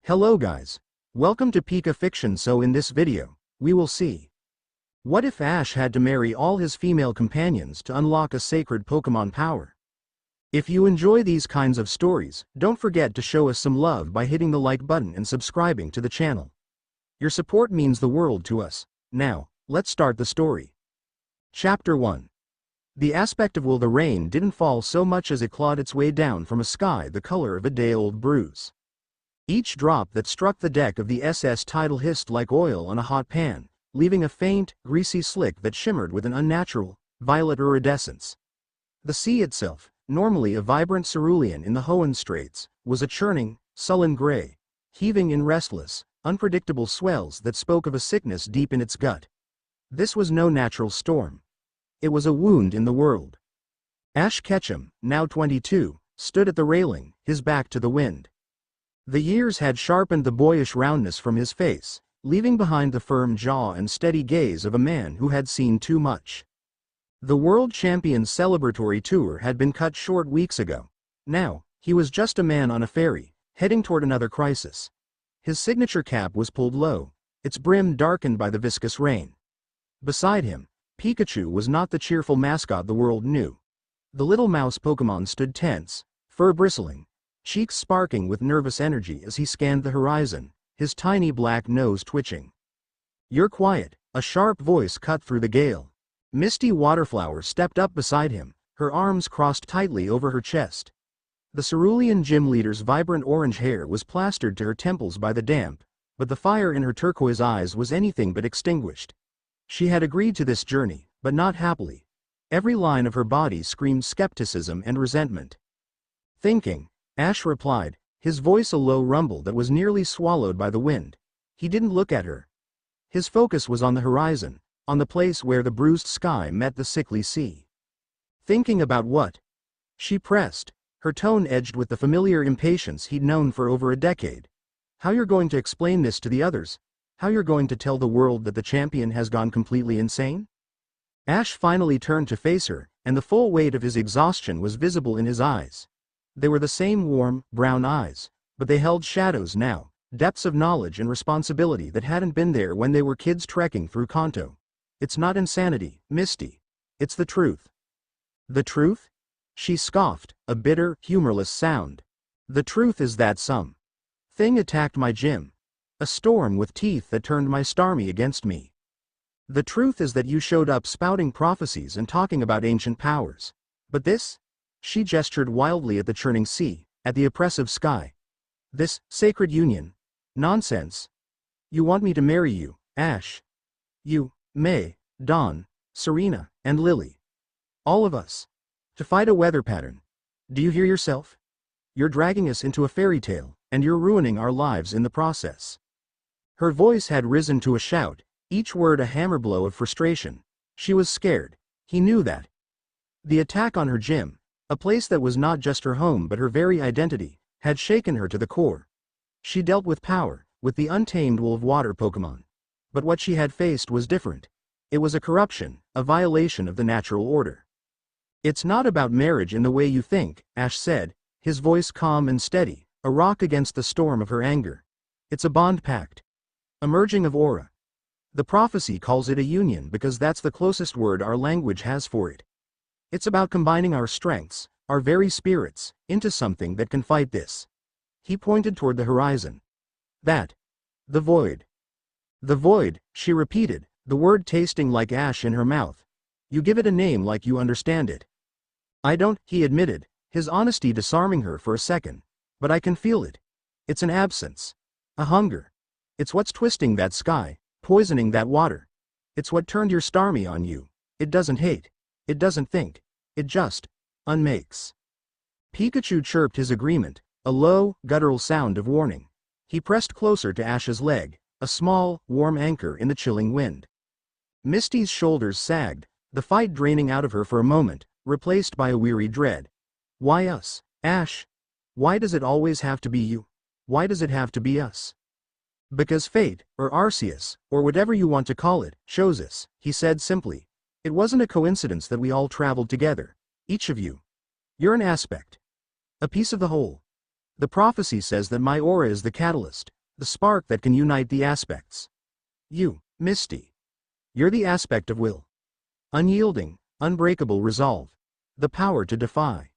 Hello guys. Welcome to Pika Fiction. So in this video, we will see what if Ash had to marry all his female companions to unlock a sacred Pokémon power. If you enjoy these kinds of stories, don't forget to show us some love by hitting the like button and subscribing to the channel. Your support means the world to us. Now, let's start the story. Chapter 1. The aspect of will the rain didn't fall so much as it clawed its way down from a sky the color of a day-old bruise. Each drop that struck the deck of the SS Tidal hissed like oil on a hot pan, leaving a faint, greasy slick that shimmered with an unnatural, violet iridescence. The sea itself, normally a vibrant cerulean in the Hoenn Straits, was a churning, sullen gray, heaving in restless, unpredictable swells that spoke of a sickness deep in its gut. This was no natural storm. It was a wound in the world. Ash Ketchum, now 22, stood at the railing, his back to the wind. The years had sharpened the boyish roundness from his face, leaving behind the firm jaw and steady gaze of a man who had seen too much. The World Champion's celebratory tour had been cut short weeks ago. Now, he was just a man on a ferry, heading toward another crisis. His signature cap was pulled low, its brim darkened by the viscous rain. Beside him, Pikachu was not the cheerful mascot the world knew. The little mouse Pokémon stood tense, fur bristling, cheeks sparking with nervous energy as he scanned the horizon, his tiny black nose twitching. "You're quiet," a sharp voice cut through the gale. Misty Waterflower stepped up beside him, her arms crossed tightly over her chest. The Cerulean gym leader's vibrant orange hair was plastered to her temples by the damp, but the fire in her turquoise eyes was anything but extinguished. She had agreed to this journey, but not happily. Every line of her body screamed skepticism and resentment. "Thinking," Ash replied, his voice a low rumble that was nearly swallowed by the wind. He didn't look at her. His focus was on the horizon, on the place where the bruised sky met the sickly sea. "Thinking about what?" She pressed, her tone edged with the familiar impatience he'd known for over a decade. "How you're going to explain this to the others? How you're going to tell the world that the champion has gone completely insane?" Ash finally turned to face her, and the full weight of his exhaustion was visible in his eyes. They were the same warm, brown eyes, but they held shadows now, depths of knowledge and responsibility that hadn't been there when they were kids trekking through Kanto. "It's not insanity, Misty. It's the truth." "The truth?" She scoffed, a bitter, humorless sound. "The truth is that some thing attacked my gym. A storm with teeth that turned my Starmie against me. The truth is that you showed up spouting prophecies and talking about ancient powers. But this?" She gestured wildly at the churning sea, at the oppressive sky. "This sacred union? Nonsense. You want me to marry you, Ash. You, May, Dawn, Serena, and Lily. All of us. To fight a weather pattern. Do you hear yourself? You're dragging us into a fairy tale, and you're ruining our lives in the process." Her voice had risen to a shout, each word a hammer blow of frustration. She was scared. He knew that. The attack on her gym, a place that was not just her home but her very identity, had shaken her to the core. She dealt with power, with the untamed wolf water Pokémon. But what she had faced was different. It was a corruption, a violation of the natural order. "It's not about marriage in the way you think," Ash said, his voice calm and steady, a rock against the storm of her anger. "It's a bond pact. A merging of aura. The prophecy calls it a union because that's the closest word our language has for it. It's about combining our strengths, our very spirits, into something that can fight this." He pointed toward the horizon. "That. The void." "The void," she repeated, the word tasting like ash in her mouth. "You give it a name like you understand it." "I don't," he admitted, his honesty disarming her for a second. "But I can feel it. It's an absence. A hunger. It's what's twisting that sky, poisoning that water. It's what turned your Starmie on you. It doesn't hate. It doesn't think. It just unmakes." Pikachu chirped his agreement, a low, guttural sound of warning. He pressed closer to Ash's leg, a small, warm anchor in the chilling wind. Misty's shoulders sagged, the fight draining out of her for a moment, replaced by a weary dread. "Why us, Ash? Why does it always have to be you? Why does it have to be us?" "Because fate, or Arceus, or whatever you want to call it, chose us," he said simply. "It wasn't a coincidence that we all traveled together. Each of you. You're an aspect. A piece of the whole. The prophecy says that my aura is the catalyst, The spark that can unite the aspects. You, Misty. You're the aspect of will. Unyielding, unbreakable resolve. The power to defy.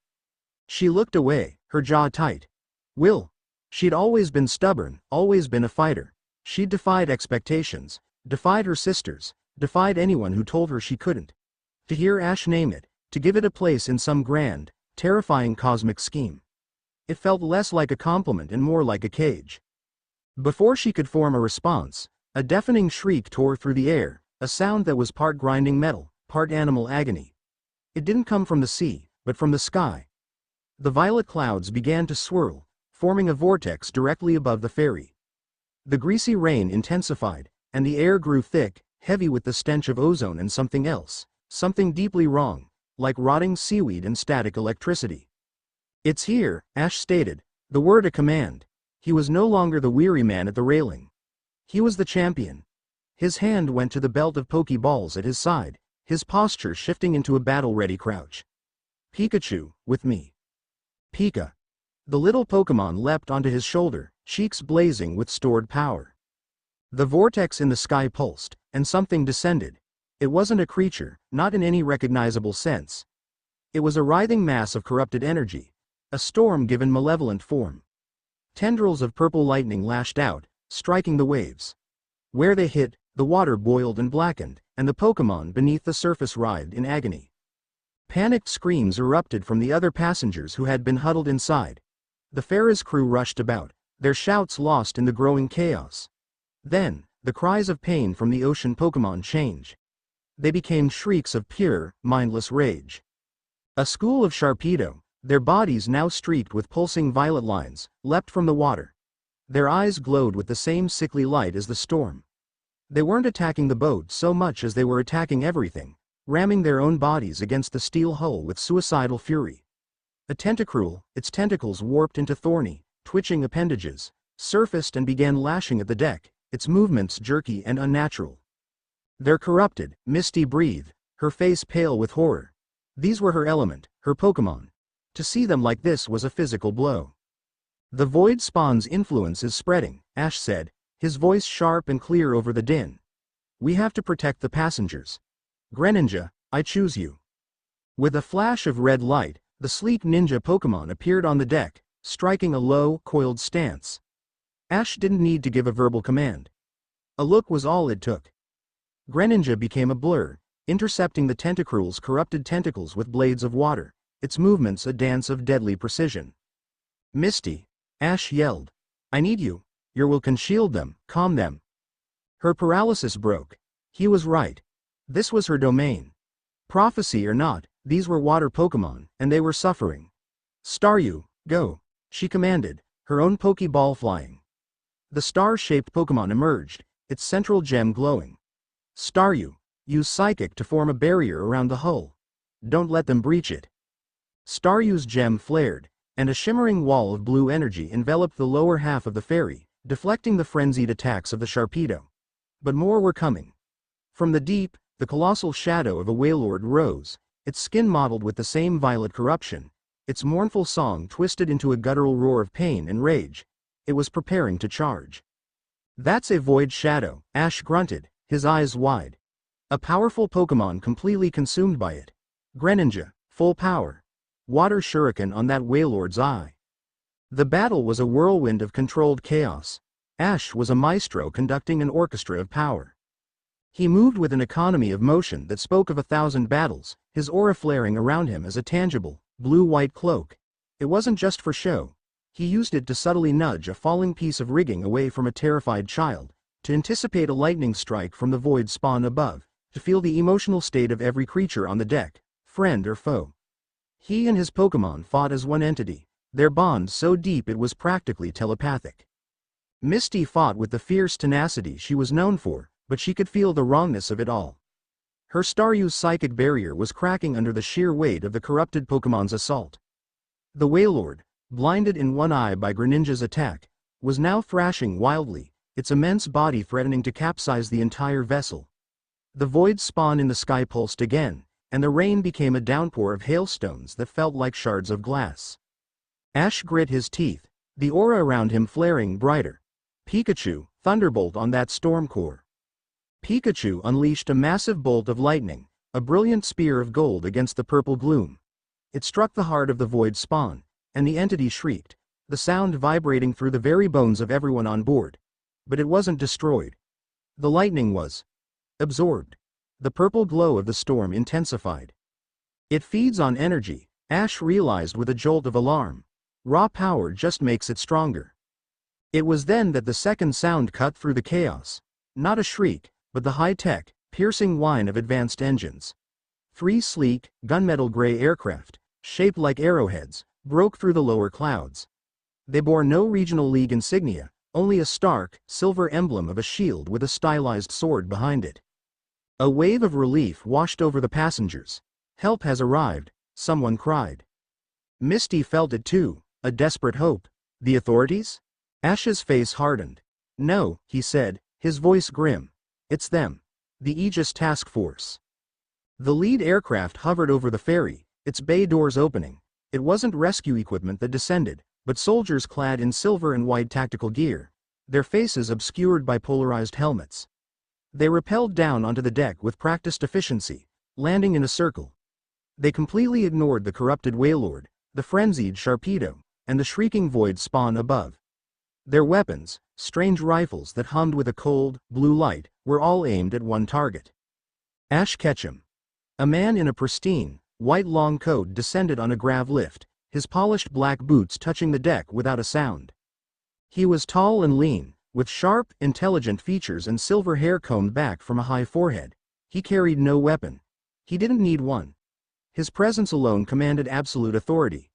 She looked away, her jaw tight. Will. She'd always been stubborn, always been a fighter. She'd defied expectations, defied her sisters, defied anyone who told her she couldn't. To hear Ash name it, to give it a place in some grand, terrifying cosmic scheme. It felt less like a compliment and more like a cage. Before she could form a response, a deafening shriek tore through the air, a sound that was part grinding metal, part animal agony. It didn't come from the sea, but from the sky. The violet clouds began to swirl, forming a vortex directly above the fairy. The greasy rain intensified, and the air grew thick, heavy with the stench of ozone and something else, something deeply wrong, like rotting seaweed and static electricity. It's here, Ash stated, the word a command. He was no longer the weary man at the railing. He was the champion. His hand went to the belt of Pokeballs at his side, his posture shifting into a battle-ready crouch. Pikachu, with me. Pika. The little Pokémon leapt onto his shoulder, cheeks blazing with stored power. The vortex in the sky pulsed, and something descended. It wasn't a creature, not in any recognizable sense. It was a writhing mass of corrupted energy, a storm given malevolent form. Tendrils of purple lightning lashed out, striking the waves. Where they hit, the water boiled and blackened, and the Pokémon beneath the surface writhed in agony. Panicked screams erupted from the other passengers who had been huddled inside. The Ferris crew rushed about, their shouts lost in the growing chaos. Then, the cries of pain from the ocean Pokémon changed. They became shrieks of pure, mindless rage. A school of Sharpedo, their bodies now streaked with pulsing violet lines, leapt from the water. Their eyes glowed with the same sickly light as the storm. They weren't attacking the boat so much as they were attacking everything, ramming their own bodies against the steel hull with suicidal fury. A tentacruel, its tentacles warped into thorny, twitching appendages, surfaced and began lashing at the deck, its movements jerky and unnatural. They're corrupted, Misty breathed, her face pale with horror. These were her element, her Pokémon. To see them like this was a physical blow. The Void Spawn's influence is spreading, Ash said, his voice sharp and clear over the din. We have to protect the passengers. Greninja, I choose you. With a flash of red light, the sleek ninja Pokémon appeared on the deck, striking a low, coiled stance. Ash didn't need to give a verbal command. A look was all it took. Greninja became a blur, intercepting the Tentacruel's corrupted tentacles with blades of water, its movements a dance of deadly precision. Misty, Ash yelled. I need you. Your will can shield them, calm them. Her paralysis broke. He was right. This was her domain. Prophecy or not, these were water Pokémon, and they were suffering. Staryu, go, she commanded, her own Pokeball flying. The star-shaped Pokémon emerged, its central gem glowing. Staryu, use Psychic to form a barrier around the hull. Don't let them breach it. Staryu's gem flared, and a shimmering wall of blue energy enveloped the lower half of the fairy, deflecting the frenzied attacks of the Sharpedo. But more were coming. From the deep, the colossal shadow of a Wailord rose, its skin mottled with the same violet corruption, its mournful song twisted into a guttural roar of pain and rage. It was preparing to charge. That's a void shadow, Ash grunted, his eyes wide. A powerful Pokémon completely consumed by it. Greninja, full power. Water shuriken on that Wailord's eye. The battle was a whirlwind of controlled chaos. Ash was a maestro conducting an orchestra of power. He moved with an economy of motion that spoke of 1,000 battles, his aura flaring around him as a tangible, blue-white cloak. It wasn't just for show. He used it to subtly nudge a falling piece of rigging away from a terrified child, to anticipate a lightning strike from the void spawn above, to feel the emotional state of every creature on the deck, friend or foe. He and his Pokémon fought as one entity, their bond so deep it was practically telepathic. Misty fought with the fierce tenacity she was known for, but she could feel the wrongness of it all. Her Staryu's psychic barrier was cracking under the sheer weight of the corrupted Pokémon's assault. The Wailord, blinded in one eye by Greninja's attack, was now thrashing wildly, its immense body threatening to capsize the entire vessel. The void spawn in the sky pulsed again, and the rain became a downpour of hailstones that felt like shards of glass. Ash grit his teeth, the aura around him flaring brighter. Pikachu, thunderbolt on that storm core. Pikachu unleashed a massive bolt of lightning, a brilliant spear of gold against the purple gloom. It struck the heart of the void spawn, and the entity shrieked, the sound vibrating through the very bones of everyone on board. But it wasn't destroyed. The lightning was absorbed. The purple glow of the storm intensified. It feeds on energy, Ash realized with a jolt of alarm. Raw power just makes it stronger. It was then that the second sound cut through the chaos. Not a shriek, but the high-tech, piercing whine of advanced engines. 3 sleek, gunmetal gray aircraft, shaped like arrowheads, broke through the lower clouds. They bore no regional league insignia, only a stark, silver emblem of a shield with a stylized sword behind it. A wave of relief washed over the passengers. Help has arrived, someone cried. Misty felt it too, a desperate hope. The authorities? Ash's face hardened. No, he said, his voice grim. It's them. The Aegis Task Force. The lead aircraft hovered over the ferry, its bay doors opening. It wasn't rescue equipment that descended, but soldiers clad in silver and white tactical gear, their faces obscured by polarized helmets. They rappelled down onto the deck with practiced efficiency, landing in a circle. They completely ignored the corrupted Wailord, the frenzied Sharpedo, and the shrieking void spawn above. Their weapons, strange rifles that hummed with a cold, blue light, were all aimed at one target. Ash Ketchum. A man in a pristine, white long coat descended on a grav lift, his polished black boots touching the deck without a sound. He was tall and lean, with sharp, intelligent features and silver hair combed back from a high forehead. He carried no weapon. He didn't need one. His presence alone commanded absolute authority.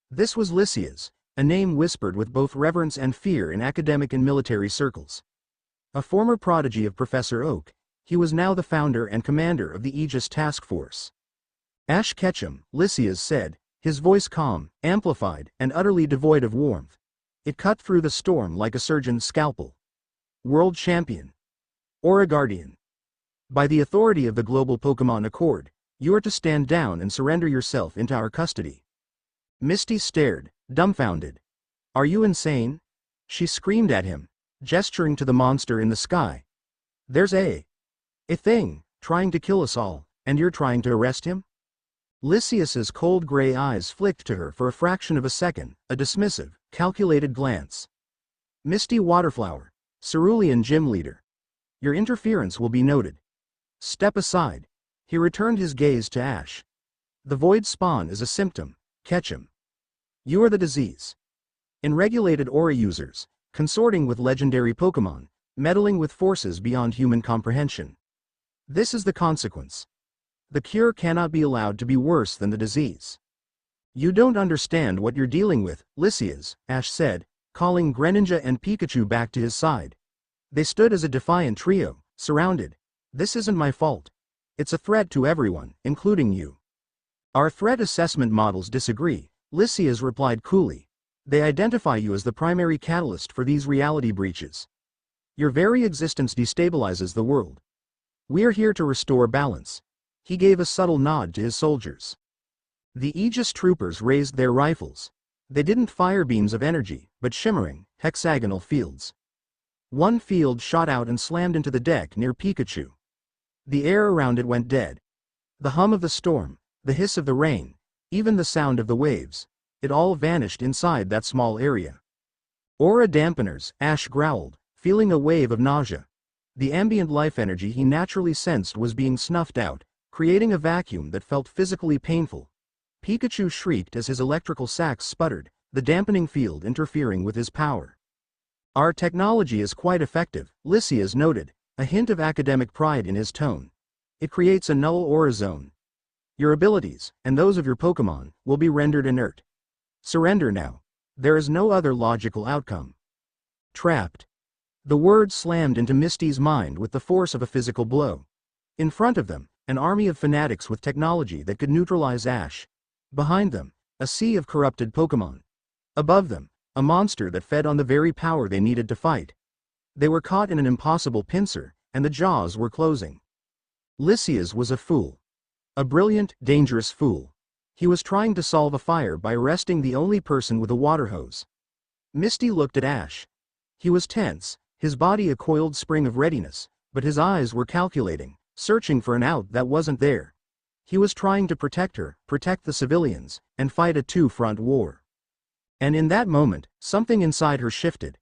This was Lysias, a name whispered with both reverence and fear in academic and military circles. A former prodigy of Professor Oak, he was now the founder and commander of the Aegis Task Force. Ash Ketchum, Lysias said, his voice calm, amplified, and utterly devoid of warmth. It cut through the storm like a surgeon's scalpel. World Champion. Aura Guardian. By the authority of the Global Pokémon Accord, you are to stand down and surrender yourself into our custody. Misty stared, dumbfounded. Are you insane? She screamed at him, gesturing to the monster in the sky. There's a thing, trying to kill us all, and you're trying to arrest him? Lysias's cold gray eyes flicked to her for a fraction of a second, a dismissive, calculated glance. Misty Waterflower, Cerulean Gym Leader. Your interference will be noted. Step aside. He returned his gaze to Ash. The void spawn is a symptom, Ketchum. You are the disease. In regulated aura users, consorting with legendary Pokémon, meddling with forces beyond human comprehension. This is the consequence. The cure cannot be allowed to be worse than the disease. You don't understand what you're dealing with, Lysias, Ash said, calling Greninja and Pikachu back to his side. They stood as a defiant trio, surrounded. This isn't my fault. It's a threat to everyone, including you. Our threat assessment models disagree, Lysias replied coolly. They identify you as the primary catalyst for these reality breaches. Your very existence destabilizes the world. We're here to restore balance. He gave a subtle nod to his soldiers. The Aegis troopers raised their rifles. They didn't fire beams of energy, but shimmering, hexagonal fields. One field shot out and slammed into the deck near Pikachu. The air around it went dead. The hum of the storm, the hiss of the rain, even the sound of the waves, it all vanished inside that small area. Aura dampeners, Ash growled, feeling a wave of nausea. The ambient life energy he naturally sensed was being snuffed out, creating a vacuum that felt physically painful. Pikachu shrieked as his electrical sacs sputtered, the dampening field interfering with his power. Our technology is quite effective, Lysias noted, a hint of academic pride in his tone. It creates a null aura zone. Your abilities, and those of your Pokémon, will be rendered inert. Surrender now. There is no other logical outcome. Trapped. The word slammed into Misty's mind with the force of a physical blow. In front of them, an army of fanatics with technology that could neutralize Ash. Behind them, a sea of corrupted Pokémon. Above them, a monster that fed on the very power they needed to fight. They were caught in an impossible pincer, and the jaws were closing. Lysias was a fool. A brilliant, dangerous fool. He was trying to solve a fire by arresting the only person with a water hose. Misty looked at Ash. He was tense, his body a coiled spring of readiness, but his eyes were calculating, searching for an out that wasn't there. He was trying to protect her, protect the civilians, and fight a two-front war. And in that moment, something inside her shifted.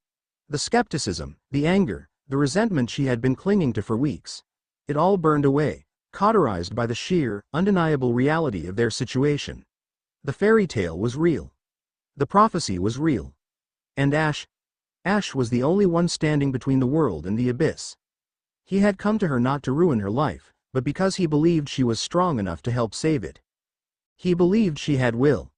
The skepticism, the anger, the resentment she had been clinging to for weeks. It all burned away, cauterized by the sheer, undeniable reality of their situation. The fairy tale was real. The prophecy was real. And Ash was the only one standing between the world and the abyss. He had come to her not to ruin her life, but because he believed she was strong enough to help save it. He believed she had will.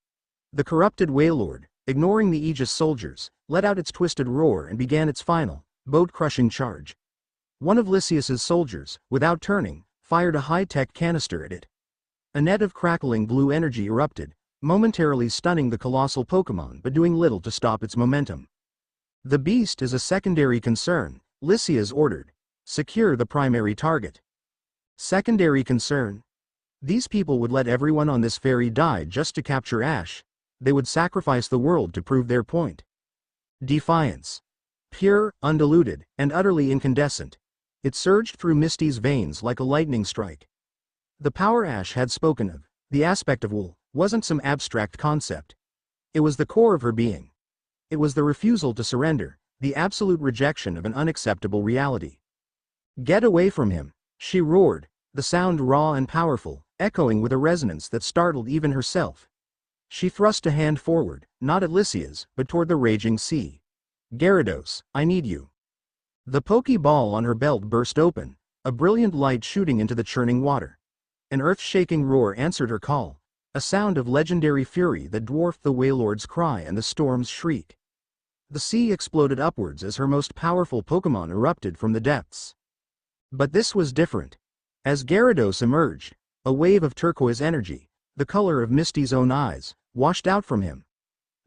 The corrupted Wailord, ignoring the Aegis soldiers, let out its twisted roar and began its final, boat-crushing charge. One of Lysias's soldiers, without turning, fired a high-tech canister at it. A net of crackling blue energy erupted, momentarily stunning the colossal Pokémon but doing little to stop its momentum. The beast is a secondary concern, Lysias ordered. Secure the primary target. Secondary concern? These people would let everyone on this ferry die just to capture Ash. They would sacrifice the world to prove their point. Defiance. Pure, undiluted, and utterly incandescent. It surged through Misty's veins like a lightning strike. The power Ash had spoken of, the aspect of will, wasn't some abstract concept. It was the core of her being. It was the refusal to surrender, the absolute rejection of an unacceptable reality. Get away from him, she roared, the sound raw and powerful, echoing with a resonance that startled even herself. She thrust a hand forward, not at Lysias, but toward the raging sea. Gyarados, I need you. The Pokeball on her belt burst open, a brilliant light shooting into the churning water. An earth-shaking roar answered her call, a sound of legendary fury that dwarfed the Wailord's cry and the storm's shriek. The sea exploded upwards as her most powerful Pokémon erupted from the depths. But this was different. As Gyarados emerged, a wave of turquoise energy, the color of Misty's own eyes, washed out from him.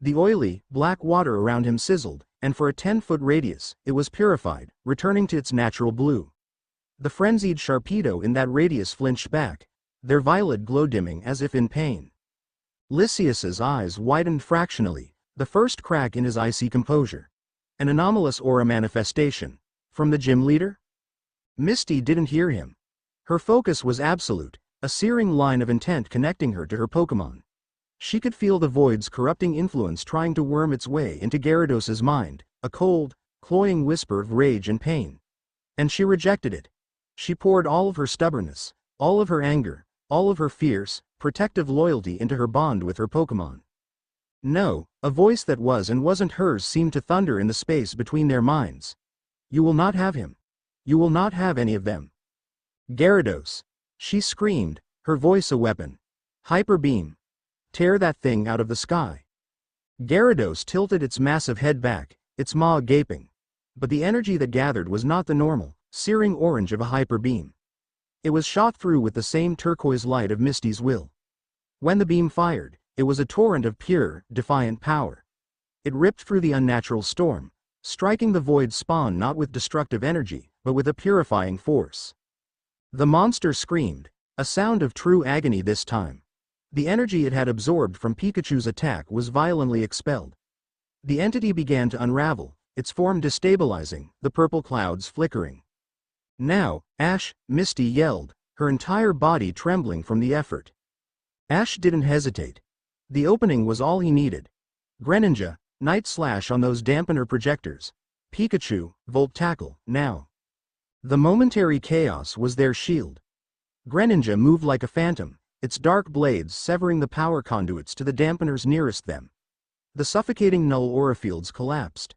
The oily, black water around him sizzled, and for a 10-foot radius, it was purified, returning to its natural blue. The frenzied Sharpedo in that radius flinched back, their violet glow dimming as if in pain. Lysias's eyes widened fractionally, the first crack in his icy composure. An anomalous aura manifestation. From the gym leader? Misty didn't hear him. Her focus was absolute, a searing line of intent connecting her to her Pokémon. She could feel the void's corrupting influence trying to worm its way into Gyarados' mind, a cold, cloying whisper of rage and pain. And she rejected it. She poured all of her stubbornness, all of her anger, all of her fierce, protective loyalty into her bond with her Pokémon. No, a voice that was and wasn't hers seemed to thunder in the space between their minds. You will not have him. You will not have any of them. Gyarados. She screamed, her voice a weapon. Hyper beam. Tear that thing out of the sky. Gyarados tilted its massive head back, its maw gaping. But the energy that gathered was not the normal, searing orange of a hyper beam. It was shot through with the same turquoise light of Misty's will. When the beam fired, it was a torrent of pure, defiant power. It ripped through the unnatural storm, striking the void spawn not with destructive energy, but with a purifying force. The monster screamed, a sound of true agony this time. The energy it had absorbed from Pikachu's attack was violently expelled. The entity began to unravel, its form destabilizing, the purple clouds flickering. Now, Ash, Misty yelled, her entire body trembling from the effort. Ash didn't hesitate. The opening was all he needed. Greninja, Night Slash on those dampener projectors. Pikachu, Volt Tackle, now. The momentary chaos was their shield. Greninja moved like a phantom, its dark blades severing the power conduits to the dampeners nearest them. The suffocating null aura fields collapsed.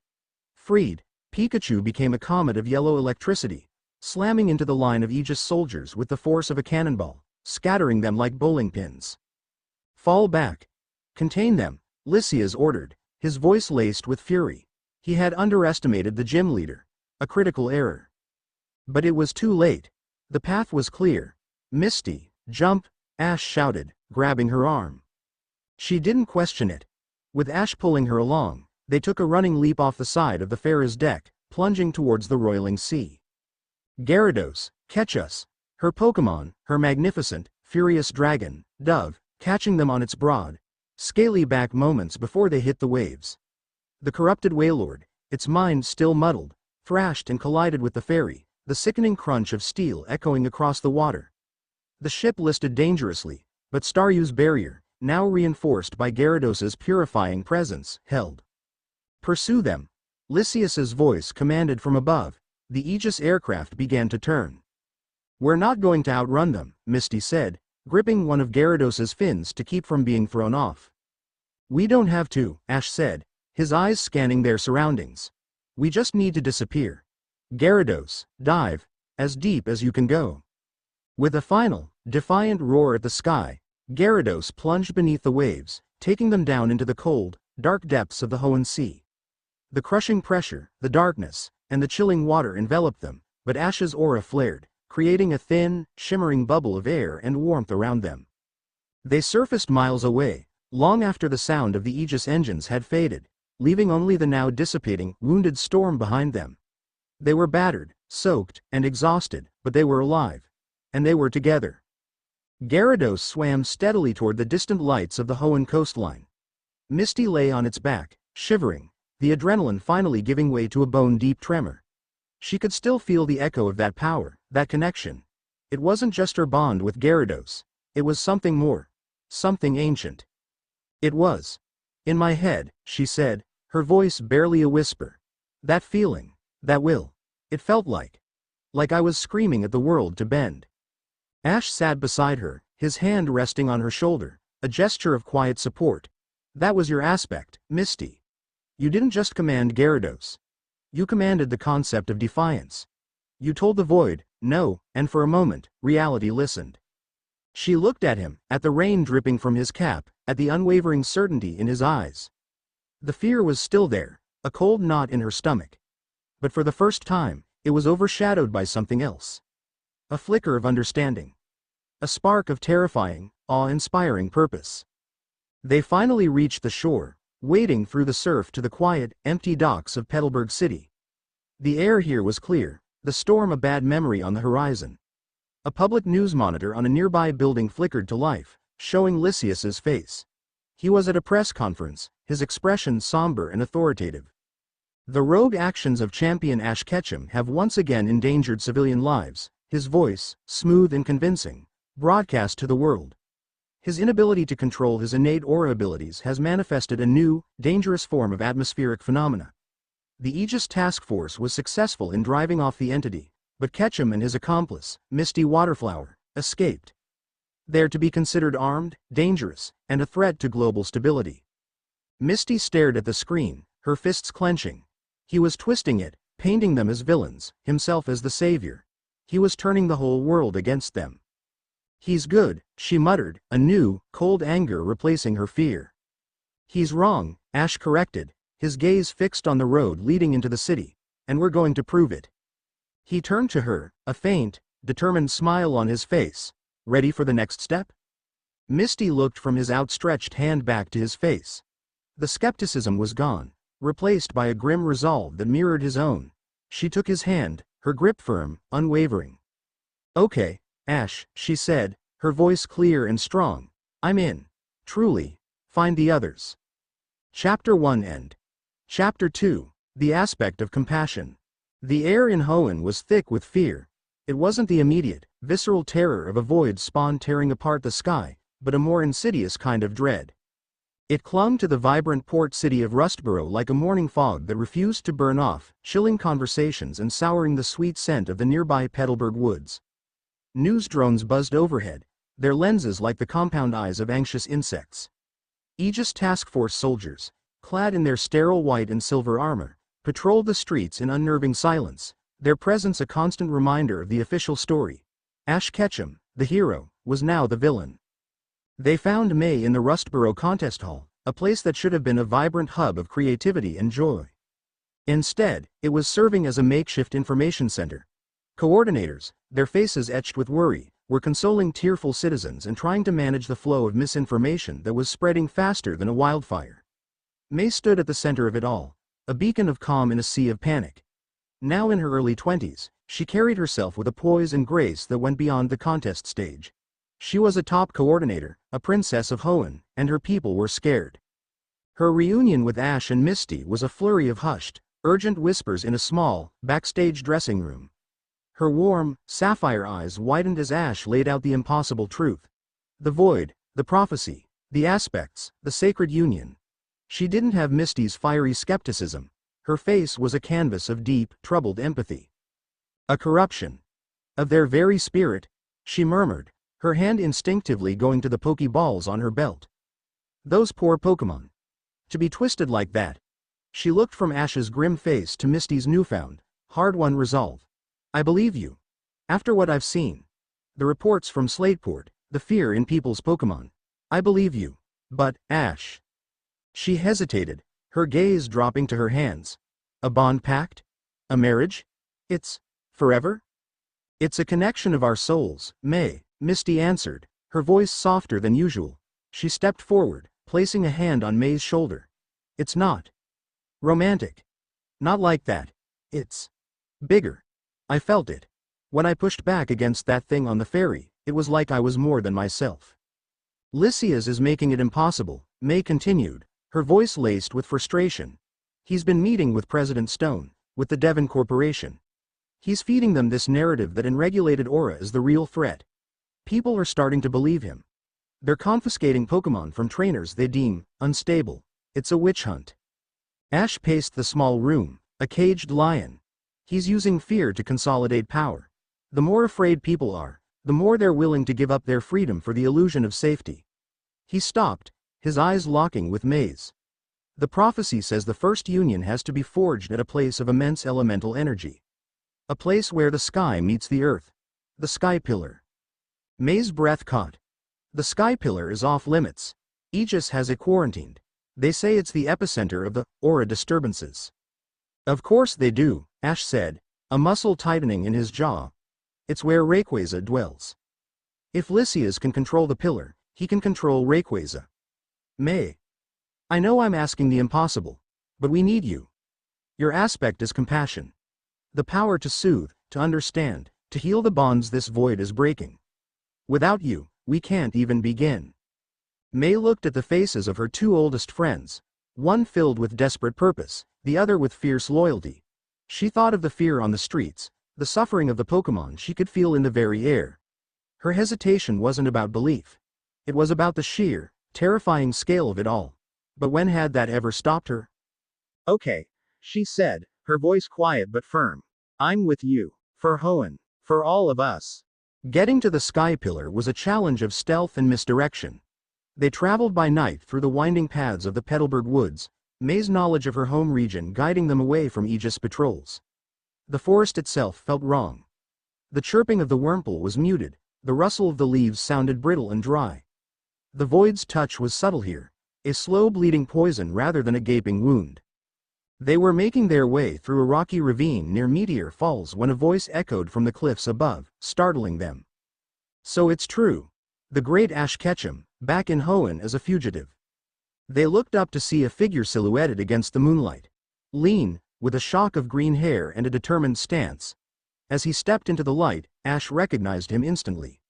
Freed, Pikachu became a comet of yellow electricity, slamming into the line of Aegis soldiers with the force of a cannonball, scattering them like bowling pins. Fall back. Contain them, Lysias ordered, his voice laced with fury. He had underestimated the gym leader, a critical error. But it was too late. The path was clear. Misty, jump, Ash shouted, grabbing her arm. She didn't question it. With Ash pulling her along, they took a running leap off the side of the ferry's deck, plunging towards the roiling sea. Gyarados, catch us. Her Pokémon, her magnificent, furious dragon, Dove, catching them on its broad, scaly back moments before they hit the waves. The corrupted Wailord, Its mind still muddled, thrashed and collided with the ferry, the sickening crunch of steel echoing across the water. The ship listed dangerously, but Staryu's barrier, now reinforced by Gyarados' purifying presence, held. "Pursue them," Lysias's voice commanded from above. The Aegis aircraft began to turn. "We're not going to outrun them," Misty said, gripping one of Gyarados' fins to keep from being thrown off. "We don't have to," Ash said, his eyes scanning their surroundings. "We just need to disappear. Gyarados, dive, as deep as you can go." With a final, defiant roar at the sky, Gyarados plunged beneath the waves, taking them down into the cold, dark depths of the Hoenn Sea. The crushing pressure, the darkness, and the chilling water enveloped them, but Ash's aura flared, creating a thin, shimmering bubble of air and warmth around them. They surfaced miles away, long after the sound of the Aegis engines had faded, leaving only the now dissipating, wounded storm behind them. They were battered, soaked, and exhausted, but they were alive. And they were together. Gyarados swam steadily toward the distant lights of the Hoenn coastline. Misty lay on its back, shivering, the adrenaline finally giving way to a bone-deep tremor. She could still feel the echo of that power, that connection. It wasn't just her bond with Gyarados. It was something more. Something ancient. It was. "In my head," she said, her voice barely a whisper. "That feeling, that will. It felt like I was screaming at the world to bend." Ash sat beside her, his hand resting on her shoulder, a gesture of quiet support. "That was your aspect, Misty. You didn't just command Gyarados. You commanded the concept of defiance. You told the void, no, and for a moment, reality listened." She looked at him, at the rain dripping from his cap, at the unwavering certainty in his eyes. The fear was still there, a cold knot in her stomach. But for the first time, it was overshadowed by something else. A flicker of understanding. A spark of terrifying, awe-inspiring purpose. They finally reached the shore, wading through the surf to the quiet, empty docks of Petalburg City. The air here was clear, the storm a bad memory on the horizon. A public news monitor on a nearby building flickered to life, showing Lysias's face. He was at a press conference, his expression somber and authoritative. "The rogue actions of Champion Ash Ketchum have once again endangered civilian lives," his voice, smooth and convincing, broadcast to the world. "His inability to control his innate aura abilities has manifested a new, dangerous form of atmospheric phenomena. The Aegis task force was successful in driving off the entity, but Ketchum and his accomplice, Misty Waterflower, escaped. They're to be considered armed, dangerous, and a threat to global stability." Misty stared at the screen, her fists clenching. He was twisting it, painting them as villains, himself as the savior. He was turning the whole world against them. "He's good," she muttered, a new, cold anger replacing her fear. "He's wrong," Ash corrected, his gaze fixed on the road leading into the city, "and we're going to prove it." He turned to her, a faint, determined smile on his face. "Ready for the next step?" Misty looked from his outstretched hand back to his face. The skepticism was gone, replaced by a grim resolve that mirrored his own. She took his hand, her grip firm, unwavering. "Okay, Ash," she said, her voice clear and strong. "I'm in. Truly. Find the others." Chapter 1 End. Chapter 2, The Aspect of Compassion. The air in Hoenn was thick with fear. It wasn't the immediate, visceral terror of a void spawn tearing apart the sky, but a more insidious kind of dread. It clung to the vibrant port city of Rustboro like a morning fog that refused to burn off, chilling conversations and souring the sweet scent of the nearby Petalburg woods. News drones buzzed overhead, their lenses like the compound eyes of anxious insects. Aegis task force soldiers, clad in their sterile white and silver armor, patrolled the streets in unnerving silence, their presence a constant reminder of the official story. Ash Ketchum, the hero, was now the villain. They found May in the Rustboro contest hall, a place that should have been a vibrant hub of creativity and joy. Instead, it was serving as a makeshift information center. Coordinators, their faces etched with worry, were consoling tearful citizens and trying to manage the flow of misinformation that was spreading faster than a wildfire. May stood at the center of it all, a beacon of calm in a sea of panic. Now in her early 20s, she carried herself with a poise and grace that went beyond the contest stage. She was a top coordinator, a princess of Hoenn, and her people were scared. Her reunion with Ash and Misty was a flurry of hushed, Urgent whispers in a small, backstage dressing room. Her warm, sapphire eyes widened as Ash laid out the impossible truth. The void, the prophecy, the aspects, the sacred union. She didn't have Misty's fiery skepticism. Her face was a canvas of deep, troubled empathy. A corruption of their very spirit, she murmured, her hand instinctively going to the Pokeballs on her belt. Those poor Pokémon. To be twisted like that. She looked from Ash's grim face to Misty's newfound, hard-won resolve. I believe you. After what I've seen. The reports from Slateport, the fear in people's Pokémon. I believe you. But, Ash. She hesitated, her gaze dropping to her hands. A bond pact? A marriage? It's forever? It's a connection of our souls, May, Misty answered, her voice softer than usual. She stepped forward, placing a hand on May's shoulder. It's not romantic. Not like that. It's bigger. I felt it. When I pushed back against that thing on the ferry, it was like I was more than myself. Lysias is making it impossible, May continued, her voice laced with frustration. He's been meeting with President Stone, with the Devon Corporation. He's feeding them this narrative that unregulated aura is the real threat. People are starting to believe him. They're confiscating Pokémon from trainers they deem unstable. It's a witch hunt. Ash paced the small room, a caged lion. He's using fear to consolidate power. The more afraid people are, the more they're willing to give up their freedom for the illusion of safety. He stopped, his eyes locking with May's. The prophecy says the first union has to be forged at a place of immense elemental energy. A place where the sky meets the earth. The Sky Pillar. May's breath caught. The Sky Pillar is off limits. Aegis has it quarantined. They say it's the epicenter of the aura disturbances. Of course they do, Ash said, a muscle tightening in his jaw. It's where Rayquaza dwells. If Lysias can control the pillar, he can control Rayquaza. May. I know I'm asking the impossible, but we need you. Your aspect is compassion. The power to soothe, to understand, to heal the bonds this void is breaking. Without you, we can't even begin. May looked at the faces of her two oldest friends, one filled with desperate purpose, the other with fierce loyalty. She thought of the fear on the streets, the suffering of the Pokémon she could feel in the very air. Her hesitation wasn't about belief. It was about the sheer, terrifying scale of it all. But when had that ever stopped her? Okay, she said, her voice quiet but firm. I'm with you. For Hoenn. For all of us. Getting to the Sky Pillar was a challenge of stealth and misdirection. They traveled by night through the winding paths of the Petalburg woods, May's knowledge of her home region guiding them away from Aegis patrols. The forest itself felt wrong. The chirping of the wurmple was muted, the rustle of the leaves sounded brittle and dry. The void's touch was subtle here, a slow bleeding poison rather than a gaping wound. They were making their way through a rocky ravine near Meteor Falls when a voice echoed from the cliffs above, startling them. So it's true. The great Ash Ketchum, back in Hoenn as a fugitive. They looked up to see a figure silhouetted against the moonlight. Lean, with a shock of green hair and a determined stance. As he stepped into the light, Ash recognized him instantly.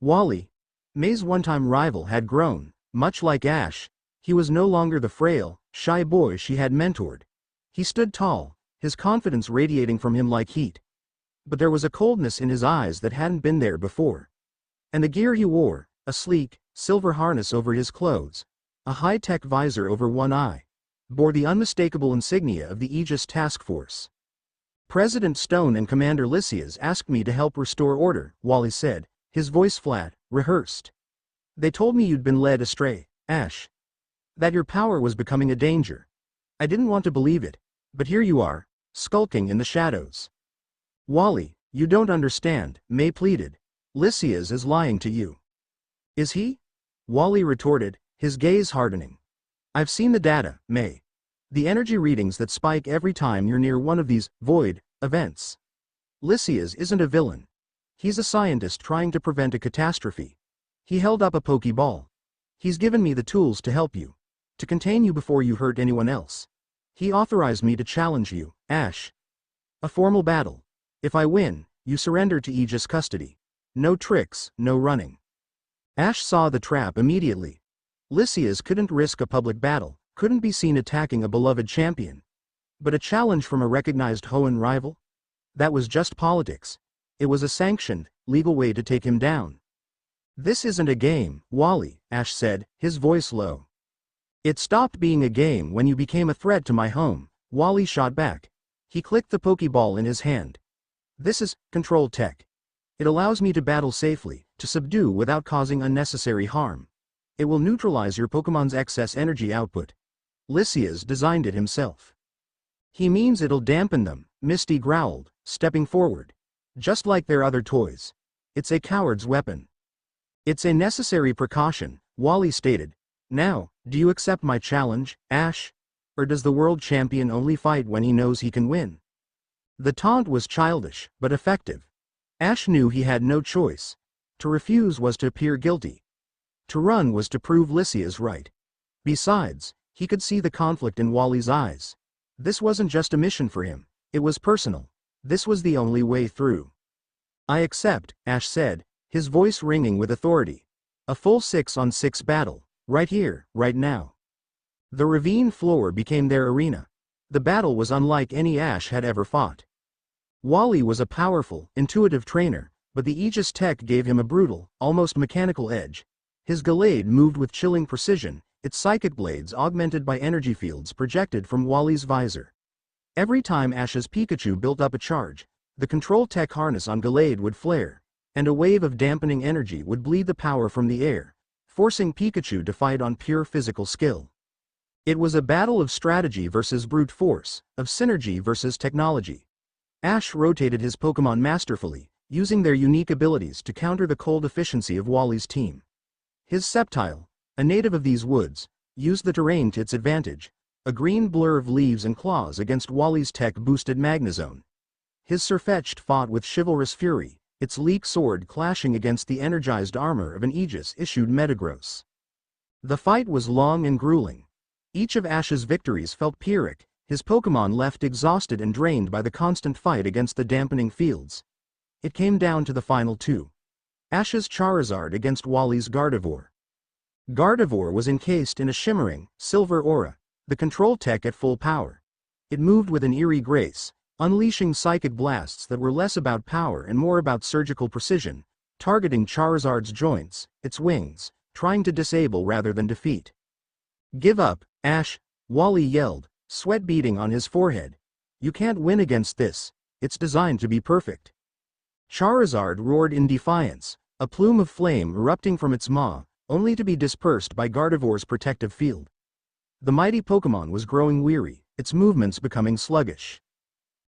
Wally. May's one-time rival had grown, much like Ash. He was no longer the frail, shy boy she had mentored. He stood tall, his confidence radiating from him like heat. But there was a coldness in his eyes that hadn't been there before. And the gear he wore, a sleek, silver harness over his clothes, a high-tech visor over one eye, bore the unmistakable insignia of the Aegis Task Force. President Stone and Commander Lysias asked me to help restore order, Wally said, his voice flat, rehearsed. They told me you'd been led astray, Ash. That your power was becoming a danger. I didn't want to believe it, but here you are, skulking in the shadows. Wally, you don't understand, May pleaded. Lysias is lying to you. Is he? Wally retorted, his gaze hardening. I've seen the data, May. The energy readings that spike every time you're near one of these void events. Lysias isn't a villain. He's a scientist trying to prevent a catastrophe. He held up a Pokeball. He's given me the tools to help you. To contain you before you hurt anyone else. He authorized me to challenge you, Ash. A formal battle. If I win, you surrender to Aegis custody. No tricks, no running. Ash saw the trap immediately. Lysias couldn't risk a public battle, couldn't be seen attacking a beloved champion. But a challenge from a recognized Hoenn rival? That was just politics. It was a sanctioned, legal way to take him down. "This isn't a game, Wally," Ash said, his voice low. "It stopped being a game when you became a threat to my home," Wally shot back. He clicked the Pokeball in his hand. "This is control tech. It allows me to battle safely, to subdue without causing unnecessary harm. It will neutralize your Pokemon's excess energy output. Lysias designed it himself." "He means it'll dampen them," Misty growled, stepping forward. "Just like their other toys. It's a coward's weapon." "It's a necessary precaution," Wally stated. "Now, do you accept my challenge, Ash? Or does the world champion only fight when he knows he can win?" The taunt was childish, but effective. Ash knew he had no choice. To refuse was to appear guilty. To run was to prove Lysias right. Besides, he could see the conflict in Wally's eyes. This wasn't just a mission for him, it was personal. This was the only way through. "I accept," Ash said, his voice ringing with authority. "A full 6-on-6 battle, right here, right now." The ravine floor became their arena. The battle was unlike any Ash had ever fought. Wally was a powerful, intuitive trainer, but the Aegis tech gave him a brutal, almost mechanical edge. His Gallade moved with chilling precision, its psychic blades augmented by energy fields projected from Wally's visor. Every time Ash's Pikachu built up a charge, the control tech harness on Gallade would flare, and a wave of dampening energy would bleed the power from the air, forcing Pikachu to fight on pure physical skill. It was a battle of strategy versus brute force, of synergy versus technology. Ash rotated his Pokemon masterfully, using their unique abilities to counter the cold efficiency of Wally's team. His Sceptile, a native of these woods, used the terrain to its advantage, a green blur of leaves and claws against Wally's tech-boosted Magnezone. His Sirfetch'd fought with chivalrous fury, its leek sword clashing against the energized armor of an Aegis-issued Metagross. The fight was long and grueling. Each of Ash's victories felt Pyrrhic, his Pokemon left exhausted and drained by the constant fight against the dampening fields. It came down to the final two. Ash's Charizard against Wally's Gardevoir. Gardevoir was encased in a shimmering, silver aura, the control tech at full power. It moved with an eerie grace, unleashing psychic blasts that were less about power and more about surgical precision, targeting Charizard's joints, its wings, trying to disable rather than defeat. "Give up, Ash," Wally yelled, sweat beading on his forehead. "You can't win against this, it's designed to be perfect." Charizard roared in defiance, a plume of flame erupting from its maw, only to be dispersed by Gardevoir's protective field. The mighty Pokemon was growing weary, its movements becoming sluggish.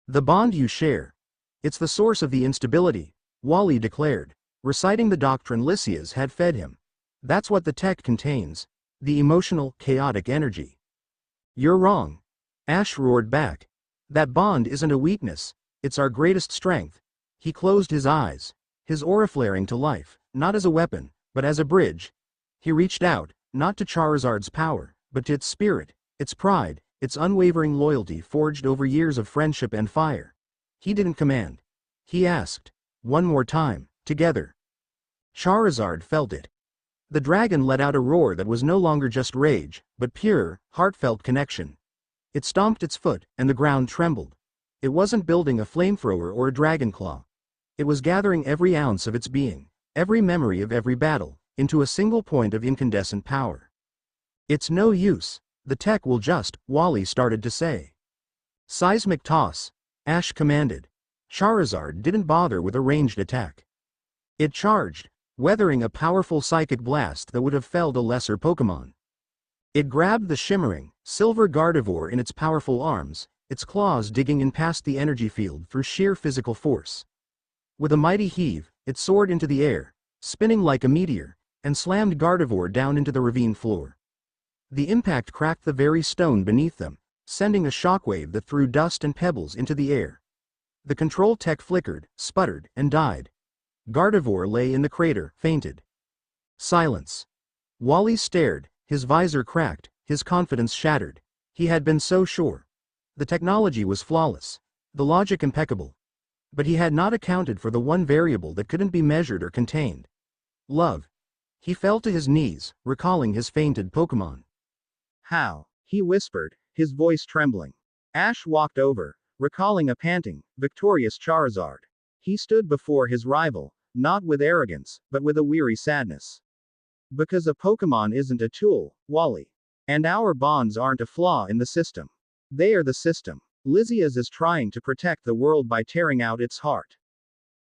"The bond you share. It's the source of the instability," Wally declared, reciting the doctrine Lysias had fed him. "That's what the tech contains, the emotional, chaotic energy." "You're wrong," Ash roared back. "That bond isn't a weakness, it's our greatest strength." He closed his eyes, his aura flaring to life, not as a weapon, but as a bridge. He reached out, not to Charizard's power, but to its spirit, its pride, its unwavering loyalty forged over years of friendship and fire. He didn't command. He asked. "One more time, together." Charizard felt it. The dragon let out a roar that was no longer just rage, but pure, heartfelt connection. It stomped its foot, and the ground trembled. It wasn't building a flamethrower or a dragon claw. It was gathering every ounce of its being, every memory of every battle, into a single point of incandescent power. "It's no use, the tech will just," Wally started to say. "Seismic toss," Ash commanded. Charizard didn't bother with a ranged attack. It charged, weathering a powerful psychic blast that would have felled a lesser Pokemon. It grabbed the shimmering, silver Gardevoir in its powerful arms, its claws digging in past the energy field through sheer physical force. With a mighty heave, it soared into the air, spinning like a meteor, and slammed Gardevoir down into the ravine floor. The impact cracked the very stone beneath them, sending a shockwave that threw dust and pebbles into the air. The control tech flickered, sputtered, and died. Gardevoir lay in the crater, fainted. Silence. Wally stared, his visor cracked, his confidence shattered. He had been so sure. The technology was flawless, the logic impeccable. But he had not accounted for the one variable that couldn't be measured or contained. Love. He fell to his knees, recalling his fainted Pokemon. "How?" he whispered, his voice trembling. Ash walked over, recalling a panting, victorious Charizard. He stood before his rival, not with arrogance, but with a weary sadness. Because a Pokémon isn't a tool, Wally. And our bonds aren't a flaw in the system. They are the system. Lysias is trying to protect the world by tearing out its heart.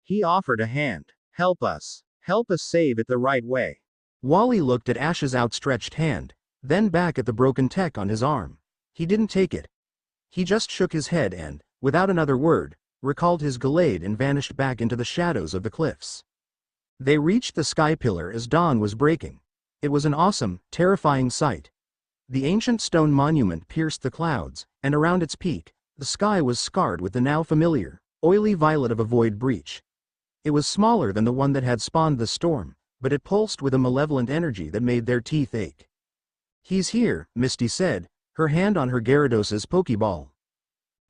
He offered a hand. Help us. Help us save it the right way. Wally looked at Ash's outstretched hand, then back at the broken tech on his arm. He didn't take it. He just shook his head and, without another word, recalled his Gallade and vanished back into the shadows of the cliffs. They reached the sky pillar as dawn was breaking. It was an awesome, terrifying sight. The ancient stone monument pierced the clouds, and around its peak, the sky was scarred with the now familiar, oily violet of a void breach. It was smaller than the one that had spawned the storm, but it pulsed with a malevolent energy that made their teeth ache. "He's here," Misty said, her hand on her Gyarados' Pokeball.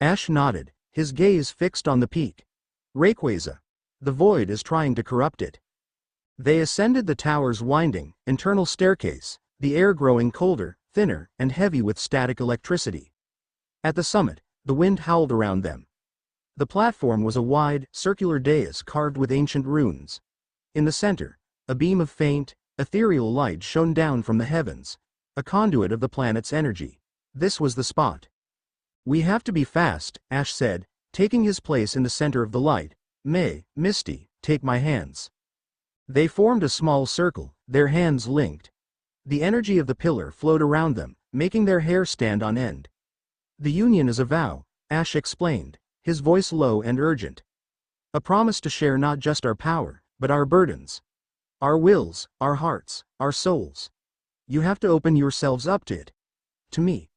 Ash nodded, his gaze fixed on the peak. "Rayquaza. The void is trying to corrupt it." They ascended the tower's winding, internal staircase, the air growing colder, thinner, and heavy with static electricity. At the summit, the wind howled around them. The platform was a wide, circular dais carved with ancient runes. In the center, a beam of faint, ethereal light shone down from the heavens, a conduit of the planet's energy. This was the spot. "We have to be fast," Ash said, taking his place in the center of the light. Misty, take my hands." They formed a small circle, their hands linked. The energy of the pillar flowed around them, making their hair stand on end. "The union is a vow," Ash explained, his voice low and urgent. "A promise to share not just our power, but our burdens. Our wills, our hearts, our souls. You have to open yourselves up to it. To me.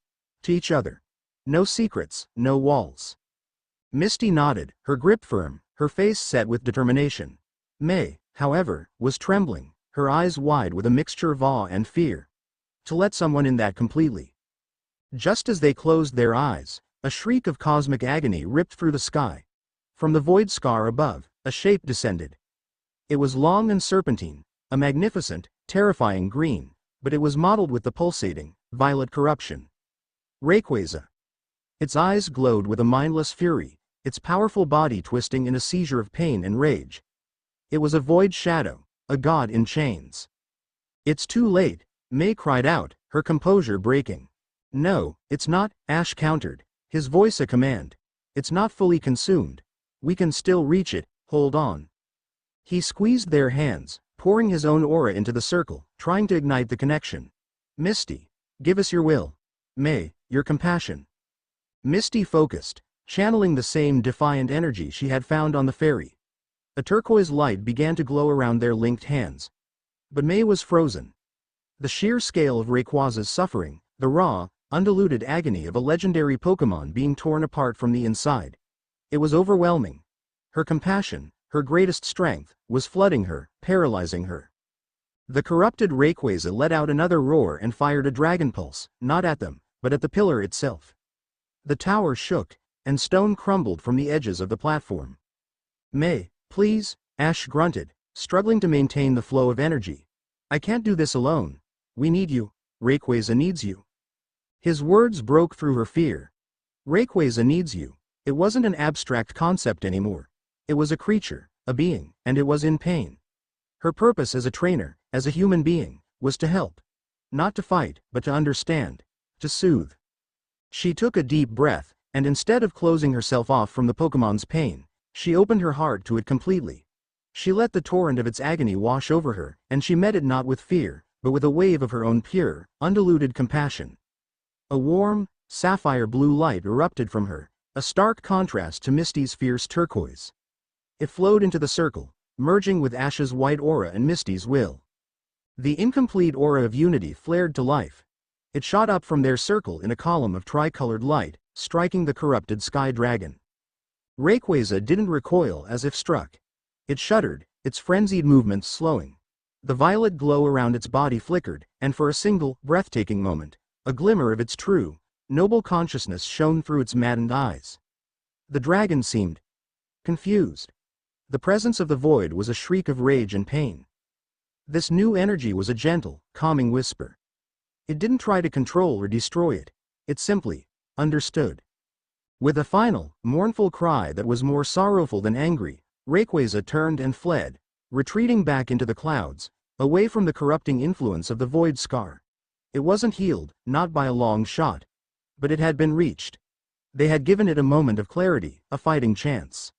To each other. No secrets, no walls." Misty nodded, her grip firm, her face set with determination. May, however, was trembling, her eyes wide with a mixture of awe and fear. To let someone in that completely. Just as they closed their eyes, a shriek of cosmic agony ripped through the sky. From the void scar above, a shape descended. It was long and serpentine, a magnificent, terrifying green, but it was mottled with the pulsating, violet corruption. Rayquaza. Its eyes glowed with a mindless fury, its powerful body twisting in a seizure of pain and rage. It was a void shadow, a god in chains. "It's too late," May cried out, her composure breaking. "No, it's not," Ash countered, his voice a command. "It's not fully consumed. We can still reach it, hold on." He squeezed their hands, pouring his own aura into the circle, trying to ignite the connection. "Misty, give us your will. May, your compassion." Misty focused, channeling the same defiant energy she had found on the ferry. A turquoise light began to glow around their linked hands. But May was frozen. The sheer scale of Rayquaza's suffering, the raw, undiluted agony of a legendary Pokémon being torn apart from the inside. It was overwhelming. Her compassion, her greatest strength, was flooding her, paralyzing her. The corrupted Rayquaza let out another roar and fired a dragon pulse, not at them, but at the pillar itself. The tower shook, and stone crumbled from the edges of the platform. "May, please," Ash grunted, struggling to maintain the flow of energy. "I can't do this alone. We need you. Rayquaza needs you." His words broke through her fear. Rayquaza needs you. It wasn't an abstract concept anymore. It was a creature, a being, and it was in pain. Her purpose as a trainer, as a human being, was to help. Not to fight, but to understand. To soothe. She took a deep breath, and instead of closing herself off from the Pokémon's pain, she opened her heart to it completely. She let the torrent of its agony wash over her, and she met it not with fear, but with a wave of her own pure, undiluted compassion. A warm, sapphire blue light erupted from her, a stark contrast to Misty's fierce turquoise. It flowed into the circle, merging with Ash's white aura and Misty's will. The incomplete aura of unity flared to life. It shot up from their circle in a column of tricolored light, striking the corrupted sky dragon. Rayquaza didn't recoil as if struck. It shuddered, its frenzied movements slowing. The violet glow around its body flickered, and for a single, breathtaking moment, a glimmer of its true, noble consciousness shone through its maddened eyes. The dragon seemed confused. The presence of the void was a shriek of rage and pain. This new energy was a gentle, calming whisper. It didn't try to control or destroy it. It simply understood. With a final, mournful cry that was more sorrowful than angry, Rayquaza turned and fled, retreating back into the clouds, away from the corrupting influence of the Void Scar. It wasn't healed, not by a long shot. But it had been reached. They had given it a moment of clarity, a fighting chance.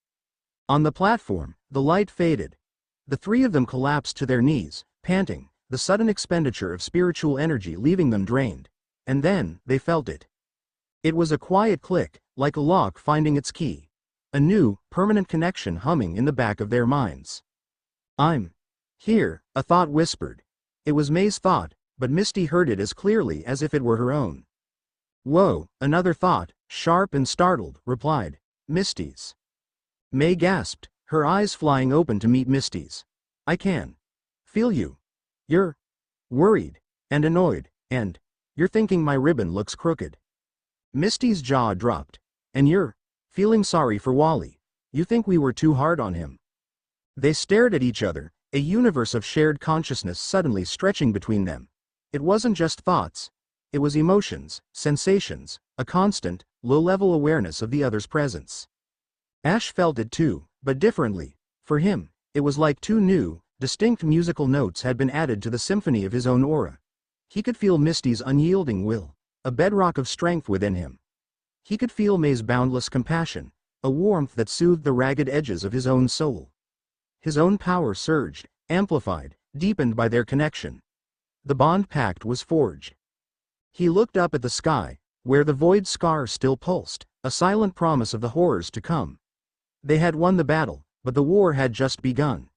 On the platform, the light faded. The three of them collapsed to their knees, panting, the sudden expenditure of spiritual energy leaving them drained. And then, they felt it. It was a quiet click, like a lock finding its key. A new, permanent connection humming in the back of their minds. "I'm here," a thought whispered. It was May's thought, but Misty heard it as clearly as if it were her own. "Whoa," another thought, sharp and startled, replied. "Misty's." May gasped, her eyes flying open to meet Misty's. "I can feel you. You're worried and annoyed, and you're thinking my ribbon looks crooked." Misty's jaw dropped. "And you're feeling sorry for Wally. You think we were too hard on him." They stared at each other, a universe of shared consciousness suddenly stretching between them. It wasn't just thoughts. It was emotions, sensations, a constant, low-level awareness of the other's presence. Ash felt it too, but differently. For him, it was like two new, distinct musical notes had been added to the symphony of his own aura. He could feel Misty's unyielding will, a bedrock of strength within him. He could feel May's boundless compassion, a warmth that soothed the ragged edges of his own soul. His own power surged, amplified, deepened by their connection. The bond pact was forged. He looked up at the sky, where the Void Scar still pulsed, a silent promise of the horrors to come. They had won the battle, but the war had just begun.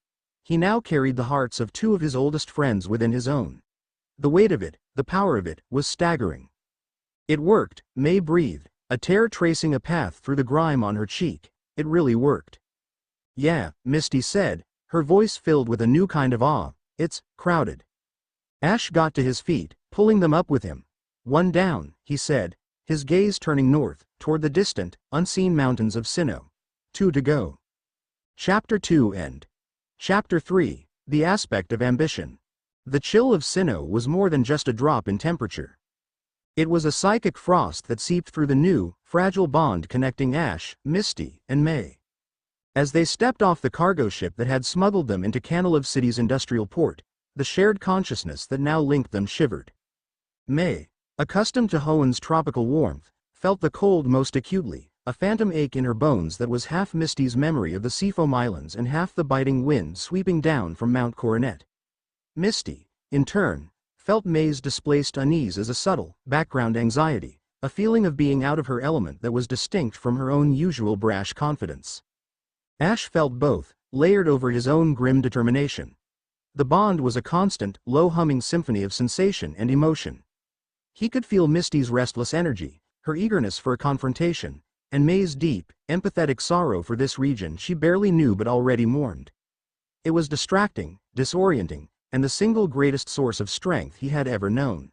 He now carried the hearts of two of his oldest friends within his own. The weight of it, the power of it, was staggering. It worked, May breathed, a tear tracing a path through the grime on her cheek. It really worked. "Yeah," Misty said, her voice filled with a new kind of awe. "It's crowded." Ash got to his feet, pulling them up with him. "One down," he said, his gaze turning north, toward the distant, unseen mountains of Sinnoh. 2 to go. Chapter 2 End. Chapter 3, The Aspect of Ambition. The chill of Sinnoh was more than just a drop in temperature. It was a psychic frost that seeped through the new, fragile bond connecting Ash, Misty, and May. As they stepped off the cargo ship that had smuggled them into Canaliv City's industrial port, the shared consciousness that now linked them shivered. May, accustomed to Hoenn's tropical warmth, felt the cold most acutely, a phantom ache in her bones that was half Misty's memory of the Seafoam Islands and half the biting wind sweeping down from Mount Coronet. Misty, in turn, felt May's displaced unease as a subtle, background anxiety, a feeling of being out of her element that was distinct from her own usual brash confidence. Ash felt both, layered over his own grim determination. The bond was a constant, low-humming symphony of sensation and emotion. He could feel Misty's restless energy, her eagerness for a confrontation, and May's deep, empathetic sorrow for this region she barely knew but already mourned. It was distracting, disorienting, and the single greatest source of strength he had ever known.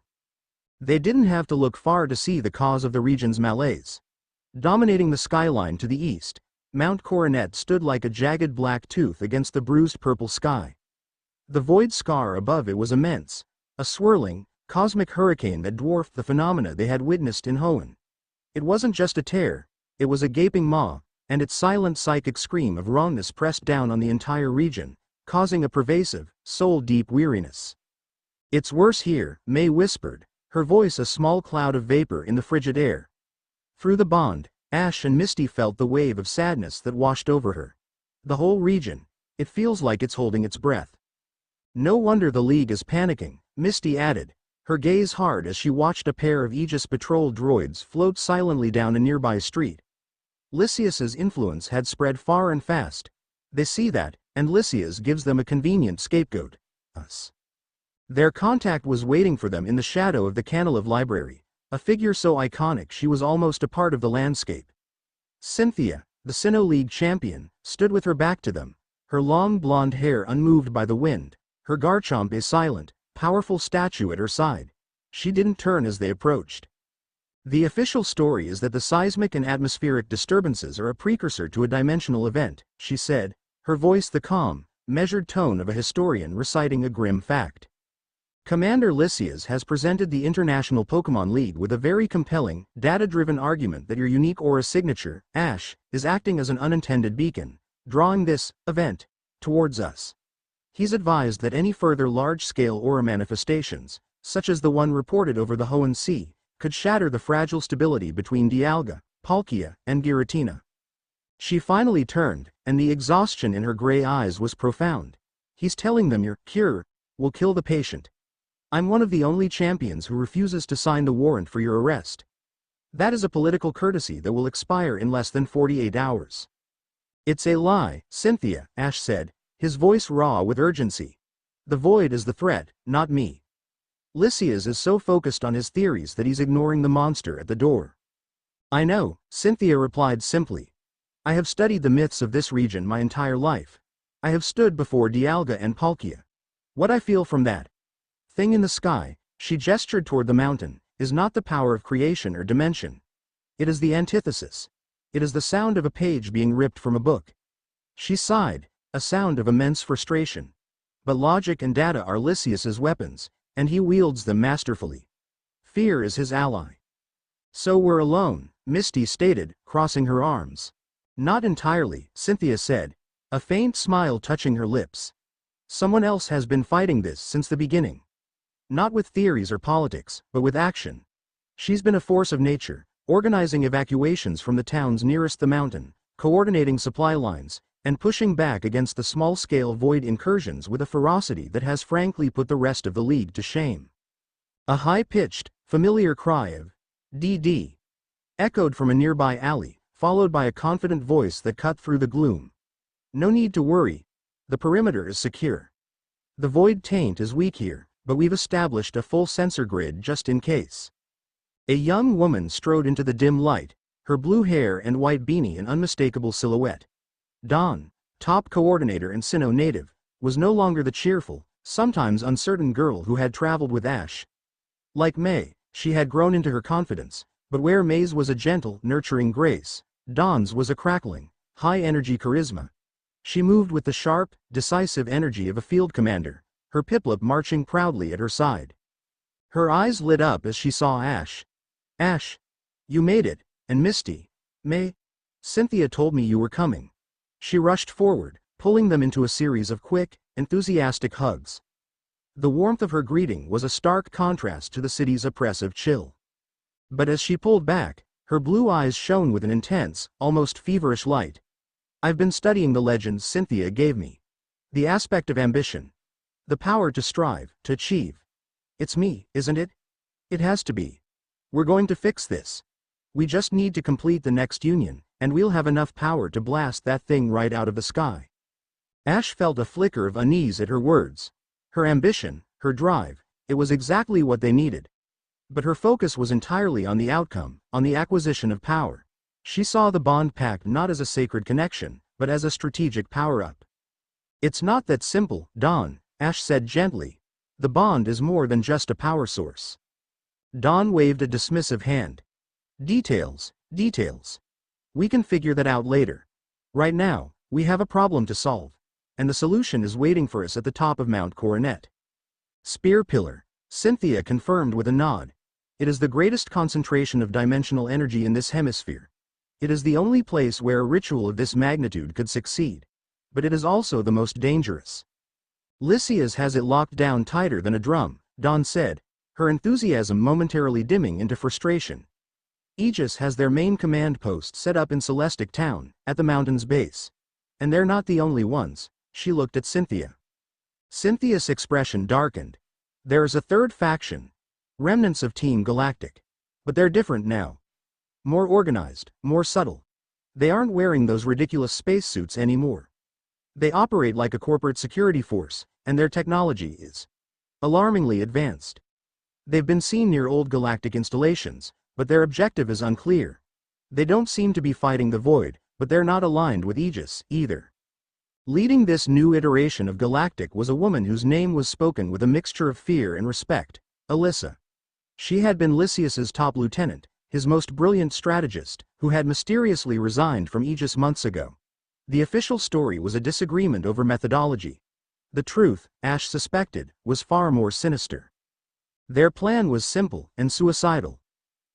They didn't have to look far to see the cause of the region's malaise. Dominating the skyline to the east, Mount Coronet stood like a jagged black tooth against the bruised purple sky. The void scar above it was immense, a swirling, cosmic hurricane that dwarfed the phenomena they had witnessed in Hoenn. It wasn't just a tear, it was a gaping maw, and its silent psychic scream of wrongness pressed down on the entire region, causing a pervasive, soul-deep weariness. "It's worse here," May whispered, her voice a small cloud of vapor in the frigid air. Through the bond, Ash and Misty felt the wave of sadness that washed over her. "The whole region, it feels like it's holding its breath." "No wonder the League is panicking," Misty added, her gaze hard as she watched a pair of Aegis patrol droids float silently down a nearby street. Lysias's influence had spread far and fast. They see that, and Lysias gives them a convenient scapegoat. Us. Their contact was waiting for them in the shadow of the Canaliv library, a figure so iconic she was almost a part of the landscape. Cynthia, the Sinnoh League champion, stood with her back to them, her long blonde hair unmoved by the wind, her Garchomp a silent, powerful statue at her side. She didn't turn as they approached. "The official story is that the seismic and atmospheric disturbances are a precursor to a dimensional event," she said, her voice the calm, measured tone of a historian reciting a grim fact. Commander Lysias has presented the International Pokémon League with a very compelling, data-driven argument that your unique aura signature, Ash, is acting as an unintended beacon, drawing this event towards us. He's advised that any further large-scale aura manifestations, such as the one reported over the Hoenn Sea, could shatter the fragile stability between Dialga, Palkia, and Giratina. She finally turned, and the exhaustion in her gray eyes was profound. He's telling them your cure will kill the patient. I'm one of the only champions who refuses to sign the warrant for your arrest. That is a political courtesy that will expire in less than 48 hours. It's a lie, Cynthia, Ash said, his voice raw with urgency. The void is the threat, not me. Lysias is so focused on his theories that he's ignoring the monster at the door. I know, Cynthia replied simply. I have studied the myths of this region my entire life. I have stood before Dialga and Palkia. What I feel from that thing in the sky, she gestured toward the mountain, is not the power of creation or dimension. It is the antithesis. It is the sound of a page being ripped from a book. She sighed, a sound of immense frustration. But logic and data are Lysias's weapons, and he wields them masterfully. Fear is his ally. So we're alone, Misty stated, crossing her arms. Not entirely, Cynthia said, a faint smile touching her lips. Someone else has been fighting this since the beginning. Not with theories or politics, but with action. She's been a force of nature, organizing evacuations from the towns nearest the mountain, coordinating supply lines, and pushing back against the small-scale void incursions with a ferocity that has frankly put the rest of the league to shame. A high-pitched, familiar cry of "DD" echoed from a nearby alley, followed by a confident voice that cut through the gloom. No need to worry. The perimeter is secure. The void taint is weak here, but we've established a full sensor grid just in case. A young woman strode into the dim light, her blue hair and white beanie an unmistakable silhouette. Dawn, top coordinator and Sinnoh native, was no longer the cheerful, sometimes uncertain girl who had traveled with Ash. Like May, she had grown into her confidence, but where May's was a gentle, nurturing grace, Dawn's was a crackling, high-energy charisma. She moved with the sharp, decisive energy of a field commander, her Piplup marching proudly at her side. Her eyes lit up as she saw Ash. Ash, you made it, and Misty, May, Cynthia told me you were coming. She rushed forward, pulling them into a series of quick, enthusiastic hugs. The warmth of her greeting was a stark contrast to the city's oppressive chill. But as she pulled back, her blue eyes shone with an intense, almost feverish light. I've been studying the legends Cynthia gave me. The aspect of ambition. The power to strive, to achieve. It's me, isn't it? It has to be. We're going to fix this. We just need to complete the next union, and we'll have enough power to blast that thing right out of the sky. Ash felt a flicker of unease at her words. Her ambition, her drive, it was exactly what they needed. But her focus was entirely on the outcome, on the acquisition of power. She saw the bond pact not as a sacred connection, but as a strategic power-up. It's not that simple, Dawn, Ash said gently. The bond is more than just a power source. Dawn waved a dismissive hand. Details, details. We can figure that out later. Right now, we have a problem to solve. And the solution is waiting for us at the top of Mount Coronet. Spear Pillar, Cynthia confirmed with a nod. It is the greatest concentration of dimensional energy in this hemisphere. It is the only place where a ritual of this magnitude could succeed. But it is also the most dangerous. Lysias has it locked down tighter than a drum, Dawn said, her enthusiasm momentarily dimming into frustration. Aegis has their main command post set up in Celestic Town, at the mountain's base. And they're not the only ones, she looked at Cynthia. Cynthia's expression darkened. There's a third faction. Remnants of Team Galactic. But they're different now. More organized, more subtle. They aren't wearing those ridiculous spacesuits anymore. They operate like a corporate security force, and their technology is alarmingly advanced. They've been seen near old galactic installations, but their objective is unclear. They don't seem to be fighting the void, but they're not aligned with Aegis, either. Leading this new iteration of Galactic was a woman whose name was spoken with a mixture of fear and respect, Alyssa. She had been Lysias's top lieutenant, his most brilliant strategist, who had mysteriously resigned from Aegis months ago. The official story was a disagreement over methodology. The truth, Ash suspected, was far more sinister. Their plan was simple and suicidal.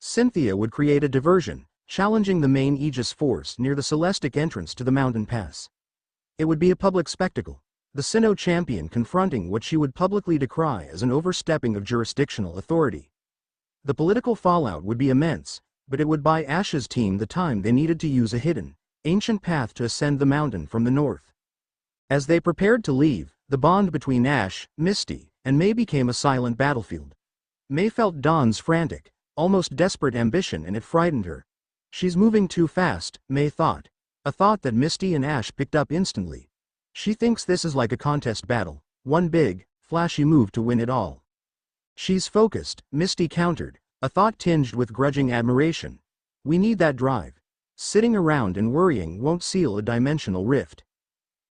Cynthia would create a diversion, challenging the main Aegis force near the Celestic entrance to the mountain pass. It would be a public spectacle, the Sinnoh champion confronting what she would publicly decry as an overstepping of jurisdictional authority. The political fallout would be immense, but it would buy Ash's team the time they needed to use a hidden, ancient path to ascend the mountain from the north. As they prepared to leave, the bond between Ash, Misty, and May became a silent battlefield. May felt Dawn's frantic, almost desperate ambition, and it frightened her. She's moving too fast, May thought. A thought that Misty and Ash picked up instantly. She thinks this is like a contest battle, one big, flashy move to win it all. She's focused, Misty countered, a thought tinged with grudging admiration. We need that drive. Sitting around and worrying won't seal a dimensional rift.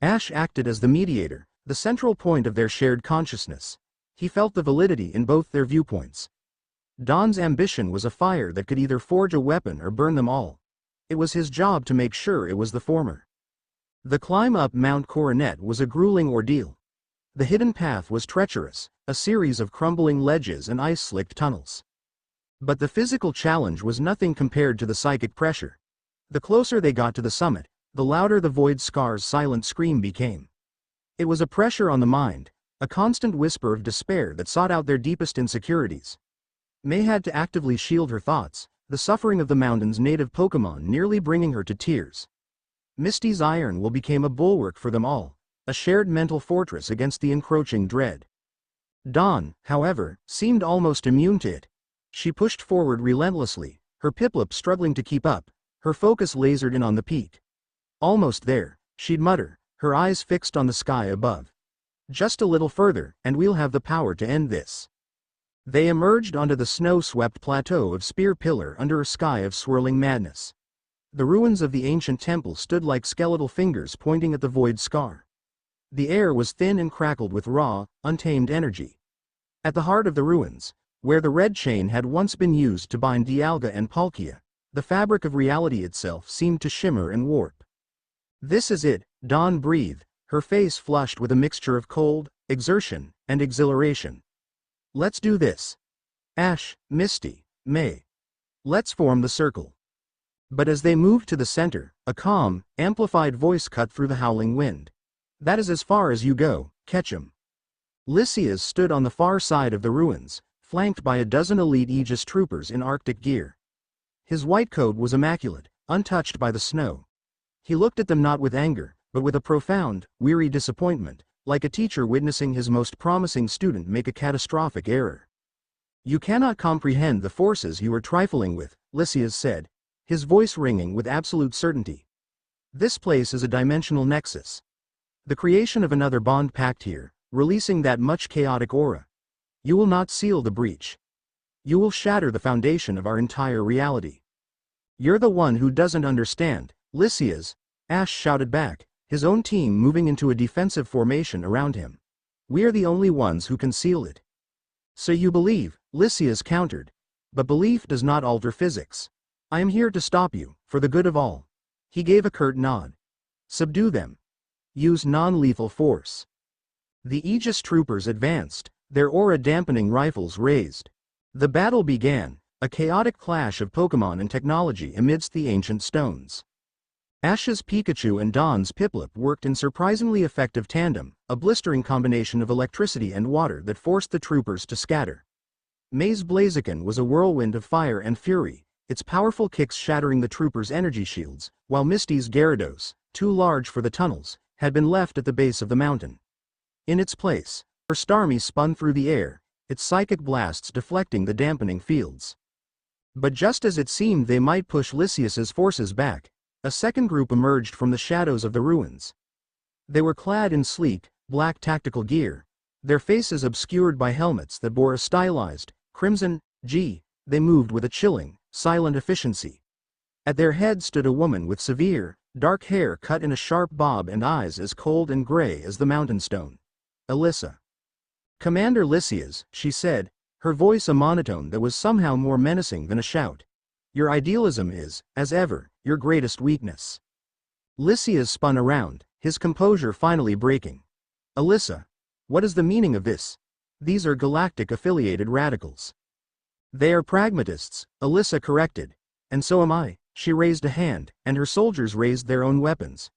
Ash acted as the mediator, the central point of their shared consciousness. He felt the validity in both their viewpoints. Dawn's ambition was a fire that could either forge a weapon or burn them all. It was his job to make sure it was the former. The climb up Mount Coronet was a grueling ordeal. The hidden path was treacherous, a series of crumbling ledges and ice-slicked tunnels. But the physical challenge was nothing compared to the psychic pressure. The closer they got to the summit, the louder the Void Scar's silent scream became. It was a pressure on the mind, a constant whisper of despair that sought out their deepest insecurities. May had to actively shield her thoughts, the suffering of the mountain's native Pokémon nearly bringing her to tears. Misty's iron will became a bulwark for them all, a shared mental fortress against the encroaching dread. Dawn, however, seemed almost immune to it. She pushed forward relentlessly, her Piplup struggling to keep up, her focus lasered in on the peak. Almost there, she'd mutter, her eyes fixed on the sky above. Just a little further, and we'll have the power to end this. They emerged onto the snow-swept plateau of Spear Pillar under a sky of swirling madness. The ruins of the ancient temple stood like skeletal fingers pointing at the Void Scar. The air was thin and crackled with raw, untamed energy. At the heart of the ruins, where the red chain had once been used to bind Dialga and Palkia, the fabric of reality itself seemed to shimmer and warp. This is it, Dawn breathed, her face flushed with a mixture of cold, exertion, and exhilaration. Let's do this. Ash, Misty, May. Let's form the circle. But as they moved to the center, a calm, amplified voice cut through the howling wind. That is as far as you go, catch 'em. Lysias stood on the far side of the ruins, flanked by a dozen elite Aegis troopers in Arctic gear. His white coat was immaculate, untouched by the snow. He looked at them not with anger, but with a profound, weary disappointment, like a teacher witnessing his most promising student make a catastrophic error. You cannot comprehend the forces you are trifling with, Lysias said, his voice ringing with absolute certainty. This place is a dimensional nexus. The creation of another bond pact here, releasing that much chaotic aura. You will not seal the breach. You will shatter the foundation of our entire reality. You're the one who doesn't understand, Lysias, Ash shouted back, his own team moving into a defensive formation around him. We're the only ones who can seal it. So you believe, Lysias countered. But belief does not alter physics. I am here to stop you, for the good of all. He gave a curt nod. Subdue them. Use non-lethal force. The Aegis troopers advanced, their aura-dampening rifles raised. The battle began, a chaotic clash of Pokémon and technology amidst the ancient stones. Ash's Pikachu and Dawn's Piplup worked in surprisingly effective tandem, a blistering combination of electricity and water that forced the troopers to scatter. May's Blaziken was a whirlwind of fire and fury, its powerful kicks shattering the troopers' energy shields, while Misty's Gyarados, too large for the tunnels, had been left at the base of the mountain. In its place, her Starmie spun through the air, its psychic blasts deflecting the dampening fields. But just as it seemed they might push Lysias's forces back, a second group emerged from the shadows of the ruins. They were clad in sleek, black tactical gear, their faces obscured by helmets that bore a stylized, crimson G. They moved with a chilling, silent efficiency. At their head stood a woman with severe, dark hair cut in a sharp bob and eyes as cold and gray as the mountain stone. Alyssa. Commander Lysias, she said, her voice a monotone that was somehow more menacing than a shout. Your idealism is, as ever, your greatest weakness. Lysias spun around, his composure finally breaking. Alyssa. What is the meaning of this? These are galactic-affiliated radicals. They are pragmatists, Alyssa corrected. And so am I. She raised a hand, and her soldiers raised their own weapons.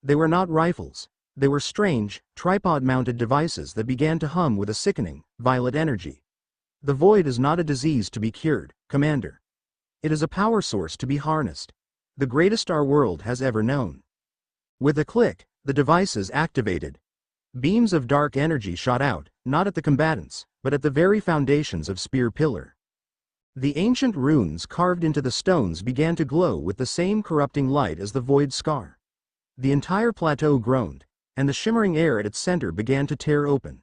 They were not rifles. They were strange, tripod-mounted devices that began to hum with a sickening, violet energy. The void is not a disease to be cured, Commander. It is a power source to be harnessed. The greatest our world has ever known. With a click, the devices activated. Beams of dark energy shot out, not at the combatants, but at the very foundations of Spear Pillar. The ancient runes carved into the stones began to glow with the same corrupting light as the void scar. The entire plateau groaned, and the shimmering air at its center began to tear open.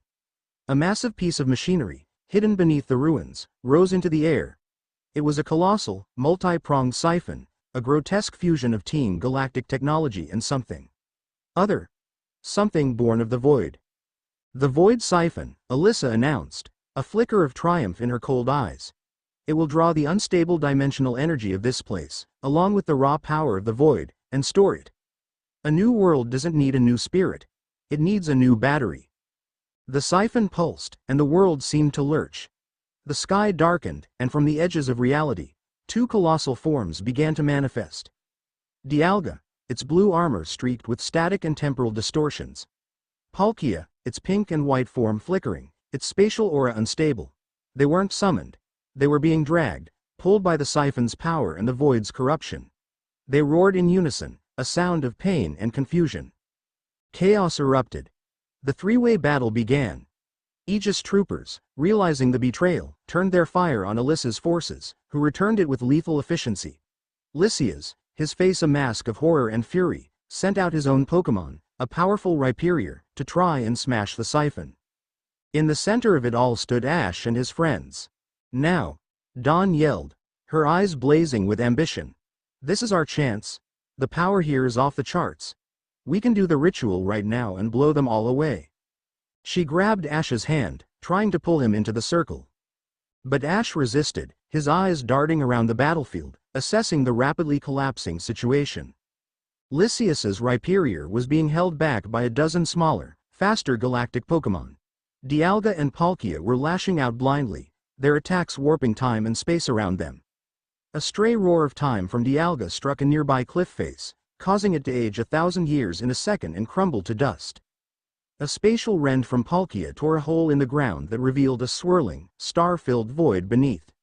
A massive piece of machinery, hidden beneath the ruins, rose into the air. It was a colossal, multi-pronged siphon, a grotesque fusion of Team Galactic technology and something other. Something born of the void. The void siphon, Alyssa announced, a flicker of triumph in her cold eyes. It will draw the unstable dimensional energy of this place, along with the raw power of the void, and store it. A new world doesn't need a new spirit. It needs a new battery. The siphon pulsed, and the world seemed to lurch. The sky darkened, and from the edges of reality, two colossal forms began to manifest. Dialga, its blue armor streaked with static and temporal distortions. Palkia, its pink and white form flickering, its spatial aura unstable. They weren't summoned. They were being dragged, pulled by the siphon's power and the void's corruption. They roared in unison, a sound of pain and confusion. Chaos erupted. The three-way battle began. Aegis troopers, realizing the betrayal, turned their fire on Alyssa's forces, who returned it with lethal efficiency. Lysias, his face a mask of horror and fury, sent out his own Pokémon, a powerful Rhyperior, to try and smash the siphon. In the center of it all stood Ash and his friends. Now, Dawn yelled, her eyes blazing with ambition. This is our chance. The power here is off the charts. We can do the ritual right now and blow them all away. She grabbed Ash's hand, trying to pull him into the circle. But Ash resisted, his eyes darting around the battlefield, assessing the rapidly collapsing situation. Lysias's Rhyperior was being held back by a dozen smaller, faster galactic Pokémon. Dialga and Palkia were lashing out blindly, their attacks warping time and space around them. A stray roar of time from Dialga struck a nearby cliff face, causing it to age 1,000 years in a second and crumble to dust. A spatial rend from Palkia tore a hole in the ground that revealed a swirling, star-filled void beneath.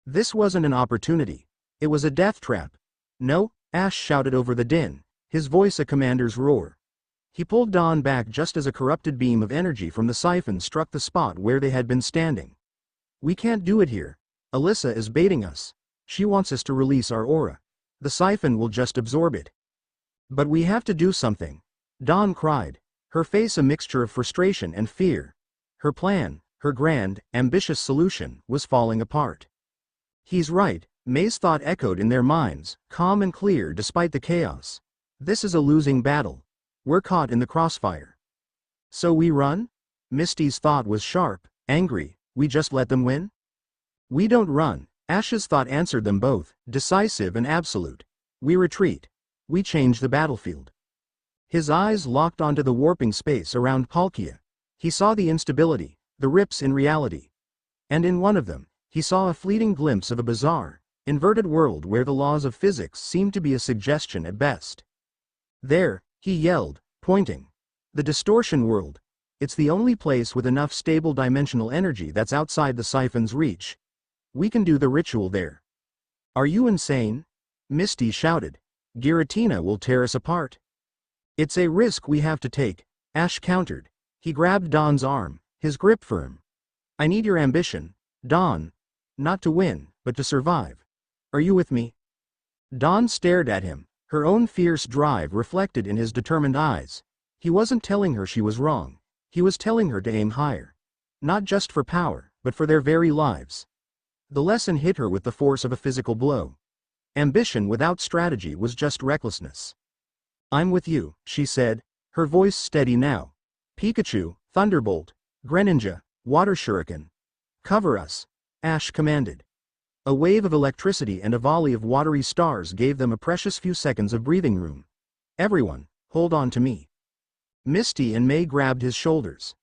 This wasn't an opportunity. It was a death trap. No, Ash shouted over the din, his voice a commander's roar. He pulled Dawn back just as a corrupted beam of energy from the siphon struck the spot where they had been standing. We can't do it here. Alyssa is baiting us. She wants us to release our aura. The siphon will just absorb it. But we have to do something. Dawn cried, her face a mixture of frustration and fear. Her plan, her grand, ambitious solution, was falling apart. He's right, May's thought echoed in their minds, calm and clear despite the chaos. This is a losing battle. We're caught in the crossfire. So we run? Misty's thought was sharp, angry. We just let them win? We don't run. Ash's thought answered them both, decisive and absolute. We retreat. We change the battlefield. His eyes locked onto the warping space around Palkia. He saw the instability, the rips in reality. And in one of them, he saw a fleeting glimpse of a bizarre, inverted world where the laws of physics seemed to be a suggestion at best. There, he yelled, pointing. The distortion world. It's the only place with enough stable dimensional energy that's outside the siphon's reach. We can do the ritual there. Are you insane? Misty shouted. Giratina will tear us apart. It's a risk we have to take, Ash countered. He grabbed Dawn's arm, his grip firm. I need your ambition, Dawn. Not to win, but to survive. Are you with me? Dawn stared at him, her own fierce drive reflected in his determined eyes. He wasn't telling her she was wrong. He was telling her to aim higher. Not just for power, but for their very lives. The lesson hit her with the force of a physical blow. Ambition without strategy was just recklessness. I'm with you, she said, her voice steady now. Pikachu, Thunderbolt, Greninja, Water Shuriken. Cover us, Ash commanded. A wave of electricity and a volley of watery stars gave them a precious few seconds of breathing room. Everyone, hold on to me. Misty and May grabbed his shoulders.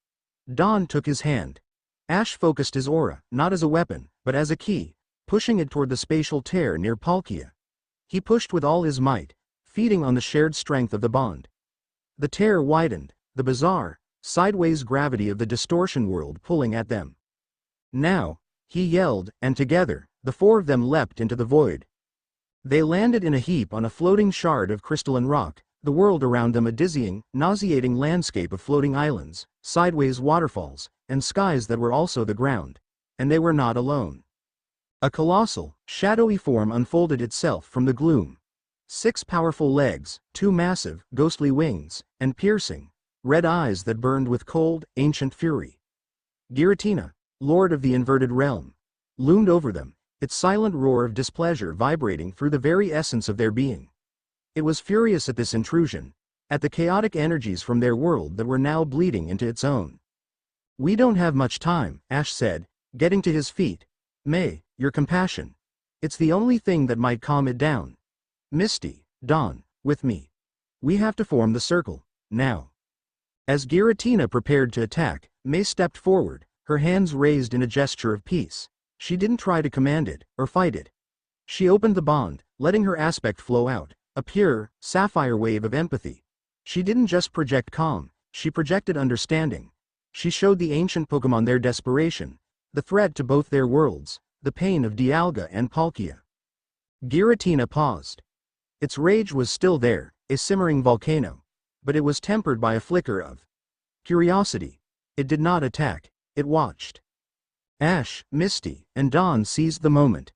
Dawn took his hand. Ash focused his aura, not as a weapon, but as a key, pushing it toward the spatial tear near Palkia. He pushed with all his might, feeding on the shared strength of the bond. The tear widened, the bizarre, sideways gravity of the distortion world pulling at them. Now, he yelled, and together, the four of them leapt into the void. They landed in a heap on a floating shard of crystalline rock, the world around them a dizzying, nauseating landscape of floating islands, sideways waterfalls, and skies that were also the ground. And they were not alone. A colossal, shadowy form unfolded itself from the gloom. 6 powerful legs, 2 massive, ghostly wings, and piercing, red eyes that burned with cold, ancient fury. Giratina, Lord of the Inverted Realm, loomed over them, its silent roar of displeasure vibrating through the very essence of their being. It was furious at this intrusion, at the chaotic energies from their world that were now bleeding into its own. "We don't have much time," Ash said, getting to his feet. "May, your compassion. It's the only thing that might calm it down. Misty, Dawn, with me. We have to form the circle, now." As Giratina prepared to attack, May stepped forward, her hands raised in a gesture of peace. She didn't try to command it, or fight it. She opened the bond, letting her aspect flow out, a pure, sapphire wave of empathy. She didn't just project calm, she projected understanding. She showed the ancient Pokémon their desperation, the threat to both their worlds, the pain of Dialga and Palkia. Giratina paused. Its rage was still there, a simmering volcano, but it was tempered by a flicker of curiosity. It did not attack, it watched. Ash, Misty, and Dawn seized the moment.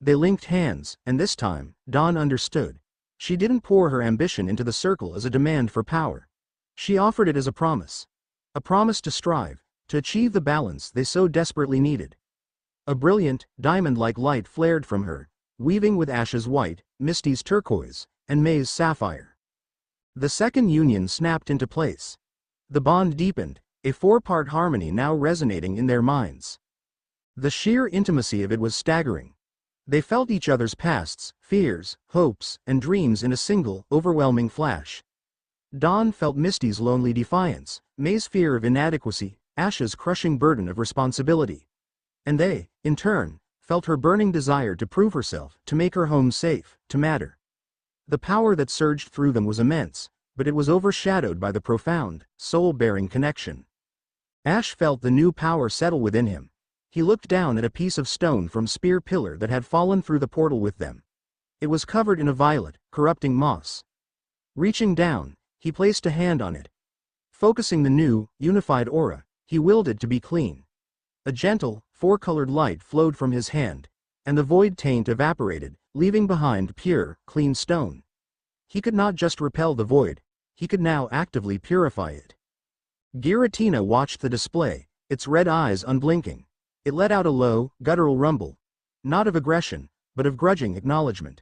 They linked hands, and this time, Dawn understood. She didn't pour her ambition into the circle as a demand for power. She offered it as a promise. A promise to strive, to achieve the balance they so desperately needed. A brilliant, diamond-like light flared from her, weaving with Ash's white, Misty's turquoise, and May's sapphire. The second union snapped into place. The bond deepened, a 4-part harmony now resonating in their minds. The sheer intimacy of it was staggering. They felt each other's pasts, fears, hopes, and dreams in a single, overwhelming flash. Dawn felt Misty's lonely defiance, May's fear of inadequacy, Ash's crushing burden of responsibility. And they, in turn, felt her burning desire to prove herself, to make her home safe, to matter. The power that surged through them was immense, but it was overshadowed by the profound, soul-bearing connection. Ash felt the new power settle within him. He looked down at a piece of stone from Spear Pillar that had fallen through the portal with them. It was covered in a violet, corrupting moss. Reaching down, he placed a hand on it. Focusing the new, unified aura, he willed it to be clean. A gentle, 4-colored light flowed from his hand, and the void taint evaporated, leaving behind pure, clean stone. He could not just repel the void, he could now actively purify it. Giratina watched the display, its red eyes unblinking. It let out a low, guttural rumble, not of aggression, but of grudging acknowledgement.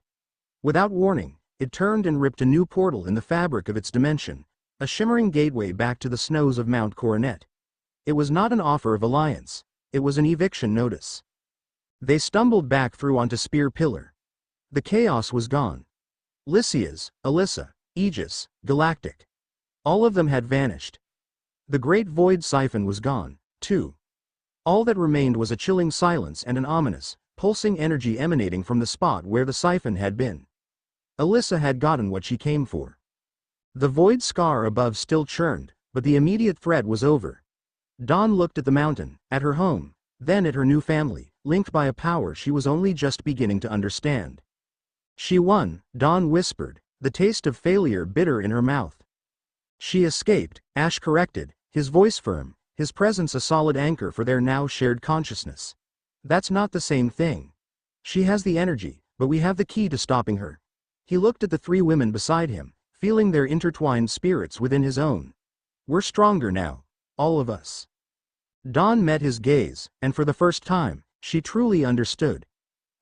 Without warning, it turned and ripped a new portal in the fabric of its dimension, a shimmering gateway back to the snows of Mount Coronet. It was not an offer of alliance, it was an eviction notice. They stumbled back through onto Spear Pillar. The chaos was gone. Lycia's, Alyssa, Aegis, Galactic. All of them had vanished. The great void siphon was gone, too. All that remained was a chilling silence and an ominous, pulsing energy emanating from the spot where the siphon had been. Alyssa had gotten what she came for. The void scar above still churned, but the immediate threat was over. Dawn looked at the mountain, at her home, then at her new family, linked by a power she was only just beginning to understand. She won, Dawn whispered, the taste of failure bitter in her mouth. She escaped, Ash corrected, his voice firm, his presence a solid anchor for their now shared consciousness. That's not the same thing. She has the energy, but we have the key to stopping her. He looked at the 3 women beside him, feeling their intertwined spirits within his own. We're stronger now, all of us. Dawn met his gaze, and for the first time, she truly understood.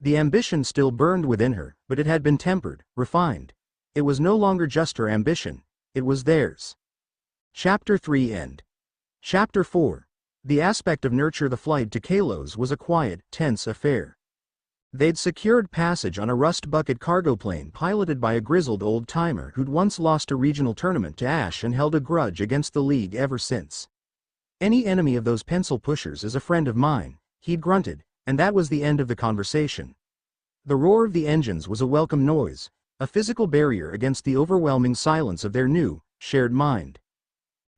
The ambition still burned within her, but it had been tempered, refined. It was no longer just her ambition, it was theirs. Chapter 3 End. Chapter 4. The aspect of Nurture. The flight to Kalos was a quiet, tense affair. They'd secured passage on a rust bucket cargo plane piloted by a grizzled old-timer who'd once lost a regional tournament to Ash and held a grudge against the League ever since. Any enemy of those pencil pushers is a friend of mine, he'd grunted, and that was the end of the conversation. The roar of the engines was a welcome noise, a physical barrier against the overwhelming silence of their new, shared mind.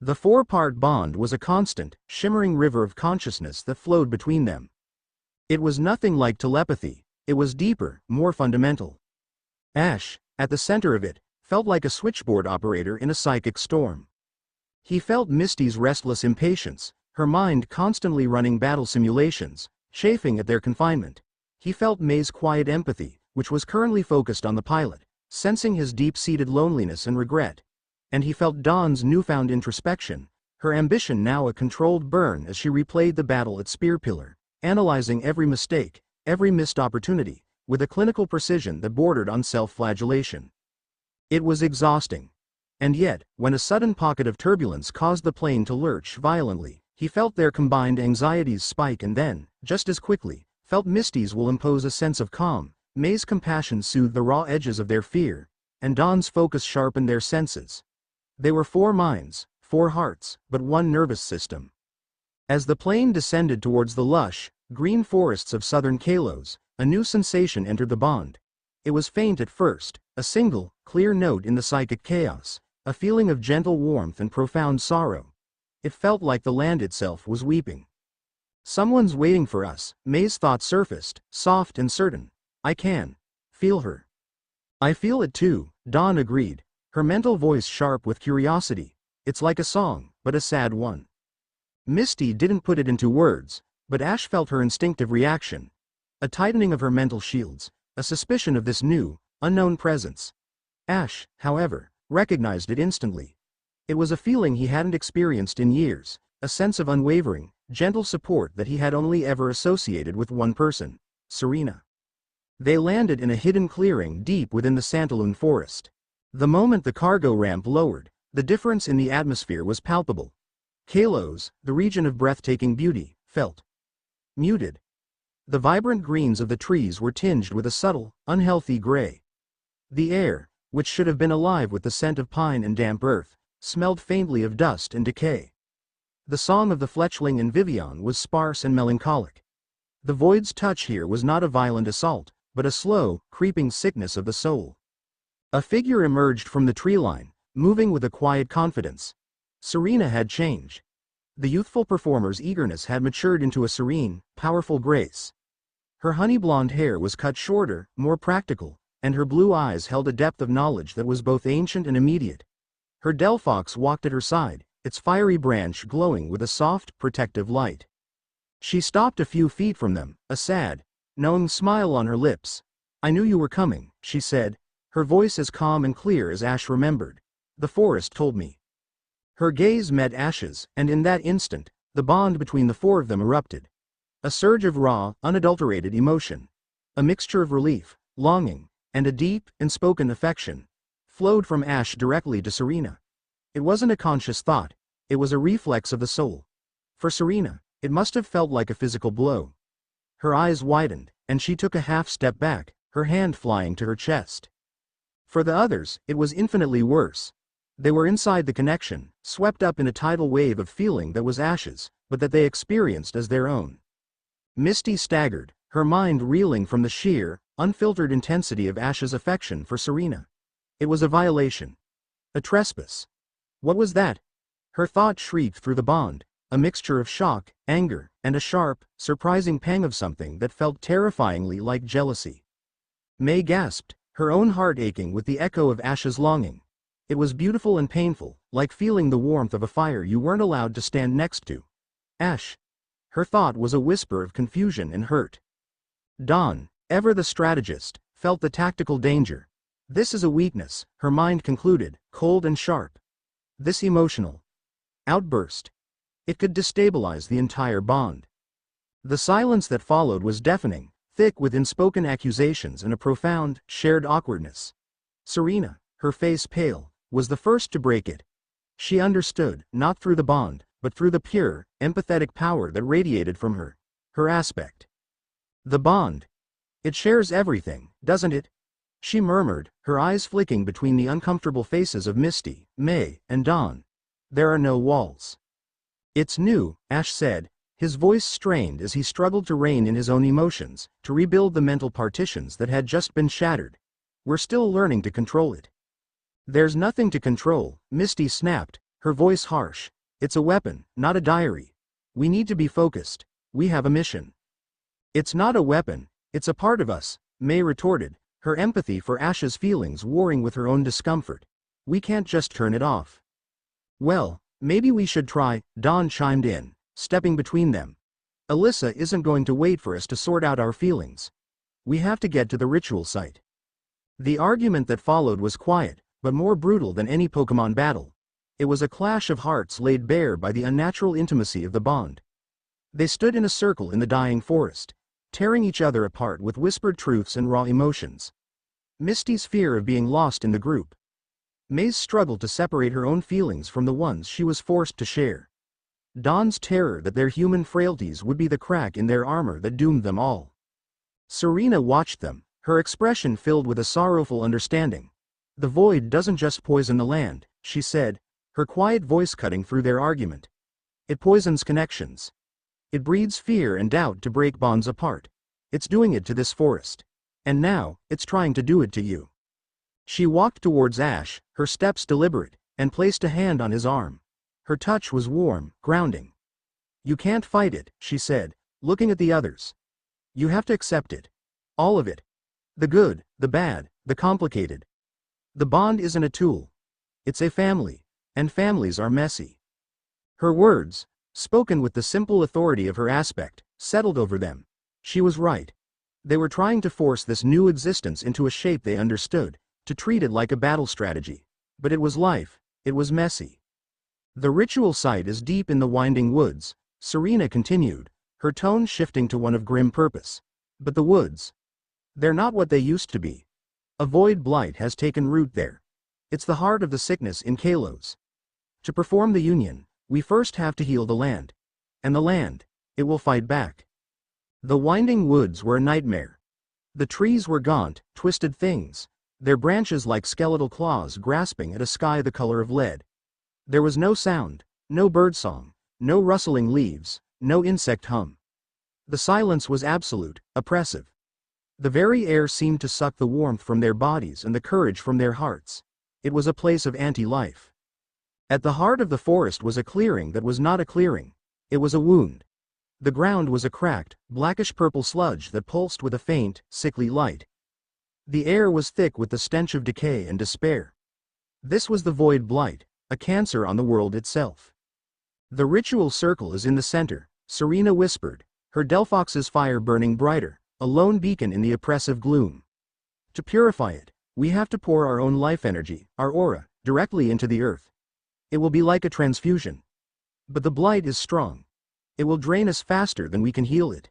The four-part bond was a constant, shimmering river of consciousness that flowed between them. It was nothing like telepathy, it was deeper, more fundamental. Ash, at the center of it, felt like a switchboard operator in a psychic storm. He felt Misty's restless impatience, her mind constantly running battle simulations, chafing at their confinement. He felt May's quiet empathy, which was currently focused on the pilot, sensing his deep-seated loneliness and regret. And he felt Dawn's newfound introspection, her ambition now a controlled burn as she replayed the battle at Spear Pillar, analyzing every mistake, every missed opportunity, with a clinical precision that bordered on self-flagellation. It was exhausting. And yet, when a sudden pocket of turbulence caused the plane to lurch violently, he felt their combined anxieties spike and then, just as quickly, felt Misty's will impose a sense of calm. May's compassion soothed the raw edges of their fear, and Dawn's focus sharpened their senses. They were four minds, four hearts, but one nervous system. As the plane descended towards the lush, green forests of southern Kalos, a new sensation entered the bond. It was faint at first, a single, clear note in the psychic chaos, a feeling of gentle warmth and profound sorrow. It felt like the land itself was weeping. Someone's waiting for us, May's thought surfaced, soft and certain. I can feel her. I feel it too, Dawn agreed, her mental voice sharp with curiosity. It's like a song, but a sad one. Misty didn't put it into words, but Ash felt her instinctive reaction. A tightening of her mental shields, a suspicion of this new, unknown presence. Ash, however, recognized it instantly. It was a feeling he hadn't experienced in years, a sense of unwavering, gentle support that he had only ever associated with one person, Serena. They landed in a hidden clearing deep within the Santaloon forest. The moment the cargo ramp lowered, the difference in the atmosphere was palpable. Kalos, the region of breathtaking beauty, felt muted. The vibrant greens of the trees were tinged with a subtle, unhealthy gray. The air, which should have been alive with the scent of pine and damp earth, smelled faintly of dust and decay. The song of the fletchling and Vivian was sparse and melancholic. The void's touch here was not a violent assault, but a slow, creeping sickness of the soul. A figure emerged from the tree line, moving with a quiet confidence. Serena had changed. The youthful performer's eagerness had matured into a serene, powerful grace. Her honey-blonde hair was cut shorter, more practical, and her blue eyes held a depth of knowledge that was both ancient and immediate. Her Delphox walked at her side, its fiery branch glowing with a soft, protective light. She stopped a few feet from them, a sad, knowing smile on her lips. I knew you were coming, she said, her voice as calm and clear as Ash remembered. The forest told me. Her gaze met Ash's, and in that instant, the bond between the four of them erupted. A surge of raw, unadulterated emotion, a mixture of relief, longing, and a deep, unspoken affection, flowed from Ash directly to Serena. It wasn't a conscious thought, it was a reflex of the soul. For Serena, it must have felt like a physical blow. Her eyes widened, and she took a half step back, her hand flying to her chest. For the others, it was infinitely worse. They were inside the connection, swept up in a tidal wave of feeling that was Ash's, but that they experienced as their own. Misty staggered, her mind reeling from the sheer, unfiltered intensity of Ash's affection for Serena. It was a violation. A trespass. What was that? Her thought shrieked through the bond, a mixture of shock, anger, and a sharp, surprising pang of something that felt terrifyingly like jealousy. May gasped, her own heart aching with the echo of Ash's longing. It was beautiful and painful, like feeling the warmth of a fire you weren't allowed to stand next to. Ash. Her thought was a whisper of confusion and hurt. Dawn, ever the strategist, felt the tactical danger. This is a weakness, her mind concluded, cold and sharp. This emotional outburst. It could destabilize the entire bond. The silence that followed was deafening, thick with unspoken accusations and a profound, shared awkwardness. Serena, her face pale, was the first to break it. She understood, not through the bond, but through the pure, empathetic power that radiated from her. Her aspect. The bond. It shares everything, doesn't it? She murmured, her eyes flicking between the uncomfortable faces of Misty, May, and Dawn. There are no walls. It's new, Ash said, his voice strained as he struggled to rein in his own emotions, to rebuild the mental partitions that had just been shattered. We're still learning to control it. There's nothing to control, Misty snapped, her voice harsh. It's a weapon, not a diary. We need to be focused. We have a mission. It's not a weapon, it's a part of us, May retorted, her empathy for Ash's feelings warring with her own discomfort. We can't just turn it off. Well, maybe we should try, Dawn chimed in, stepping between them. Alyssa isn't going to wait for us to sort out our feelings. We have to get to the ritual site. The argument that followed was quiet, but more brutal than any Pokémon battle. It was a clash of hearts laid bare by the unnatural intimacy of the bond. They stood in a circle in the dying forest, tearing each other apart with whispered truths and raw emotions. Misty's fear of being lost in the group. May's struggle to separate her own feelings from the ones she was forced to share. Dawn's terror that their human frailties would be the crack in their armor that doomed them all. Serena watched them, her expression filled with a sorrowful understanding. The void doesn't just poison the land, she said, her quiet voice cutting through their argument. It poisons connections. It breeds fear and doubt to break bonds apart. It's doing it to this forest. And now, it's trying to do it to you. She walked towards Ash, her steps deliberate, and placed a hand on his arm. Her touch was warm, grounding. You can't fight it, she said, looking at the others. You have to accept it. All of it. The good, the bad, the complicated. The bond isn't a tool. It's a family, and families are messy. Her words, spoken with the simple authority of her aspect, settled over them. She was right. They were trying to force this new existence into a shape they understood, to treat it like a battle strategy. But it was life, it was messy. The ritual site is deep in the winding woods, Serena continued, her tone shifting to one of grim purpose. But the woods. They're not what they used to be. A void blight has taken root there. It's the heart of the sickness in Kalos. To perform the union, we first have to heal the land. And the land, it will fight back. The winding woods were a nightmare. The trees were gaunt, twisted things, their branches like skeletal claws grasping at a sky the color of lead. There was no sound, no birdsong, no rustling leaves, no insect hum. The silence was absolute, oppressive. The very air seemed to suck the warmth from their bodies and the courage from their hearts. It was a place of anti-life. At the heart of the forest was a clearing that was not a clearing. It was a wound. The ground was a cracked, blackish-purple sludge that pulsed with a faint, sickly light. The air was thick with the stench of decay and despair. This was the void blight, a cancer on the world itself. The ritual circle is in the center, Serena whispered, her Delphox's fire burning brighter, a lone beacon in the oppressive gloom. To purify it, we have to pour our own life energy, our aura, directly into the earth. It will be like a transfusion. But the blight is strong. It will drain us faster than we can heal it.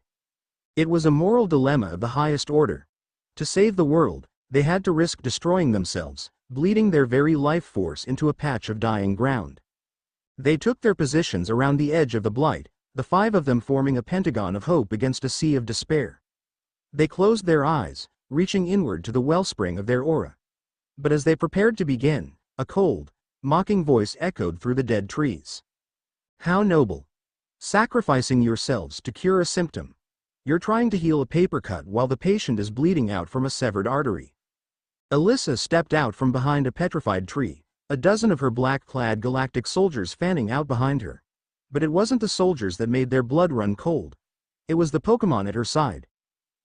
It was a moral dilemma of the highest order. To save the world, they had to risk destroying themselves, bleeding their very life force into a patch of dying ground. They took their positions around the edge of the blight, the five of them forming a pentagon of hope against a sea of despair. They closed their eyes, reaching inward to the wellspring of their aura. But as they prepared to begin, a cold, mocking voice echoed through the dead trees. How noble! Sacrificing yourselves to cure a symptom. You're trying to heal a paper cut while the patient is bleeding out from a severed artery. Alyssa stepped out from behind a petrified tree, a dozen of her black-clad galactic soldiers fanning out behind her. But it wasn't the soldiers that made their blood run cold. It was the Pokémon at her side.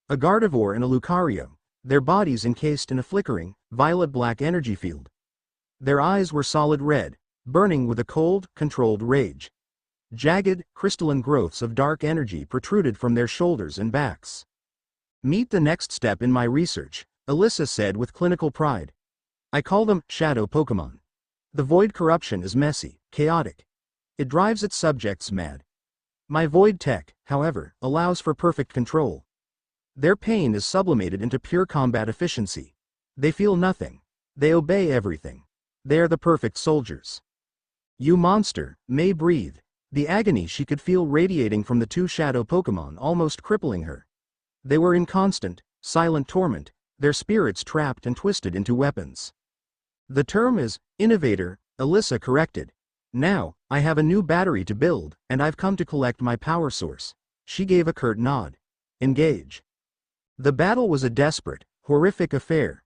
A Gardevoir and a Lucario, their bodies encased in a flickering, violet-black energy field. Their eyes were solid red, burning with a cold, controlled rage. Jagged, crystalline growths of dark energy protruded from their shoulders and backs. Meet the next step in my research, Alyssa said with clinical pride. I call them shadow Pokémon. The void corruption is messy, chaotic. It drives its subjects mad. My void tech, however, allows for perfect control. Their pain is sublimated into pure combat efficiency. They feel nothing. They obey everything. They are the perfect soldiers. You monster, May breathed. The agony she could feel radiating from the two shadow Pokémon almost crippling her. They were in constant, silent torment, their spirits trapped and twisted into weapons. The term is innovator, Alyssa corrected. Now, I have a new battery to build, and I've come to collect my power source. She gave a curt nod. Engage. The battle was a desperate, horrific affair.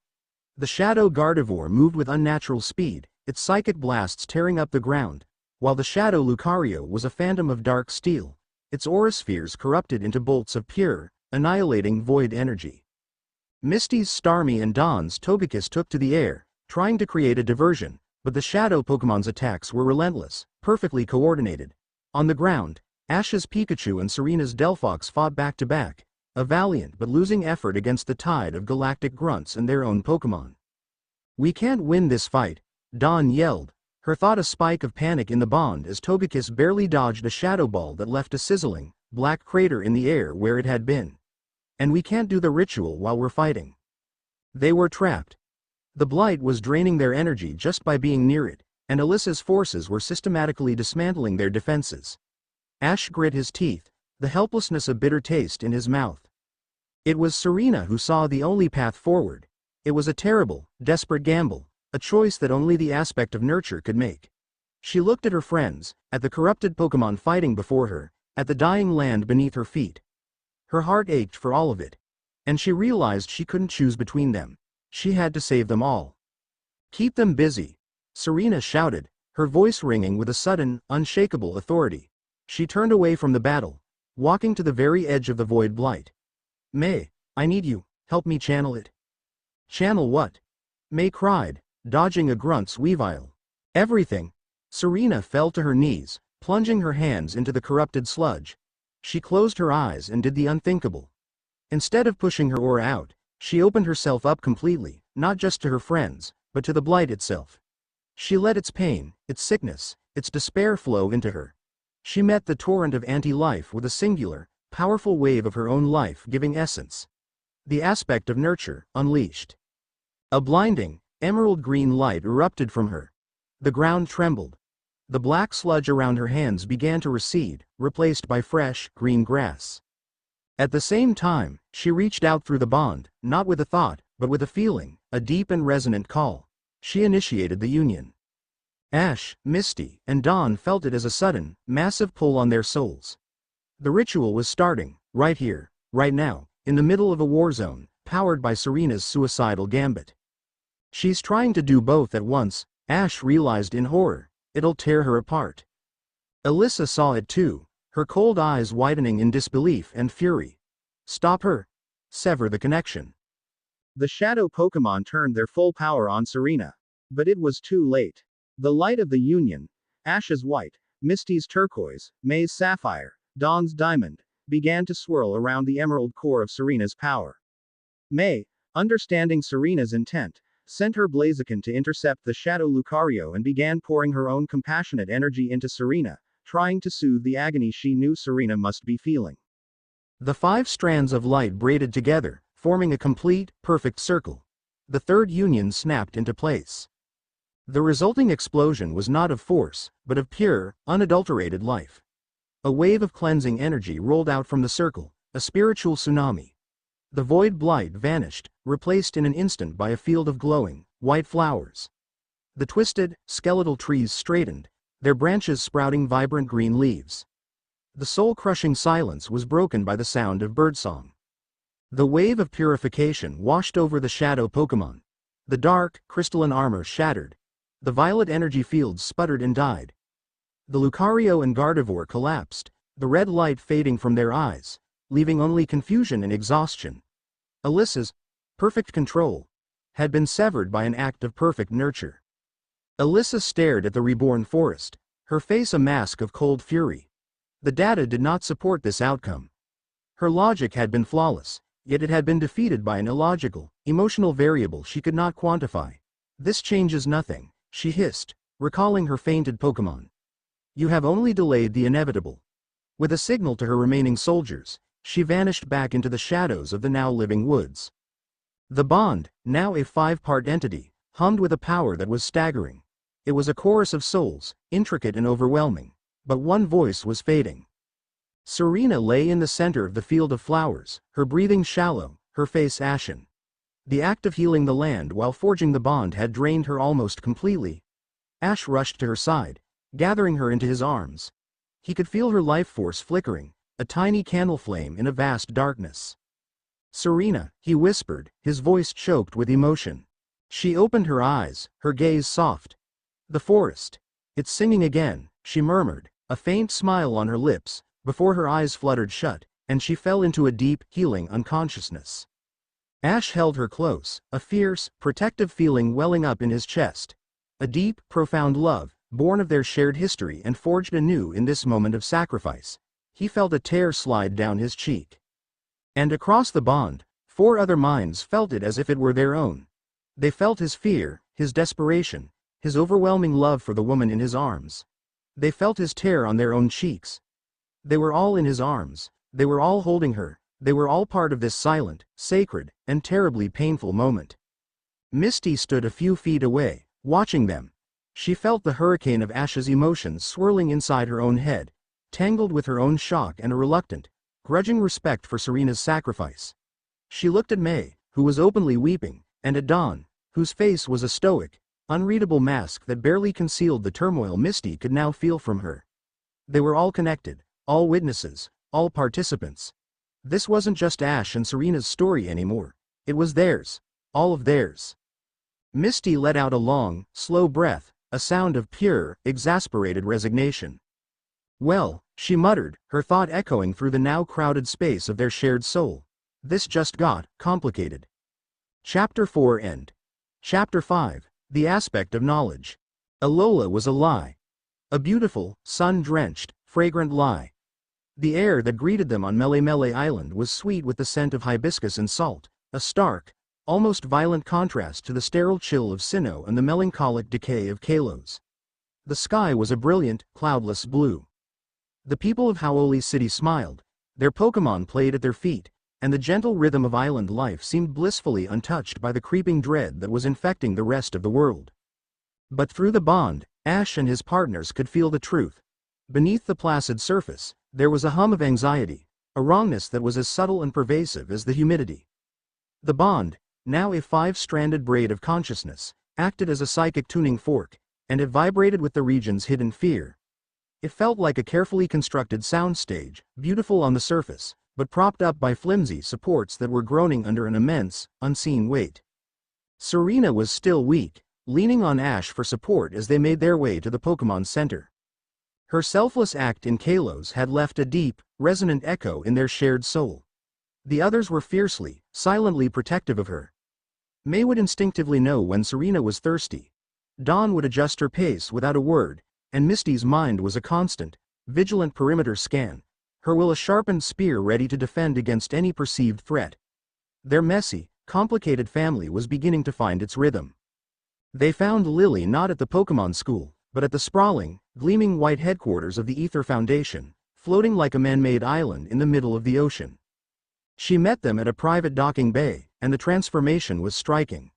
The Shadow Gardevoir moved with unnatural speed, its psychic blasts tearing up the ground, while the Shadow Lucario was a phantom of dark steel, its aura spheres corrupted into bolts of pure, annihilating void energy. Misty's Starmie and Dawn's Togekiss took to the air, trying to create a diversion, but the Shadow Pokemon's attacks were relentless, perfectly coordinated. On the ground, Ash's Pikachu and Serena's Delphox fought back to back, a valiant but losing effort against the tide of galactic grunts and their own Pokémon. "We can't win this fight," Dawn yelled, her thought a spike of panic in the bond as Togekiss barely dodged a Shadow Ball that left a sizzling, black crater in the air where it had been. "And we can't do the ritual while we're fighting." They were trapped. The Blight was draining their energy just by being near it, and Alyssa's forces were systematically dismantling their defenses. Ash grit his teeth, the helplessness a bitter taste in his mouth. It was Serena who saw the only path forward. It was a terrible, desperate gamble, a choice that only the aspect of nurture could make. She looked at her friends, at the corrupted Pokémon fighting before her, at the dying land beneath her feet. Her heart ached for all of it. And she realized she couldn't choose between them. She had to save them all. "Keep them busy," Serena shouted, her voice ringing with a sudden, unshakable authority. She turned away from the battle, walking to the very edge of the Void Blight. "May, I need you, help me channel it." "Channel what?" May cried, dodging a grunt's Weavile. "Everything." Serena fell to her knees, plunging her hands into the corrupted sludge. She closed her eyes and did the unthinkable. Instead of pushing her aura out, she opened herself up completely, not just to her friends, but to the Blight itself. She let its pain, its sickness, its despair flow into her. She met the torrent of anti-life with a singular, powerful wave of her own life-giving essence. The aspect of nurture, unleashed. A blinding, emerald green light erupted from her. The ground trembled. The black sludge around her hands began to recede, replaced by fresh, green grass. At the same time, she reached out through the bond, not with a thought, but with a feeling, a deep and resonant call. She initiated the union. Ash, Misty, and Dawn felt it as a sudden, massive pull on their souls. The ritual was starting, right here, right now, in the middle of a war zone, powered by Serena's suicidal gambit. "She's trying to do both at once," Ash realized in horror. "It'll tear her apart." Alyssa saw it too, her cold eyes widening in disbelief and fury. "Stop her. Sever the connection." The Shadow Pokémon turned their full power on Serena. But it was too late. The light of the Union, Ash's white, Misty's turquoise, May's sapphire, Dawn's diamond, began to swirl around the emerald core of Serena's power. May, understanding Serena's intent, sent her Blaziken to intercept the Shadow Lucario and began pouring her own compassionate energy into Serena, trying to soothe the agony she knew Serena must be feeling. The 5 strands of light braided together, forming a complete, perfect circle. The third union snapped into place. The resulting explosion was not of force, but of pure, unadulterated life. A wave of cleansing energy rolled out from the circle, a spiritual tsunami. The Void Blight vanished, replaced in an instant by a field of glowing, white flowers. The twisted, skeletal trees straightened, their branches sprouting vibrant green leaves. The soul-crushing silence was broken by the sound of birdsong. The wave of purification washed over the Shadow Pokémon. The dark, crystalline armor shattered. The violet energy fields sputtered and died. The Lucario and Gardevoir collapsed, the red light fading from their eyes, leaving only confusion and exhaustion. Alyssa's perfect control had been severed by an act of perfect nurture. Alyssa stared at the reborn forest, her face a mask of cold fury. The data did not support this outcome. Her logic had been flawless, yet it had been defeated by an illogical, emotional variable she could not quantify. "This changes nothing," she hissed, recalling her fainted Pokémon. "You have only delayed the inevitable." With a signal to her remaining soldiers, she vanished back into the shadows of the now living woods. The bond, now a 5-part entity, hummed with a power that was staggering. It was a chorus of souls, intricate and overwhelming. But one voice was fading. Serena lay in the center of the field of flowers, her breathing shallow, her face ashen. The act of healing the land while forging the bond had drained her almost completely. Ash rushed to her side, gathering her into his arms. He could feel her life force flickering, a tiny candle flame in a vast darkness. "Serena," he whispered, his voice choked with emotion. She opened her eyes, her gaze soft. "The forest. It's singing again," she murmured, a faint smile on her lips, before her eyes fluttered shut, and she fell into a deep, healing unconsciousness. Ash held her close, a fierce, protective feeling welling up in his chest. A deep, profound love, born of their shared history and forged anew in this moment of sacrifice. He felt a tear slide down his cheek. And across the bond, 4 other minds felt it as if it were their own. They felt his fear, his desperation, his overwhelming love for the woman in his arms. They felt his tear on their own cheeks. They were all in his arms, they were all holding her, they were all part of this silent, sacred, and terribly painful moment. Misty stood a few feet away, watching them. She felt the hurricane of Ash's emotions swirling inside her own head, tangled with her own shock and a reluctant, grudging respect for Serena's sacrifice. She looked at May, who was openly weeping, and at Dawn, whose face was a stoic, unreadable mask that barely concealed the turmoil Misty could now feel from her. They were all connected, all witnesses, all participants. This wasn't just Ash and Serena's story anymore. It was theirs, all of theirs. Misty let out a long, slow breath, a sound of pure, exasperated resignation. "Well," she muttered, her thought echoing through the now crowded space of their shared soul. "This just got complicated." Chapter 4 End. Chapter 5, The Aspect of Knowledge. Alola was a lie. A beautiful, sun-drenched, fragrant lie. The air that greeted them on Mele Mele Island was sweet with the scent of hibiscus and salt, a stark, almost violent contrast to the sterile chill of Sinnoh and the melancholic decay of Kalos. The sky was a brilliant, cloudless blue. The people of Hau'oli City smiled, their Pokémon played at their feet, and the gentle rhythm of island life seemed blissfully untouched by the creeping dread that was infecting the rest of the world. But through the bond, Ash and his partners could feel the truth. Beneath the placid surface, there was a hum of anxiety, a wrongness that was as subtle and pervasive as the humidity. The bond, now a 5-stranded braid of consciousness, acted as a psychic tuning fork, and it vibrated with the region's hidden fear. It felt like a carefully constructed soundstage, beautiful on the surface, but propped up by flimsy supports that were groaning under an immense, unseen weight. Serena was still weak, leaning on Ash for support as they made their way to the Pokémon Center. Her selfless act in Kalos had left a deep, resonant echo in their shared soul. The others were fiercely, silently protective of her. May would instinctively know when Serena was thirsty. Dawn would adjust her pace without a word, and Misty's mind was a constant, vigilant perimeter scan, her will a sharpened spear ready to defend against any perceived threat. Their messy, complicated family was beginning to find its rhythm. They found Lily not at the Pokémon school, but at the sprawling, gleaming white headquarters of the Ether Foundation, floating like a man-made island in the middle of the ocean. She met them at a private docking bay, and the transformation was striking.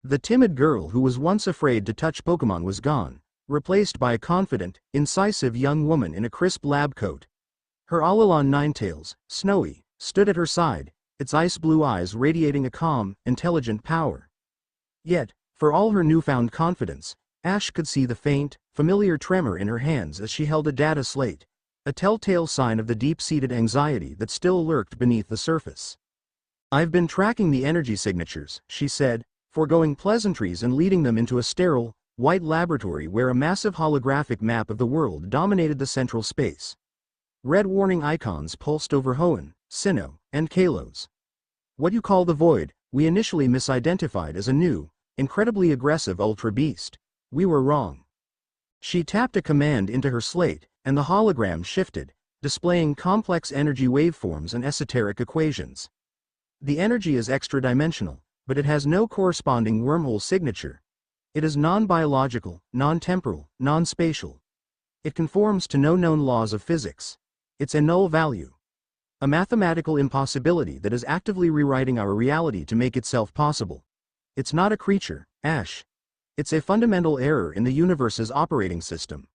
The timid girl who was once afraid to touch Pokémon was gone, replaced by a confident, incisive young woman in a crisp lab coat. Her Alalan Ninetales, Snowy, stood at her side, its ice-blue eyes radiating a calm, intelligent power. Yet, for all her newfound confidence, Ash could see the faint, familiar tremor in her hands as she held a data slate, a telltale sign of the deep-seated anxiety that still lurked beneath the surface. "I've been tracking the energy signatures," she said, foregoing pleasantries and leading them into a sterile, white laboratory where a massive holographic map of the world dominated the central space. Red warning icons pulsed over Hoenn, Sinnoh, and Kalos. "What you call the Void, we initially misidentified as a new, incredibly aggressive Ultra Beast. We were wrong." She tapped a command into her slate, and the hologram shifted, displaying complex energy waveforms and esoteric equations. "The energy is extra-dimensional, but it has no corresponding wormhole signature. It is non-biological, non-temporal, non-spatial. It conforms to no known laws of physics. It's a null value. A mathematical impossibility that is actively rewriting our reality to make itself possible. It's not a creature, Ash. It's a fundamental error in the universe's operating system."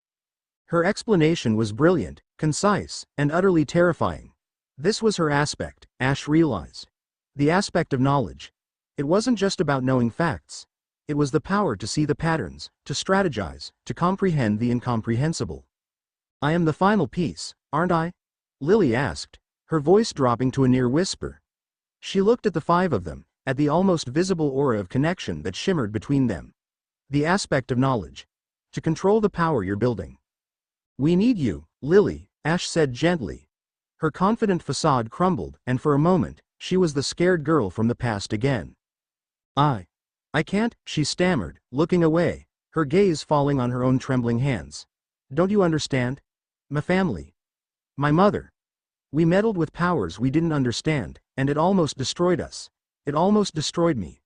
Her explanation was brilliant, concise, and utterly terrifying. This was her aspect, Ash realized. The aspect of knowledge. It wasn't just about knowing facts. It was the power to see the patterns, to strategize, to comprehend the incomprehensible. I am the final piece, aren't I? Lily asked, her voice dropping to a near whisper. She looked at the five of them, at the almost visible aura of connection that shimmered between them. The aspect of knowledge. To control the power you're building. We need you, Lily, Ash said gently. Her confident facade crumbled, and for a moment, she was the scared girl from the past again. I can't, she stammered, looking away, her gaze falling on her own trembling hands. Don't you understand? My family. My mother. We meddled with powers we didn't understand, and it almost destroyed us. It almost destroyed me.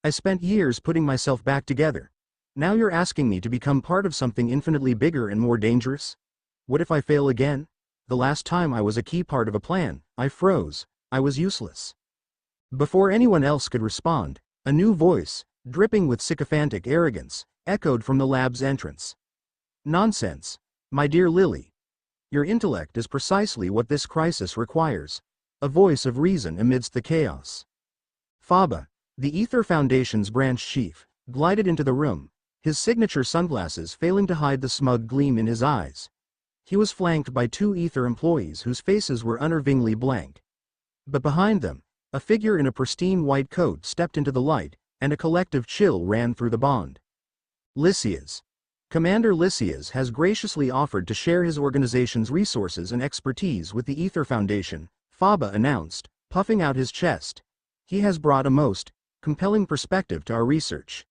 I spent years putting myself back together. Now you're asking me to become part of something infinitely bigger and more dangerous? What if I fail again? The last time I was a key part of a plan, I froze. I was useless. Before anyone else could respond, a new voice, dripping with sycophantic arrogance, echoed from the lab's entrance. Nonsense, my dear Lily. Your intellect is precisely what this crisis requires. A voice of reason amidst the chaos. Faba, the Ether Foundation's branch chief, glided into the room, his signature sunglasses failing to hide the smug gleam in his eyes. He was flanked by two Ether employees whose faces were unnervingly blank. But behind them, a figure in a pristine white coat stepped into the light, and a collective chill ran through the bond. Lysias. Commander Lysias has graciously offered to share his organization's resources and expertise with the Ether Foundation, Faba announced, puffing out his chest. He has brought a most compelling perspective to our research.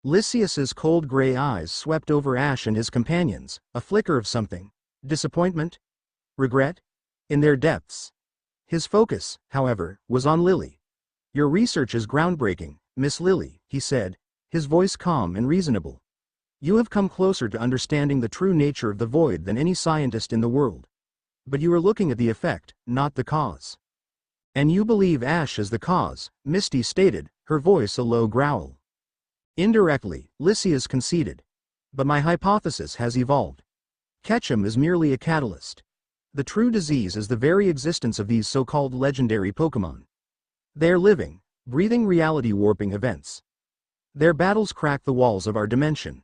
Lysias's cold gray eyes swept over Ash and his companions, a flicker of something. Disappointment? Regret? In their depths. His focus, however, was on Lily. Your research is groundbreaking, Miss Lily, he said, his voice calm and reasonable. You have come closer to understanding the true nature of the void than any scientist in the world. But you are looking at the effect, not the cause. And you believe Ash is the cause, Misty stated, her voice a low growl. Indirectly, Lysias conceded. But my hypothesis has evolved. Ketchum is merely a catalyst. The true disease is the very existence of these so-called legendary Pokémon. They are living, breathing reality-warping events. Their battles crack the walls of our dimension.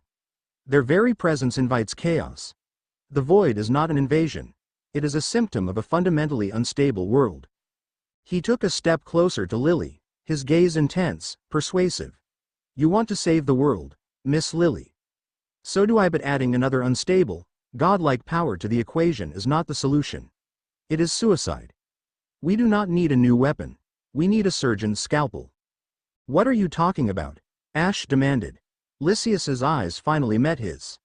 Their very presence invites chaos. The void is not an invasion. It is a symptom of a fundamentally unstable world. He took a step closer to Lily, his gaze intense, persuasive. You want to save the world, Miss Lily. So do I, but adding another unstable, godlike power to the equation is not the solution. It is suicide. We do not need a new weapon. We need a surgeon's scalpel. What are you talking about? Ash demanded. Lysias's eyes finally met his.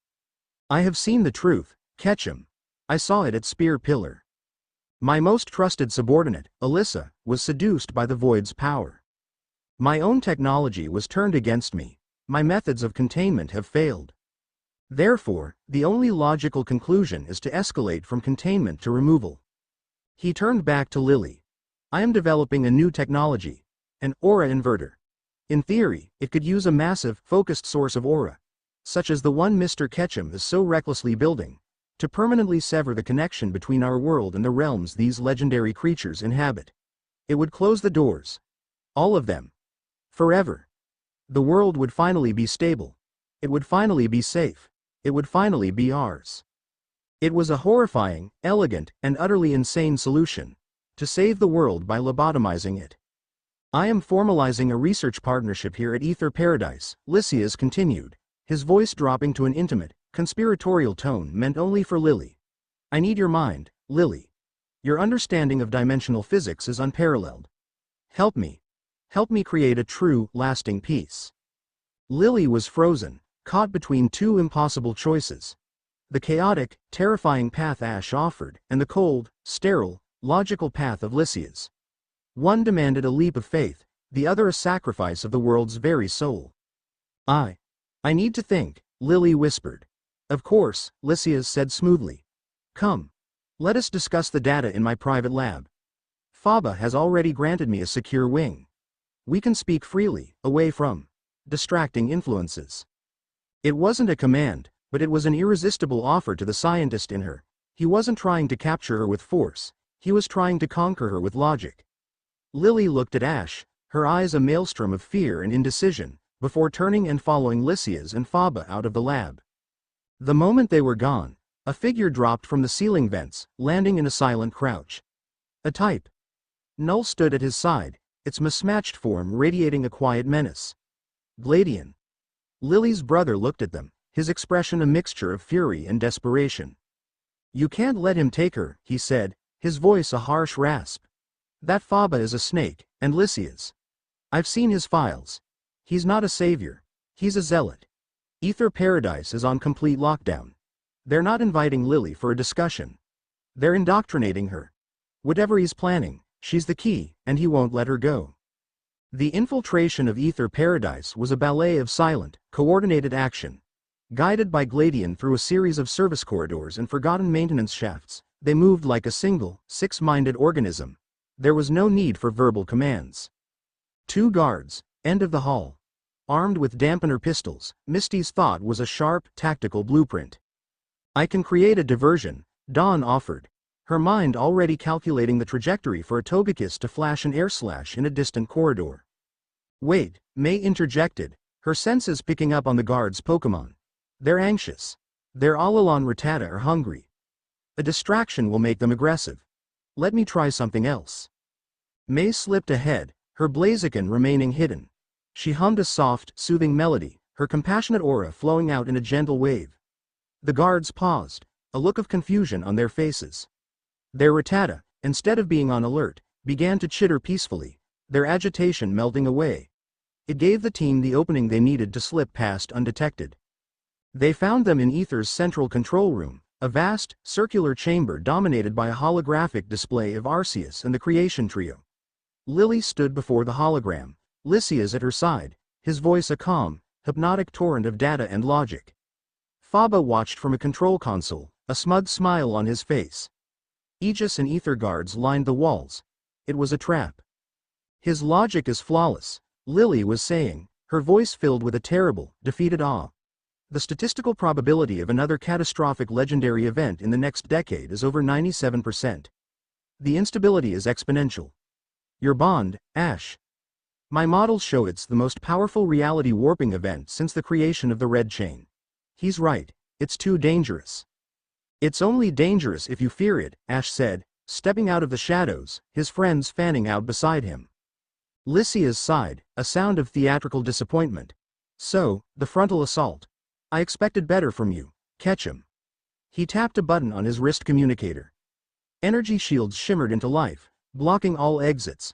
I have seen the truth, Ketchum. I saw it at Spear Pillar. My most trusted subordinate, Alyssa, was seduced by the void's power. My own technology was turned against me. My methods of containment have failed. Therefore, the only logical conclusion is to escalate from containment to removal. He turned back to Lily. I am developing a new technology, an aura inverter. In theory, it could use a massive, focused source of aura, such as the one Mr. Ketchum is so recklessly building, to permanently sever the connection between our world and the realms these legendary creatures inhabit. It would close the doors. All of them. Forever. The world would finally be stable. It would finally be safe. It would finally be ours. It was a horrifying, elegant, and utterly insane solution. To save the world by lobotomizing it. I am formalizing a research partnership here at Ether Paradise, Lysias continued, his voice dropping to an intimate, conspiratorial tone meant only for Lily. I need your mind, Lily. Your understanding of dimensional physics is unparalleled. Help me. Help me create a true, lasting peace. Lily was frozen, caught between two impossible choices. The chaotic, terrifying path Ash offered, and the cold, sterile, logical path of Lysias. One demanded a leap of faith, the other a sacrifice of the world's very soul. I need to think, Lily whispered. Of course, Lysias said smoothly. Come. Let us discuss the data in my private lab. Faba has already granted me a secure wing. We can speak freely, away from distracting influences. It wasn't a command, but it was an irresistible offer to the scientist in her. He wasn't trying to capture her with force, he was trying to conquer her with logic. Lily looked at Ash, her eyes a maelstrom of fear and indecision, before turning and following Lysias and Faba out of the lab. The moment they were gone, a figure dropped from the ceiling vents, landing in a silent crouch. A type. Null stood at his side, its mismatched form radiating a quiet menace. Gladian. Lily's brother looked at them, his expression a mixture of fury and desperation. "You can't let him take her," he said, his voice a harsh rasp. "That Faba is a snake, and Lysias. I've seen his files. He's not a savior. He's a zealot. Ether Paradise is on complete lockdown. They're not inviting Lily for a discussion. They're indoctrinating her. Whatever he's planning, she's the key, and he won't let her go." The infiltration of Ether Paradise was a ballet of silent, coordinated action. Guided by Gladian through a series of service corridors and forgotten maintenance shafts, they moved like a single, six-minded organism. There was no need for verbal commands. 2 guards, end of the hall. Armed with dampener pistols, Misty's thought was a sharp, tactical blueprint. "I can create a diversion," Dawn offered, her mind already calculating the trajectory for a Togekiss to flash an air slash in a distant corridor. "Wait," May interjected, her senses picking up on the guards' Pokémon. "They're anxious. Their Alolan Rattata are hungry. A distraction will make them aggressive. Let me try something else." May slipped ahead, her Blaziken remaining hidden. She hummed a soft, soothing melody, her compassionate aura flowing out in a gentle wave. The guards paused, a look of confusion on their faces. Their Rattata, instead of being on alert, began to chitter peacefully, their agitation melting away. It gave the team the opening they needed to slip past undetected. They found them in Ether's central control room, a vast, circular chamber dominated by a holographic display of Arceus and the Creation Trio. Lily stood before the hologram, Lysias at her side, his voice a calm, hypnotic torrent of data and logic. Faba watched from a control console, a smug smile on his face. Aegis and Ether guards lined the walls. It was a trap. "His logic is flawless," Lily was saying, her voice filled with a terrible, defeated awe. "The statistical probability of another catastrophic legendary event in the next decade is over 97%. The instability is exponential. Your bond, Ash. My models show it's the most powerful reality warping event since the creation of the Red Chain. He's right, it's too dangerous." "It's only dangerous if you fear it," Ash said, stepping out of the shadows, his friends fanning out beside him. Lysias sighed, a sound of theatrical disappointment. "So, the frontal assault. I expected better from you. Catch him." He tapped a button on his wrist communicator. Energy shields shimmered into life, blocking all exits.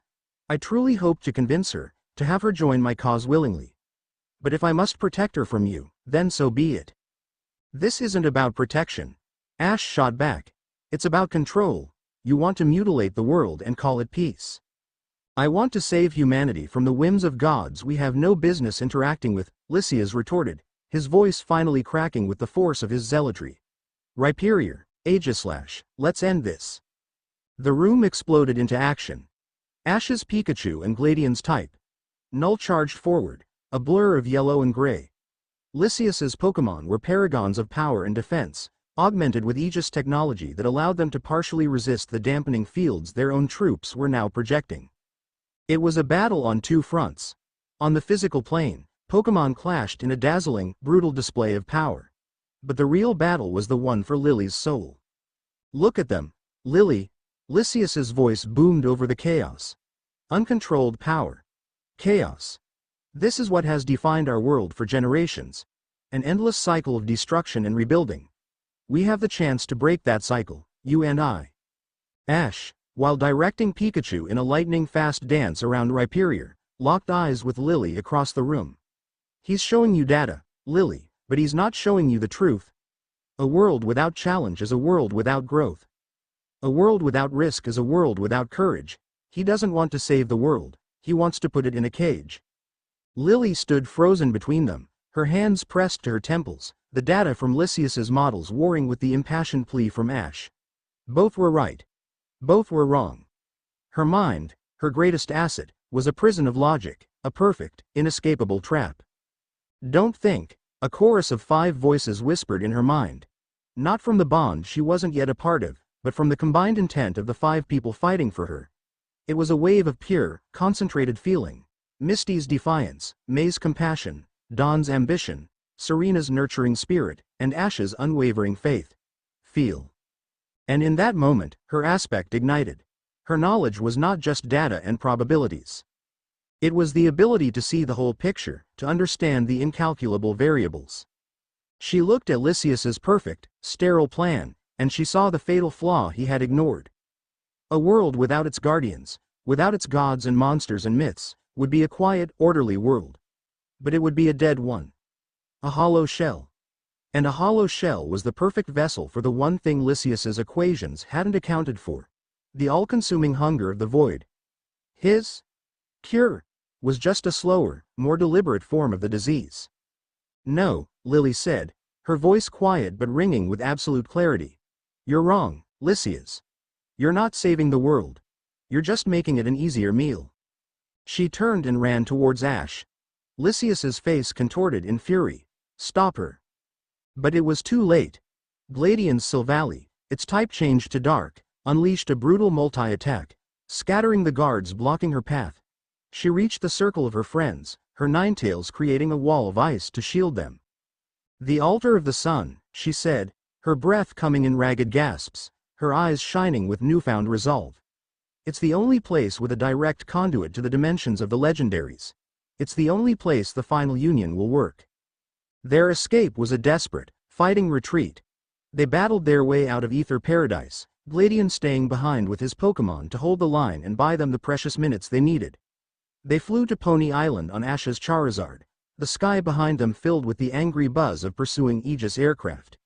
"I truly hope to convince her, to have her join my cause willingly. But if I must protect her from you, then so be it." "This isn't about protection," Ash shot back. "It's about control. You want to mutilate the world and call it peace. I want to save humanity from the whims of gods we have no business interacting with," Lysias retorted, his voice finally cracking with the force of his zealotry. "Rhyperior, Aegislash, let's end this." The room exploded into action. Ash's Pikachu and Gladian's type. Null charged forward, a blur of yellow and gray. Lysias's Pokémon were paragons of power and defense, augmented with Aegis technology that allowed them to partially resist the dampening fields their own troops were now projecting. It was a battle on 2 fronts. On the physical plane, Pokémon clashed in a dazzling, brutal display of power. But the real battle was the one for Lily's soul. "Look at them, Lily," Lysias's voice boomed over the chaos. "Uncontrolled power. Chaos. This is what has defined our world for generations. An endless cycle of destruction and rebuilding. We have the chance to break that cycle, you and I." Ash, while directing Pikachu in a lightning-fast dance around Rhyperior, locked eyes with Lily across the room. "He's showing you data, Lily, but he's not showing you the truth. A world without challenge is a world without growth. A world without risk is a world without courage. He doesn't want to save the world, he wants to put it in a cage." Lily stood frozen between them, her hands pressed to her temples, the data from Lysias's models warring with the impassioned plea from Ash. Both were right. Both were wrong. Her mind, her greatest asset, was a prison of logic, a perfect, inescapable trap. "Don't think," a chorus of 5 voices whispered in her mind. Not from the bond she wasn't yet a part of, but from the combined intent of the 5 people fighting for her. It was a wave of pure, concentrated feeling. Misty's defiance, May's compassion, Dawn's ambition, Serena's nurturing spirit, and Ash's unwavering faith. Feel. And in that moment, her aspect ignited. Her knowledge was not just data and probabilities. It was the ability to see the whole picture, to understand the incalculable variables. She looked at Lysias's perfect, sterile plan, and she saw the fatal flaw he had ignored. A world without its guardians, without its gods and monsters and myths, would be a quiet, orderly world. But it would be a dead one. A hollow shell. And a hollow shell was the perfect vessel for the one thing Lysias's equations hadn't accounted for. The all-consuming hunger of the void. His cure was just a slower, more deliberate form of the disease. No, Lily said, her voice quiet but ringing with absolute clarity. You're wrong, Lysias. You're not saving the world. You're just making it an easier meal. She turned and ran towards Ash. Lysias's face contorted in fury. Stop her. But it was too late. Gladian's Sylvally, its type changed to dark, unleashed a brutal multi-attack, scattering the guards blocking her path. She reached the circle of her friends, her ninetails creating a wall of ice to shield them. The altar of the sun, she said, her breath coming in ragged gasps, her eyes shining with newfound resolve. It's the only place with a direct conduit to the dimensions of the legendaries. It's the only place the final union will work. Their escape was a desperate, fighting retreat. They battled their way out of Ether Paradise, Gladian staying behind with his Pokémon to hold the line and buy them the precious minutes they needed. They flew to Pony Island on Ash's Charizard, the sky behind them filled with the angry buzz of pursuing Aegis aircraft.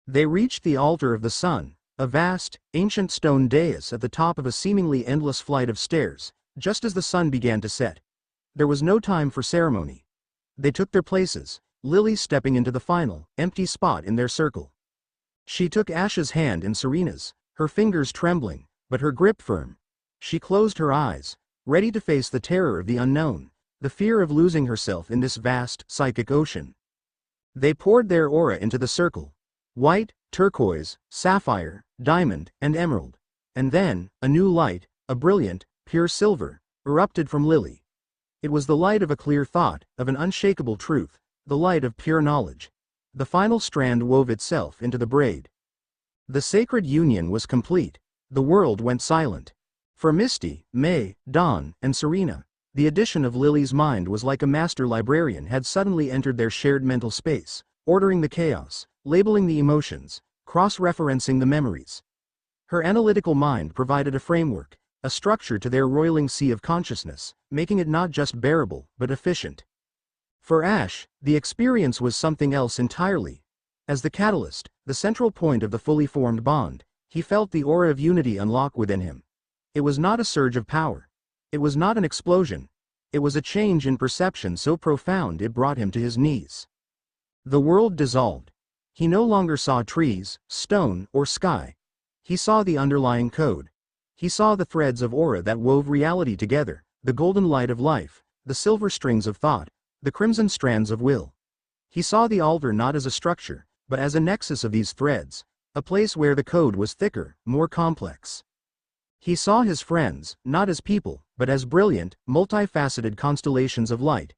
They reached the altar of the sun, a vast, ancient stone dais at the top of a seemingly endless flight of stairs, just as the sun began to set. There was no time for ceremony. They took their places, Lily stepping into the final, empty spot in their circle. She took Ash's hand in Serena's, her fingers trembling, but her grip firm. She closed her eyes, ready to face the terror of the unknown, the fear of losing herself in this vast, psychic ocean. They poured their aura into the circle. White, turquoise, sapphire, diamond, and emerald. And then, a new light, a brilliant, pure silver, erupted from Lily. It was the light of a clear thought, of an unshakable truth, the light of pure knowledge. The final strand wove itself into the braid. The sacred union was complete. The world went silent. For Misty, May, Dawn, and Serena, the addition of Lily's mind was like a master librarian had suddenly entered their shared mental space, ordering the chaos, labeling the emotions, cross-referencing the memories. Her analytical mind provided a framework, a structure to their roiling sea of consciousness, making it not just bearable, but efficient. For Ash, the experience was something else entirely. As the catalyst, the central point of the fully formed bond, he felt the aura of unity unlock within him. It was not a surge of power. It was not an explosion. It was a change in perception so profound it brought him to his knees. The world dissolved. He no longer saw trees, stone, or sky. He saw the underlying code. He saw the threads of aura that wove reality together, the golden light of life, the silver strings of thought, the crimson strands of will. He saw the altar not as a structure, but as a nexus of these threads, a place where the code was thicker, more complex. He saw his friends, not as people, but as brilliant, multifaceted constellations of light,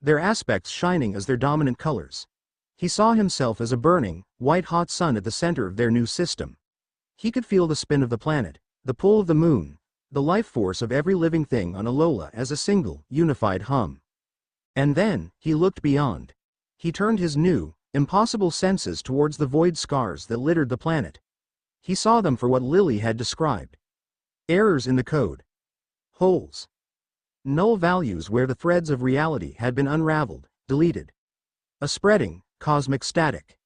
their aspects shining as their dominant colors. He saw himself as a burning, white-hot sun at the center of their new system. He could feel the spin of the planet, the pull of the moon, the life force of every living thing on Alola as a single, unified hum. And then, he looked beyond. He turned his new, impossible senses towards the void scars that littered the planet. He saw them for what Lily had described. Errors in the code. Holes. Null values where the threads of reality had been unraveled, deleted. A spreading, cosmic static.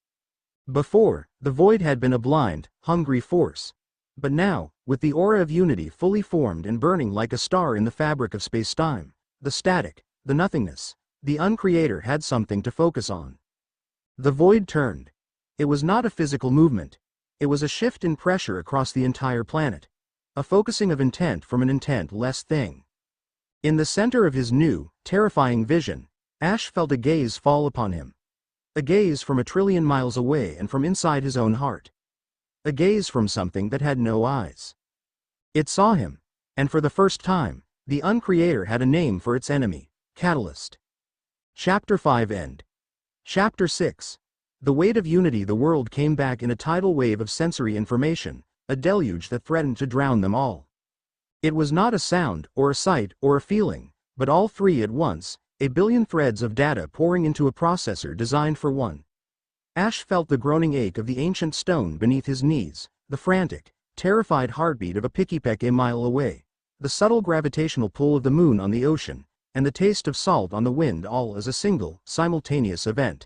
Before, the void had been a blind, hungry force. But now, with the aura of unity fully formed and burning like a star in the fabric of space-time, the static, the nothingness, the uncreator had something to focus on. The void turned. It was not a physical movement. It was a shift in pressure across the entire planet. A focusing of intent from an intent-less thing. In the center of his new, terrifying vision, Ash felt a gaze fall upon him. A gaze from 1,000,000,000,000 miles away and from inside his own heart. A gaze from something that had no eyes. It saw him, and for the first time, the uncreator had a name for its enemy. Catalyst. Chapter 5 End. Chapter 6. The weight of unity. The world came back in a tidal wave of sensory information, a deluge that threatened to drown them all. It was not a sound, or a sight, or a feeling, but all three at once, a billion threads of data pouring into a processor designed for one. Ash felt the groaning ache of the ancient stone beneath his knees, the frantic, terrified heartbeat of a pikipeck a mile away, the subtle gravitational pull of the moon on the ocean, and the taste of salt on the wind, all as a single, simultaneous event.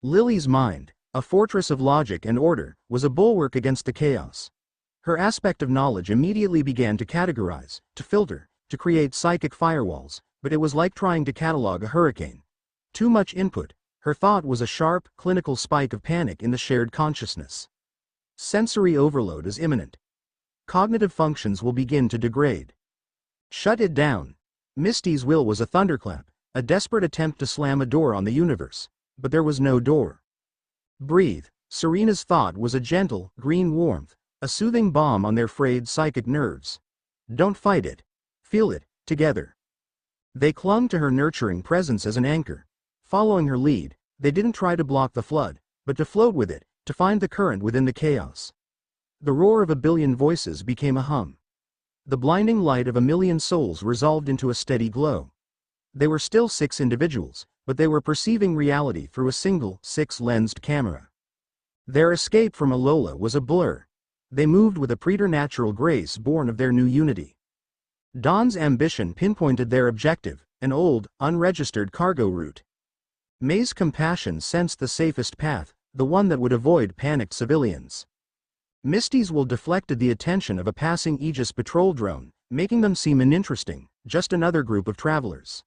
Lily's mind, a fortress of logic and order, was a bulwark against the chaos. Her aspect of knowledge immediately began to categorize, to filter, to create psychic firewalls, but it was like trying to catalog a hurricane. Too much input. Her thought was a sharp, clinical spike of panic in the shared consciousness. Sensory overload is imminent. Cognitive functions will begin to degrade. Shut it down. Misty's will was a thunderclap, a desperate attempt to slam a door on the universe, but there was no door. Breathe. Serena's thought was a gentle, green warmth, a soothing balm on their frayed psychic nerves. Don't fight it. Feel it, together. They clung to her nurturing presence as an anchor. Following her lead, they didn't try to block the flood, but to float with it, to find the current within the chaos. The roar of a billion voices became a hum. The blinding light of a million souls resolved into a steady glow. They were still 6 individuals, but they were perceiving reality through a single, 6-lensed camera. Their escape from Alola was a blur. They moved with a preternatural grace born of their new unity. Dawn's ambition pinpointed their objective, an old, unregistered cargo route. May's compassion sensed the safest path, the one that would avoid panicked civilians. Misty's will deflected the attention of a passing Aegis patrol drone, making them seem uninteresting, just another group of travelers.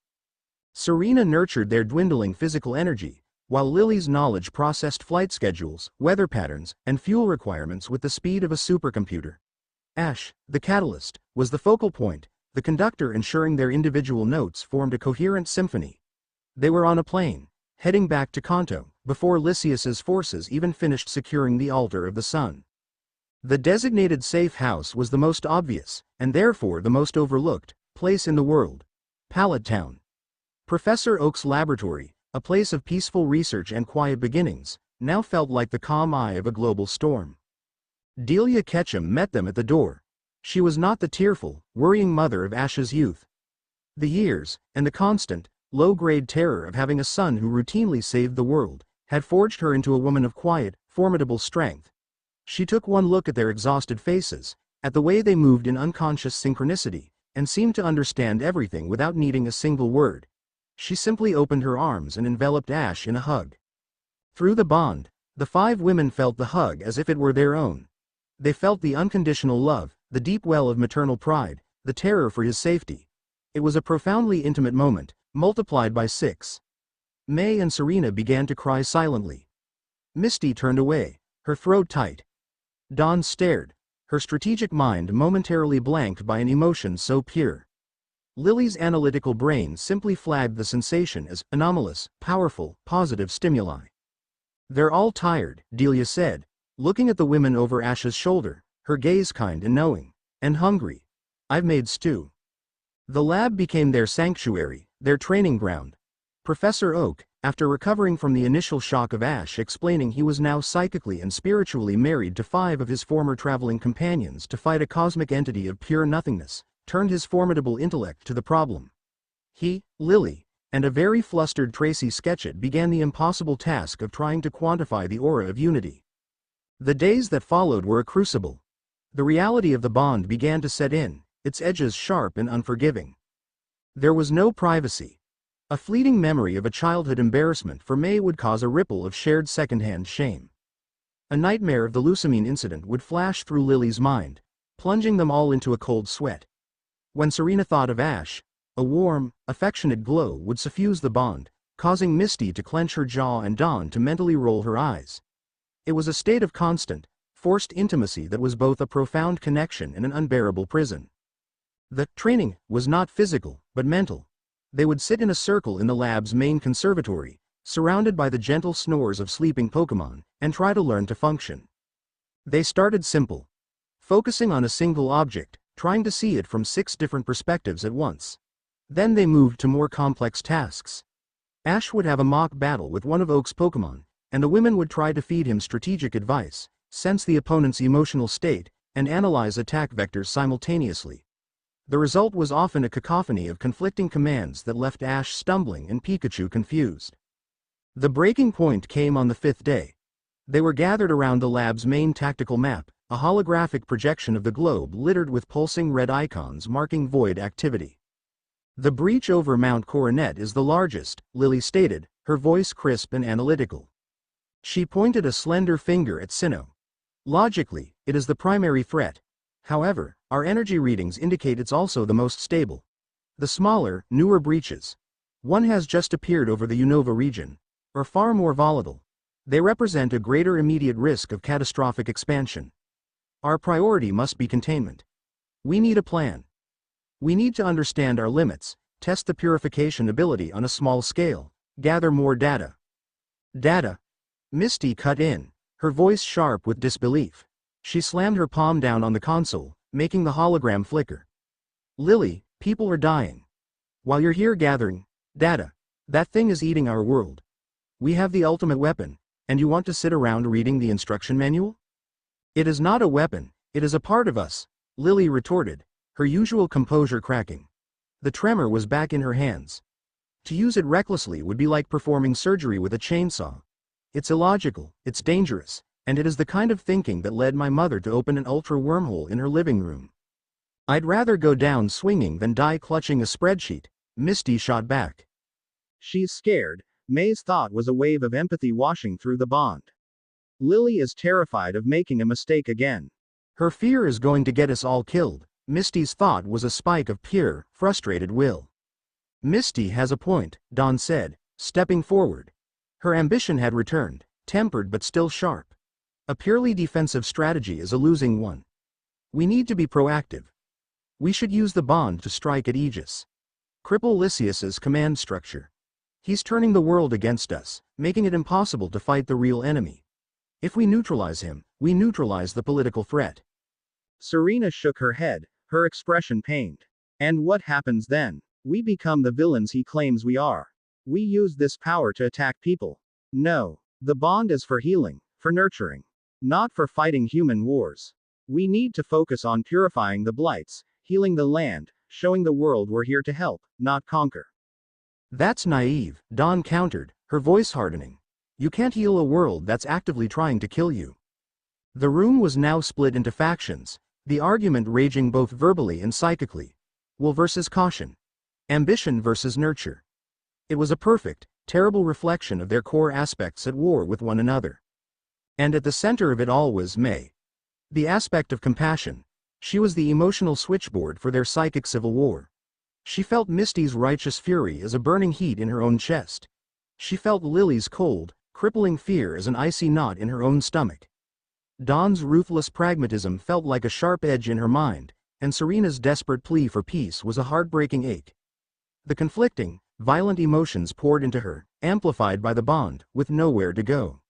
Serena nurtured their dwindling physical energy, while Lily's knowledge processed flight schedules, weather patterns, and fuel requirements with the speed of a supercomputer. Ash, the catalyst, was the focal point, the conductor ensuring their individual notes formed a coherent symphony. They were on a plane, heading back to Kanto, before Lysias's forces even finished securing the altar of the sun. The designated safe house was the most obvious, and therefore the most overlooked, place in the world. Pallet Town. Professor Oak's laboratory, a place of peaceful research and quiet beginnings, now felt like the calm eye of a global storm. Delia Ketchum met them at the door. She was not the tearful, worrying mother of Ash's youth. The years, and the constant, low-grade terror of having a son who routinely saved the world, had forged her into a woman of quiet, formidable strength. She took one look at their exhausted faces, at the way they moved in unconscious synchronicity, and seemed to understand everything without needing a single word. She simply opened her arms and enveloped Ash in a hug. Through the bond, the 5 women felt the hug as if it were their own. They felt the unconditional love, the deep well of maternal pride, the terror for his safety. It was a profoundly intimate moment, multiplied by 6. May and Serena began to cry silently. Misty turned away, her throat tight. Dawn stared, her strategic mind momentarily blanked by an emotion so pure. Lily's analytical brain simply flagged the sensation as anomalous, powerful, positive stimuli. They're all tired, Delia said, looking at the women over Ash's shoulder, her gaze kind and knowing. And hungry. I've made stew. The lab became their sanctuary, their training ground. Professor Oak, after recovering from the initial shock of Ash explaining he was now psychically and spiritually married to 5 of his former traveling companions to fight a cosmic entity of pure nothingness, turned his formidable intellect to the problem. He, Lily, and a very flustered Tracy Sketchit began the impossible task of trying to quantify the aura of unity. The days that followed were a crucible. The reality of the bond began to set in, its edges sharp and unforgiving. There was no privacy. A fleeting memory of a childhood embarrassment for May would cause a ripple of shared secondhand shame. A nightmare of the Lusamine incident would flash through Lily's mind, plunging them all into a cold sweat. When Serena thought of Ash, a warm, affectionate glow would suffuse the bond, causing Misty to clench her jaw and Dawn to mentally roll her eyes. It was a state of constant, forced intimacy that was both a profound connection and an unbearable prison. The training was not physical, but mental. They would sit in a circle in the lab's main conservatory, surrounded by the gentle snores of sleeping Pokémon, and try to learn to function. They started simple. Focusing on a single object, trying to see it from 6 different perspectives at once. Then they moved to more complex tasks. Ash would have a mock battle with one of Oak's Pokémon, and the women would try to feed him strategic advice, sense the opponent's emotional state, and analyze attack vectors simultaneously. The result was often a cacophony of conflicting commands that left Ash stumbling and Pikachu confused. The breaking point came on the 5th day. They were gathered around the lab's main tactical map, a holographic projection of the globe littered with pulsing red icons marking void activity. The breach over Mount Coronet is the largest, Lily stated, her voice crisp and analytical. She pointed a slender finger at Sinnoh. Logically, it is the primary threat. However, our energy readings indicate it's also the most stable. The smaller, newer breaches, one has just appeared over the Unova region, are far more volatile. They represent a greater immediate risk of catastrophic expansion. Our priority must be containment. We need a plan. We need to understand our limits, test the purification ability on a small scale, gather more data. Data? Misty cut in, her voice sharp with disbelief. She slammed her palm down on the console, making the hologram flicker. Lily, people are dying. While you're here gathering data, that thing is eating our world. We have the ultimate weapon, and you want to sit around reading the instruction manual? It is not a weapon, it is a part of us, Lily retorted, her usual composure cracking. The tremor was back in her hands. To use it recklessly would be like performing surgery with a chainsaw. It's illogical, it's dangerous, and it is the kind of thinking that led my mother to open an ultra wormhole in her living room. I'd rather go down swinging than die clutching a spreadsheet, Misty shot back. She's scared, May's thought was a wave of empathy washing through the bond. Lily is terrified of making a mistake again. Her fear is going to get us all killed, Misty's thought was a spike of pure, frustrated will. Misty has a point, Dawn said, stepping forward. Her ambition had returned, tempered but still sharp. A purely defensive strategy is a losing one. We need to be proactive. We should use the bond to strike at Aegis. Cripple Lysias's command structure. He's turning the world against us, making it impossible to fight the real enemy. If we neutralize him, we neutralize the political threat. Serena shook her head, her expression pained. And what happens then? We become the villains he claims we are. We use this power to attack people. No. The bond is for healing, for nurturing. Not for fighting human wars. We need to focus on purifying the blights, healing the land, showing the world we're here to help, not conquer. That's naive, Dawn countered, her voice hardening. You can't heal a world that's actively trying to kill you. The room was now split into factions, the argument raging both verbally and psychically. Will versus caution. Ambition versus nurture. It was a perfect, terrible reflection of their core aspects at war with one another. And at the center of it all was May. The aspect of compassion. She was the emotional switchboard for their psychic civil war. She felt Misty's righteous fury as a burning heat in her own chest. She felt Lily's cold, crippling fear as an icy knot in her own stomach. Dawn's ruthless pragmatism felt like a sharp edge in her mind, and Serena's desperate plea for peace was a heartbreaking ache. The conflicting, violent emotions poured into her, amplified by the bond, with nowhere to go.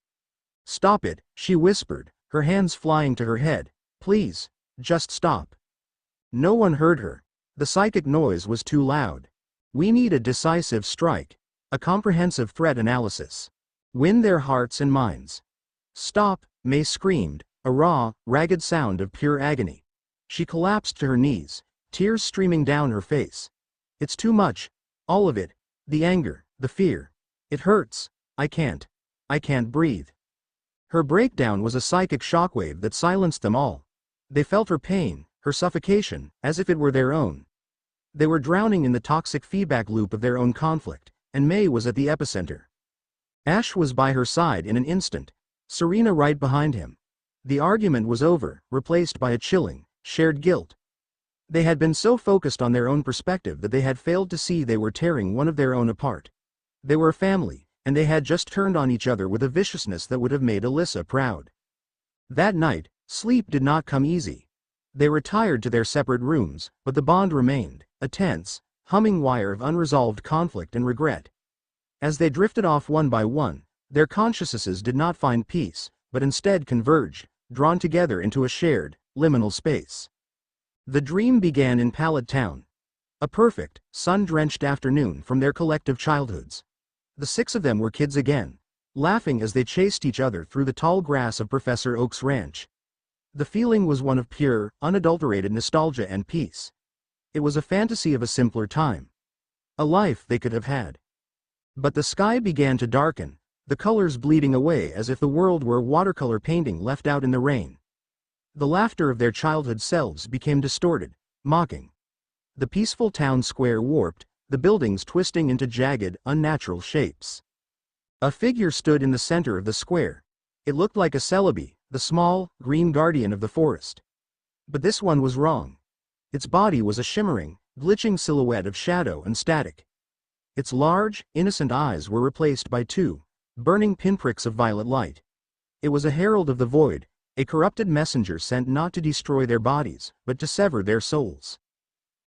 Stop it, she whispered, her hands flying to her head. Please, just stop. No one heard her. The psychic noise was too loud. We need a decisive strike, a comprehensive threat analysis. Win their hearts and minds. Stop, May screamed, a raw, ragged sound of pure agony. She collapsed to her knees, tears streaming down her face. It's too much. All of it. The anger, the fear. It hurts. I can't breathe. Her breakdown was a psychic shockwave that silenced them all. They felt her pain, her suffocation, as if it were their own. They were drowning in the toxic feedback loop of their own conflict, and May was at the epicenter. Ash was by her side in an instant, Serena right behind him. The argument was over, replaced by a chilling, shared guilt. They had been so focused on their own perspective that they had failed to see they were tearing one of their own apart. They were a family, and they had just turned on each other with a viciousness that would have made Alyssa proud. That night, sleep did not come easy. They retired to their separate rooms, but the bond remained, a tense, humming wire of unresolved conflict and regret. As they drifted off one by one, their consciousnesses did not find peace, but instead converged, drawn together into a shared, liminal space. The dream began in Pallet Town. A perfect, sun-drenched afternoon from their collective childhoods. The six of them were kids again, laughing as they chased each other through the tall grass of Professor Oak's ranch. The feeling was one of pure, unadulterated nostalgia and peace. It was a fantasy of a simpler time. A life they could have had. But the sky began to darken, the colors bleeding away as if the world were a watercolor painting left out in the rain. The laughter of their childhood selves became distorted, mocking. The peaceful town square warped, the buildings twisting into jagged, unnatural shapes. A figure stood in the center of the square. It looked like a celebi, the small, green guardian of the forest. But this one was wrong. Its body was a shimmering, glitching silhouette of shadow and static. Its large, innocent eyes were replaced by two burning pinpricks of violet light. It was a herald of the void, a corrupted messenger sent not to destroy their bodies, but to sever their souls.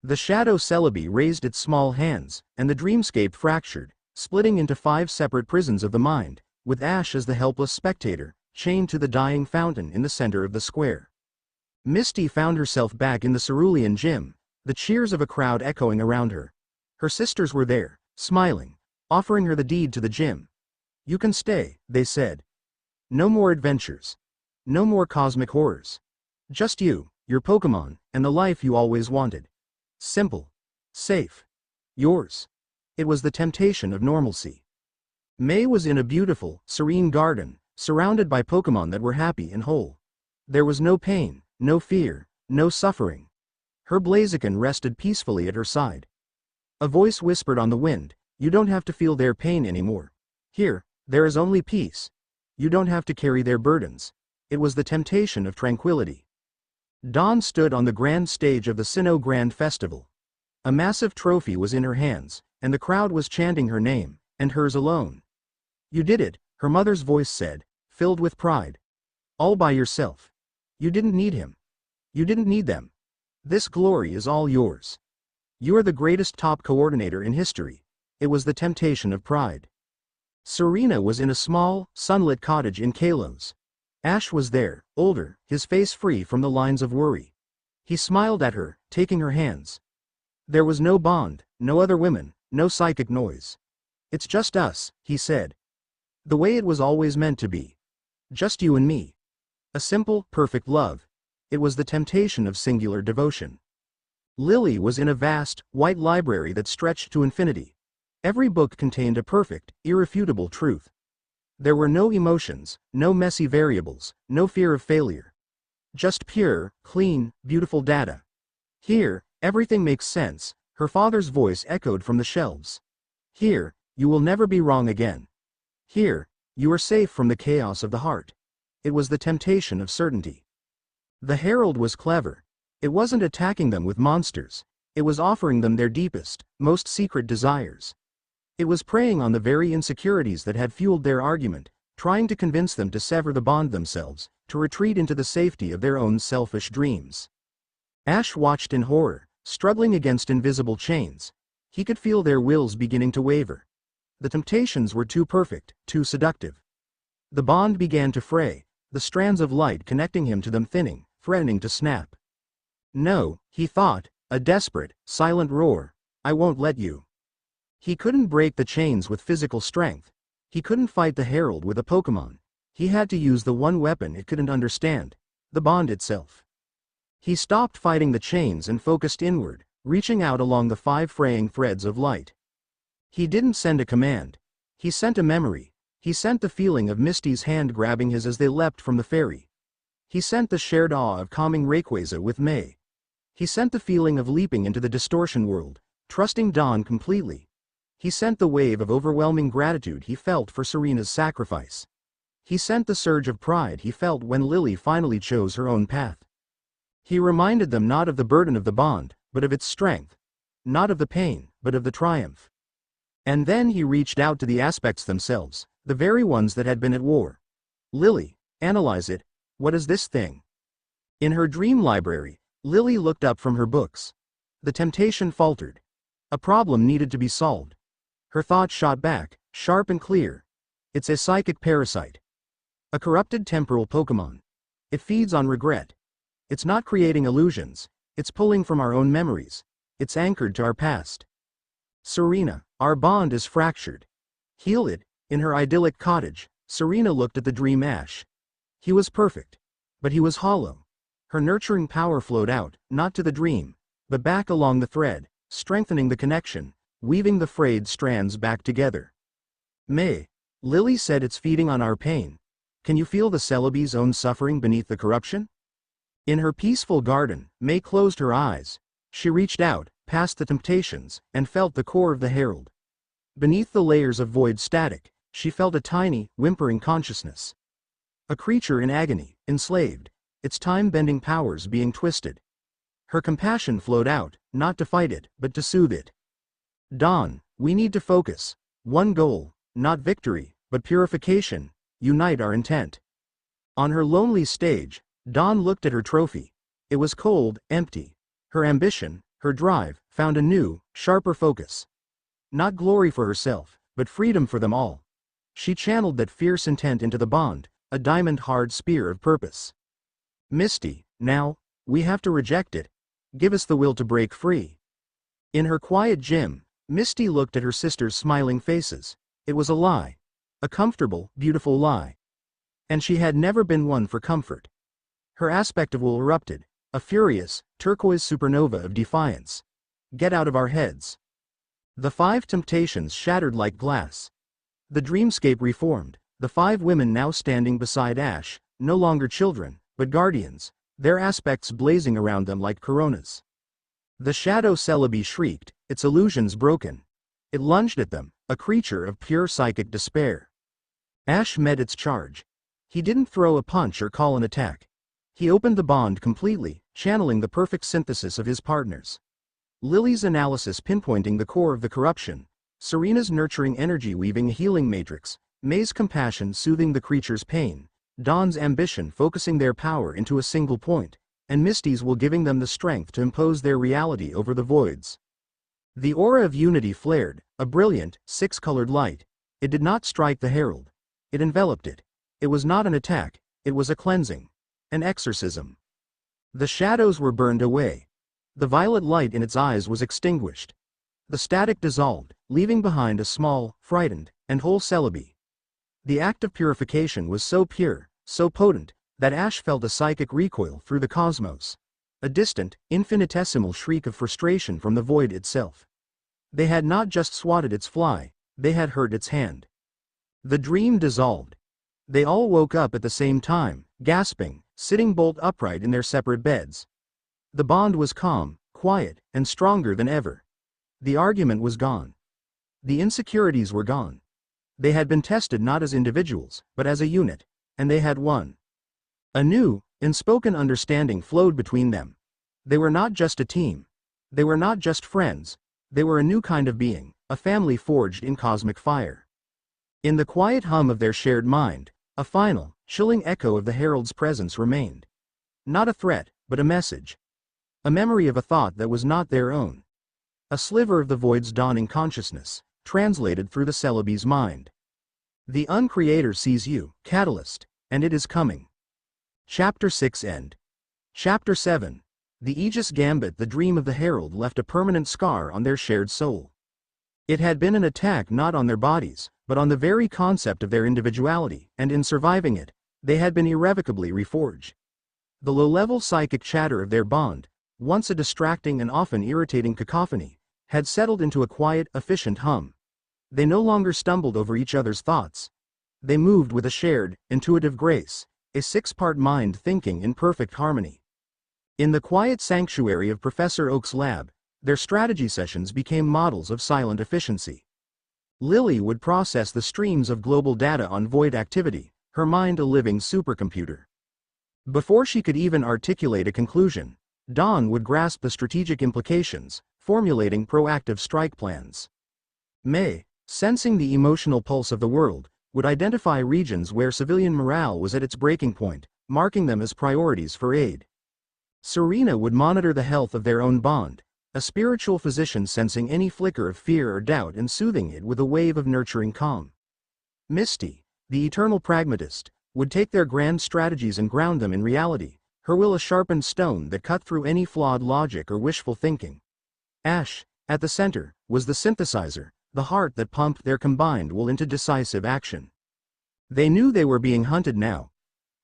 The shadow celebi raised its small hands, and the dreamscape fractured, splitting into 5 separate prisons of the mind, with Ash as the helpless spectator, chained to the dying fountain in the center of the square. Misty found herself back in the cerulean gym, the cheers of a crowd echoing around her. Her sisters were there, smiling, offering her the deed to the gym. "You can stay," they said. "No more adventures. No more cosmic horrors. Just you, your Pokémon, and the life you always wanted. Simple. Safe. Yours." It was the temptation of normalcy. May was in a beautiful, serene garden, surrounded by Pokémon that were happy and whole. There was no pain, no fear, no suffering. Her Blaziken rested peacefully at her side. A voice whispered on the wind, "You don't have to feel their pain anymore. Here, there is only peace. You don't have to carry their burdens." It was the temptation of tranquility. Dawn stood on the grand stage of the Sinnoh Grand Festival. A massive trophy was in her hands, and the crowd was chanting her name, and hers alone. "You did it," her mother's voice said, filled with pride. "All by yourself. You didn't need him. You didn't need them. This glory is all yours. You are the greatest top coordinator in history." It was the temptation of pride. Serena was in a small, sunlit cottage in Kalos. Ash was there, older, his face free from the lines of worry. He smiled at her, taking her hands. There was no bond, no other women, no psychic noise. "It's just us," he said. "The way it was always meant to be. Just you and me. A simple, perfect love." It was the temptation of singular devotion. Lily was in a vast, white library that stretched to infinity. Every book contained a perfect, irrefutable truth. There were no emotions, no messy variables, no fear of failure. Just pure, clean, beautiful data. "Here, everything makes sense," her father's voice echoed from the shelves. "Here, you will never be wrong again. Here, you are safe from the chaos of the heart." It was the temptation of certainty. The herald was clever. It wasn't attacking them with monsters. It was offering them their deepest, most secret desires. It was preying on the very insecurities that had fueled their argument, trying to convince them to sever the bond themselves, to retreat into the safety of their own selfish dreams. Ash watched in horror, struggling against invisible chains. He could feel their wills beginning to waver. The temptations were too perfect, too seductive. The bond began to fray, the strands of light connecting him to them thinning, threatening to snap. "No," he thought, a desperate, silent roar, "I won't let you." He couldn't break the chains with physical strength. He couldn't fight the herald with a Pokémon. He had to use the one weapon it couldn't understand, the bond itself. He stopped fighting the chains and focused inward, reaching out along the 5 fraying threads of light. He didn't send a command. He sent a memory. He sent the feeling of Misty's hand grabbing his as they leapt from the ferry. He sent the shared awe of calming Rayquaza with May. He sent the feeling of leaping into the distortion world, trusting Dawn completely. He sent the wave of overwhelming gratitude he felt for Serena's sacrifice. He sent the surge of pride he felt when Lily finally chose her own path. He reminded them not of the burden of the bond, but of its strength. Not of the pain, but of the triumph. And then he reached out to the aspects themselves, the very ones that had been at war. "Lily, analyze it. What is this thing?" In her dream library, Lily looked up from her books. The temptation faltered. A problem needed to be solved. Her thought shot back, sharp and clear. "It's a psychic parasite. A corrupted temporal Pokémon. It feeds on regret. It's not creating illusions, it's pulling from our own memories. it's anchored to our past. Serena, our bond is fractured. Heal it. In her idyllic cottage, Serena looked at the dream Ash. He was perfect. But he was hollow. Her nurturing power flowed out, not to the dream, but back along the thread, strengthening the connection, weaving the frayed strands back together. May. Lily said it's feeding on our pain. Can you feel the Celebi's own suffering beneath the corruption? In her peaceful garden, May closed her eyes. She reached out, past the temptations, and felt the core of the herald. Beneath the layers of void static, she felt a tiny, whimpering consciousness. A creature in agony, enslaved, its time-bending powers being twisted. Her compassion flowed out, not to fight it, but to soothe it. Dawn, we need to focus. One goal, not victory, but purification. Unite our intent. On her lonely stage, Dawn looked at her trophy. It was cold, empty. Her ambition, her drive, found a new, sharper focus. Not glory for herself, but freedom for them all. She channeled that fierce intent into the bond, a diamond-hard spear of purpose. Misty, now, we have to reject it. Give us the will to break free. In her quiet gym, Misty looked at her sister's smiling faces. It was a lie. A comfortable, beautiful lie. And she had never been one for comfort. Her aspect of will erupted, a furious, turquoise supernova of defiance. Get out of our heads. The 5 temptations shattered like glass. The dreamscape reformed, the 5 women now standing beside Ash, no longer children, but guardians, their aspects blazing around them like coronas. The shadow Celebi shrieked, its illusions broken. It lunged at them, a creature of pure psychic despair. Ash met its charge. He didn't throw a punch or call an attack. He opened the bond completely, channeling the perfect synthesis of his partners. Lily's analysis pinpointing the core of the corruption, Serena's nurturing energy weaving a healing matrix, May's compassion soothing the creature's pain, Dawn's ambition focusing their power into a single point, and Misty's will giving them the strength to impose their reality over the voids. The aura of unity flared, a brilliant, 6-colored light. It did not strike the herald. It enveloped it. It was not an attack, it was a cleansing. An exorcism. The shadows were burned away. The violet light in its eyes was extinguished. The static dissolved, leaving behind a small, frightened, and whole Celebi. The act of purification was so pure, so potent, that Ash felt a psychic recoil through the cosmos. A distant, infinitesimal shriek of frustration from the void itself. They had not just swatted its fly, they had hurt its hand. The dream dissolved. They all woke up at the same time, gasping, sitting bolt upright in their separate beds. The bond was calm, quiet, and stronger than ever. The argument was gone. The insecurities were gone. They had been tested not as individuals, but as a unit, and they had won. A new, unspoken understanding flowed between them. They were not just a team. They were not just friends. They were a new kind of being, a family forged in cosmic fire. In the quiet hum of their shared mind, a final, chilling echo of the herald's presence remained. Not a threat, but a message. A memory of a thought that was not their own. A sliver of the void's dawning consciousness, translated through the Celebi's mind. The Uncreator sees you, Catalyst, and it is coming. Chapter 6 End. Chapter 7. The Aegis Gambit. The dream of the herald left a permanent scar on their shared soul. It had been an attack not on their bodies, but on the very concept of their individuality, and in surviving it, they had been irrevocably reforged. The low-level psychic chatter of their bond, once a distracting and often irritating cacophony, had settled into a quiet, efficient hum. They no longer stumbled over each other's thoughts. They moved with a shared, intuitive grace, a 6-part mind thinking in perfect harmony. In the quiet sanctuary of Professor Oak's lab, their strategy sessions became models of silent efficiency. Lily would process the streams of global data on void activity, her mind a living supercomputer. Before she could even articulate a conclusion, Dawn would grasp the strategic implications, formulating proactive strike plans. May, sensing the emotional pulse of the world, would identify regions where civilian morale was at its breaking point, marking them as priorities for aid. Serena would monitor the health of their own bond, a spiritual physician sensing any flicker of fear or doubt and soothing it with a wave of nurturing calm. Misty, the eternal pragmatist, would take their grand strategies and ground them in reality, her will a sharpened stone that cut through any flawed logic or wishful thinking. Ash, at the center, was the synthesizer, the heart that pumped their combined will into decisive action. They knew they were being hunted now.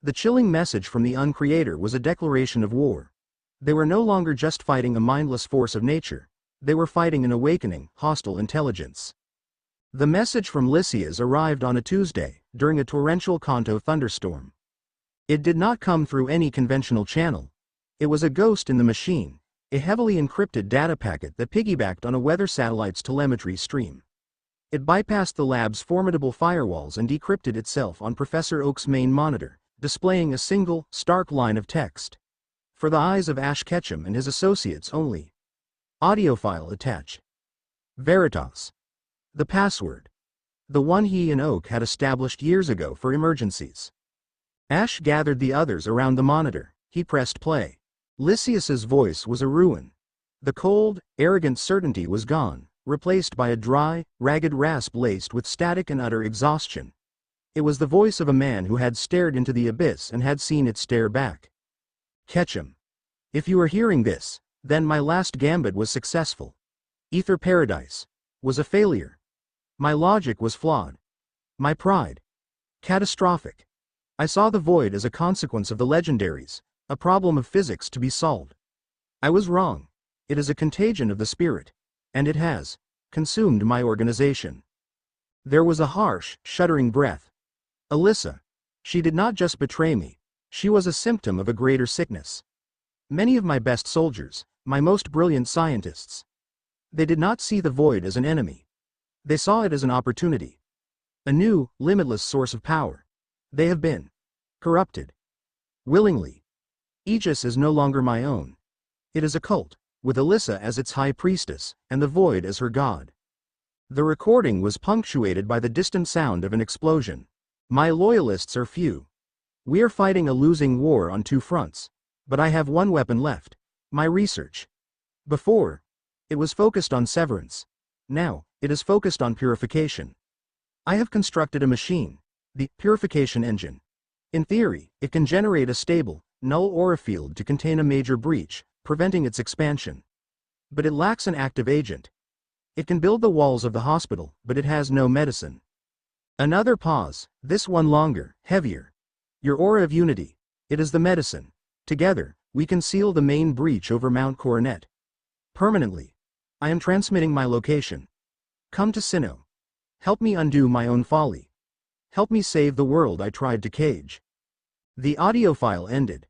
The chilling message from the Uncreator was a declaration of war. They were no longer just fighting a mindless force of nature. They were fighting an awakening, hostile intelligence. The message from Lysias arrived on a Tuesday, during a torrential Kanto thunderstorm. It did not come through any conventional channel. It was a ghost in the machine, a heavily encrypted data packet that piggybacked on a weather satellite's telemetry stream. It bypassed the lab's formidable firewalls and decrypted itself on Professor Oak's main monitor, displaying a single, stark line of text. For the eyes of Ash Ketchum and his associates only. Audio file attached. Veritas. The password. The one he and Oak had established years ago for emergencies. Ash gathered the others around the monitor. He pressed play. Lysias's voice was a ruin. The cold, arrogant certainty was gone, replaced by a dry, ragged rasp laced with static and utter exhaustion. It was the voice of a man who had stared into the abyss and had seen it stare back. Ketchum. If you are hearing this, then my last gambit was successful. Ether Paradise was a failure. My logic was flawed. My pride. Catastrophic. I saw the void as a consequence of the legendaries, a problem of physics to be solved. I was wrong. It is a contagion of the spirit. And it has consumed my organization. There was a harsh, shuddering breath. Alyssa. She did not just betray me. She was a symptom of a greater sickness. Many of my best soldiers, my most brilliant scientists. They did not see the void as an enemy. They saw it as an opportunity. A new, limitless source of power. They have been corrupted. Willingly. Aegis is no longer my own. It is a cult, with Alyssa as its high priestess, and the void as her god. The recording was punctuated by the distant sound of an explosion. My loyalists are few. We are fighting a losing war on two fronts. But I have one weapon left. My research. Before, it was focused on severance. Now, it is focused on purification. I have constructed a machine, the purification engine. In theory, it can generate a stable, null aura field to contain a major breach, preventing its expansion. But it lacks an active agent. It can build the walls of the hospital, but it has no medicine. Another pause, this one longer, heavier. Your aura of unity. It is the medicine. Together, we can seal the main breach over Mount Coronet. Permanently. I am transmitting my location. Come to Sinnoh. Help me undo my own folly. Help me save the world I tried to cage. The audio file ended.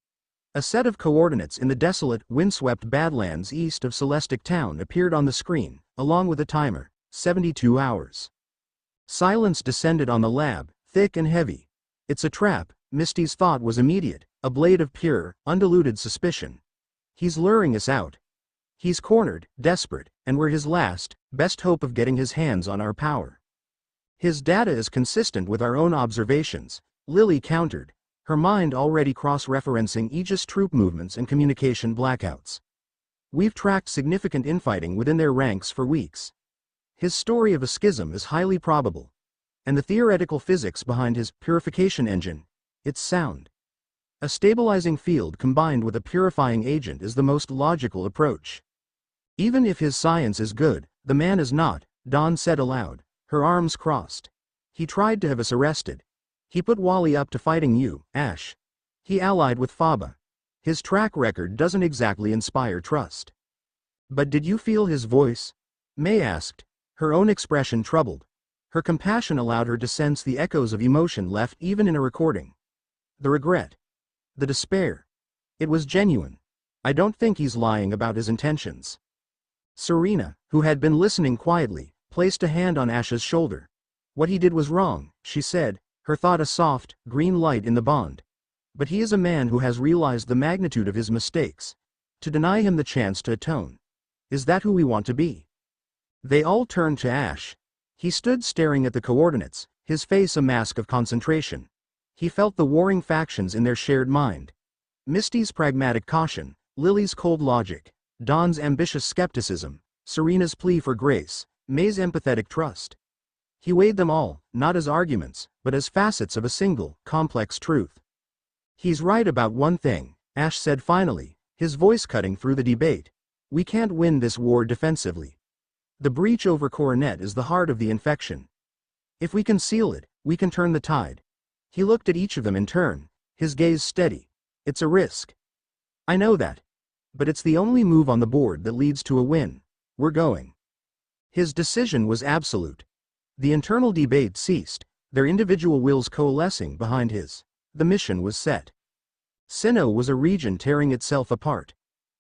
A set of coordinates in the desolate, windswept Badlands east of Celestic Town appeared on the screen, along with a timer, 72 hours. Silence descended on the lab, thick and heavy. It's a trap, Misty's thought was immediate, a blade of pure, undiluted suspicion. He's luring us out. He's cornered, desperate, and we're his last, best hope of getting his hands on our power. His data is consistent with our own observations, Lily countered, her mind already cross-referencing Aegis troop movements and communication blackouts. We've tracked significant infighting within their ranks for weeks. His story of a schism is highly probable. And the theoretical physics behind his purification engine, it's sound. A stabilizing field combined with a purifying agent is the most logical approach. Even if his science is good, the man is not, Dawn said aloud, her arms crossed. He tried to have us arrested. He put Wally up to fighting you, Ash. He allied with Faba. His track record doesn't exactly inspire trust. But did you feel his voice? May asked, her own expression troubled. Her compassion allowed her to sense the echoes of emotion left even in a recording. The regret. The despair. It was genuine. I don't think he's lying about his intentions. Serena, who had been listening quietly, placed a hand on Ash's shoulder. What he did was wrong, she said, her thought a soft, green light in the bond. But he is a man who has realized the magnitude of his mistakes. To deny him the chance to atone. Is that who we want to be? They all turned to Ash. He stood staring at the coordinates, his face a mask of concentration. He felt the warring factions in their shared mind. Misty's pragmatic caution, Lily's cold logic, Dawn's ambitious skepticism, Serena's plea for grace, May's empathetic trust. He weighed them all, not as arguments, but as facets of a single, complex truth. He's right about one thing, Ash said finally, his voice cutting through the debate. We can't win this war defensively. The breach over Coronet is the heart of the infection. If we conceal it, we can turn the tide. He looked at each of them in turn, his gaze steady. It's a risk. I know that. But it's the only move on the board that leads to a win. We're going. His decision was absolute. The internal debate ceased, their individual wills coalescing behind his. The mission was set. Sinnoh was a region tearing itself apart.